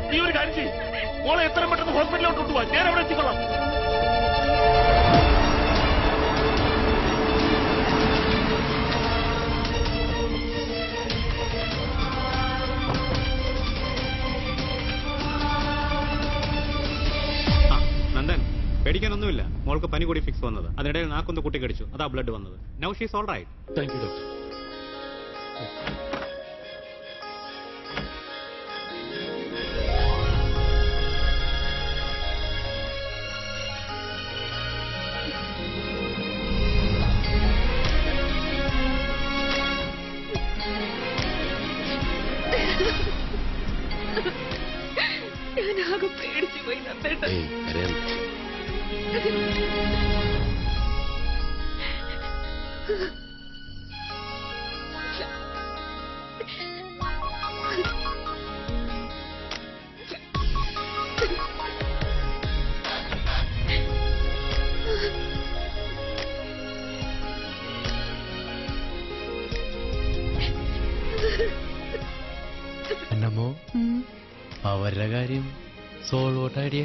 നീ ഒരു കാര്യം ചെയ്യും, മോളെ എത്രയും പെട്ടെന്ന് ഹോസ്പിറ്റലിലോട്ട് കൊണ്ടുപോവാ, ഞാൻ അവിടെ എത്തിക്കൊള്ളാം. നന്ദൻ, പേടിക്കാനൊന്നുമില്ല. മോൾക്ക് പനി കൂടി ഫിക്സ് വന്നത്, അതിനിടയിൽ നാക്കൊന്ന് കുട്ടി കടിച്ചു, അതാ ബ്ലഡ് വന്നത്. Now she's all right. Thank you doctor. ഞാനാകെ പേടിച്ചു പോയി നന്ദേട്ടാ. അവരുടെ കാര്യം സോൾവ് ഔട്ട് ഐഡിയ.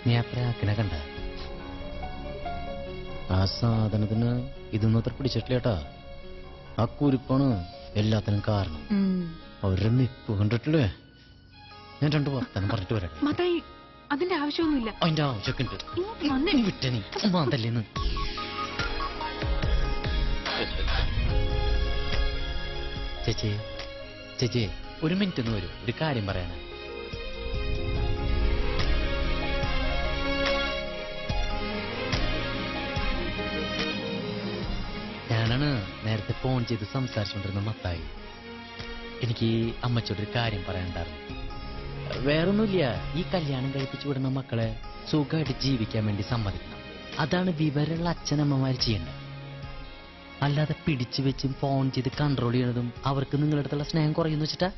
നീ ആ പ്രാക്കിനെ കണ്ട? ആ സാധനത്തിന് ഇതൊന്നും അത്ര പിടിച്ചിട്ടില്ല കേട്ടാ. ആ കുരുപ്പാണ് എല്ലാത്തിനും കാരണം. അവരുടെ നിപ്പ് കണ്ടിട്ടില്ലേ? ഞാൻ 2 വർത്തമാനം പറഞ്ഞിട്ട് വരട്ടെ. മത്തായി, അതിന്റെ ആവശ്യമൊന്നുമില്ല. അതിന്റെ ആവശ്യമൊക്കെ ഉണ്ട്. വിട്ട നീ മാന്തല്ലേന്ന്. ചേച്ചി ചേച്ചി ഒരു മിനിറ്റ് ഒന്ന് വരൂ, ഒരു കാര്യം പറയാനാ. ഞാനാണ് നേരത്തെ ഫോൺ ചെയ്ത് സംസാരിച്ചുകൊണ്ടിരുന്ന മത്തായി. എനിക്ക് അമ്മച്ചോടൊരു കാര്യം പറയാനുണ്ടായിരുന്നു. വേറൊന്നുമില്ല, ഈ കല്യാണം കഴിപ്പിച്ചു വിടുന്ന മക്കളെ സുഖമായിട്ട് ജീവിക്കാൻ വേണ്ടി സമ്മതിക്കണം. അതാണ് വിവരമുള്ള അച്ഛനമ്മമാർ ചെയ്യേണ്ടത്. അല്ലാതെ പിടിച്ചു വെച്ചും ഫോൺ ചെയ്ത് കൺട്രോൾ ചെയ്യണതും അവർക്ക് നിങ്ങളുടെ അടുത്തുള്ള സ്നേഹം കുറയുന്നു വെച്ചിട്ടാ.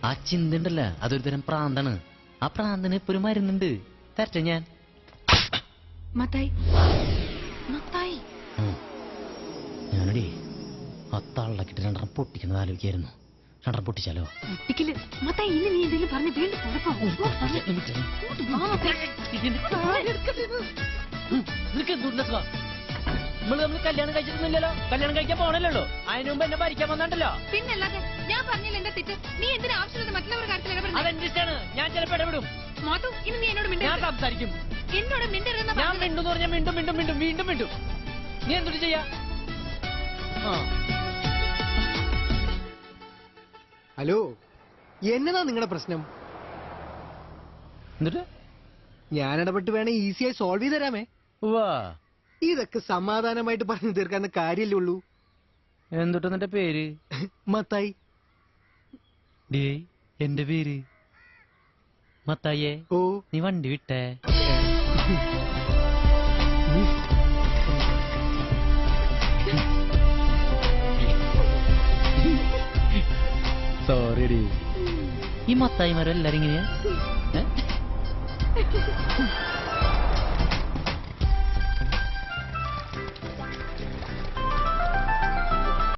ആ ചിന്ത ഉണ്ടല്ല, അതൊരു തരം പ്രാന്താണ്. ആ പ്രാന്തിന് ഇപ്പൊ ഒരു മരുന്നുണ്ട്, തരട്ടെ ഞാൻ. മത്തായി, മത്തായി, ഞാനടി ആ തള്ളക്കിട്ട് 2 പൊട്ടിക്കുന്നത് ആലോചിക്കായിരുന്നു. 2 പൊട്ടിച്ചാലോ? പൊട്ടിക്കല് മത്തായി. ഇനി നീ എന്തെങ്കിലും പറഞ്ഞ് വീണ്ടും നമ്മള് കല്യാണം കഴിച്ചിട്ടൊന്നുമില്ലല്ലോ, കല്യാണം കഴിക്കാൻ പോണല്ലോ. അതിന് മുമ്പ് എന്നെ ഭരിക്കാൻ വന്നിട്ടല്ലോ. പിന്നല്ലാതെ ഞാൻ പറഞ്ഞില്ല എന്റെ തെറ്റ്. നീ എന്തിനാ ആവശ്യമില്ലാതെ മറ്റുള്ളവരുടെ കാര്യത്തിൽ ഇടപെടുന്നത്? അതെന്റെ ഇഷ്ടമാണ്, ഞാൻ ചിലപ്പോൾ ഇടപെടും. മാധു, ഇനി നീ എന്നോട് ഞാൻ സംസാരിക്കും. എന്നോട് മിണ്ടരുതെന്ന് ഞാൻ മിണ്ടുന്ന് പറഞ്ഞാൽ മിണ്ടും മിണ്ടും മിണ്ടും വീണ്ടും മിണ്ടും. നീ എന്തൊരു ചെയ്യാ? ഹലോ, എന്നതാ നിങ്ങളുടെ പ്രശ്നം? എന്നിട്ട് ഞാൻ ഇടപെട്ട് വേണേ ഈസിയായി സോൾവ് ചെയ്ത് തരാമേ. ഇതൊക്കെ സമാധാനമായിട്ട് പറഞ്ഞു തീർക്കാവുന്ന കാര്യല്ലേ ഉള്ളൂ. എന്തുട്ടെന്നെ പേര്? മത്തായി. എന്റെ പേര് മത്തായേ. ഓ, നീ വണ്ടി വിട്ടേ. Sorry D. ഈ മത്തായിമാരെല്ലാരും ഇങ്ങനെയാ?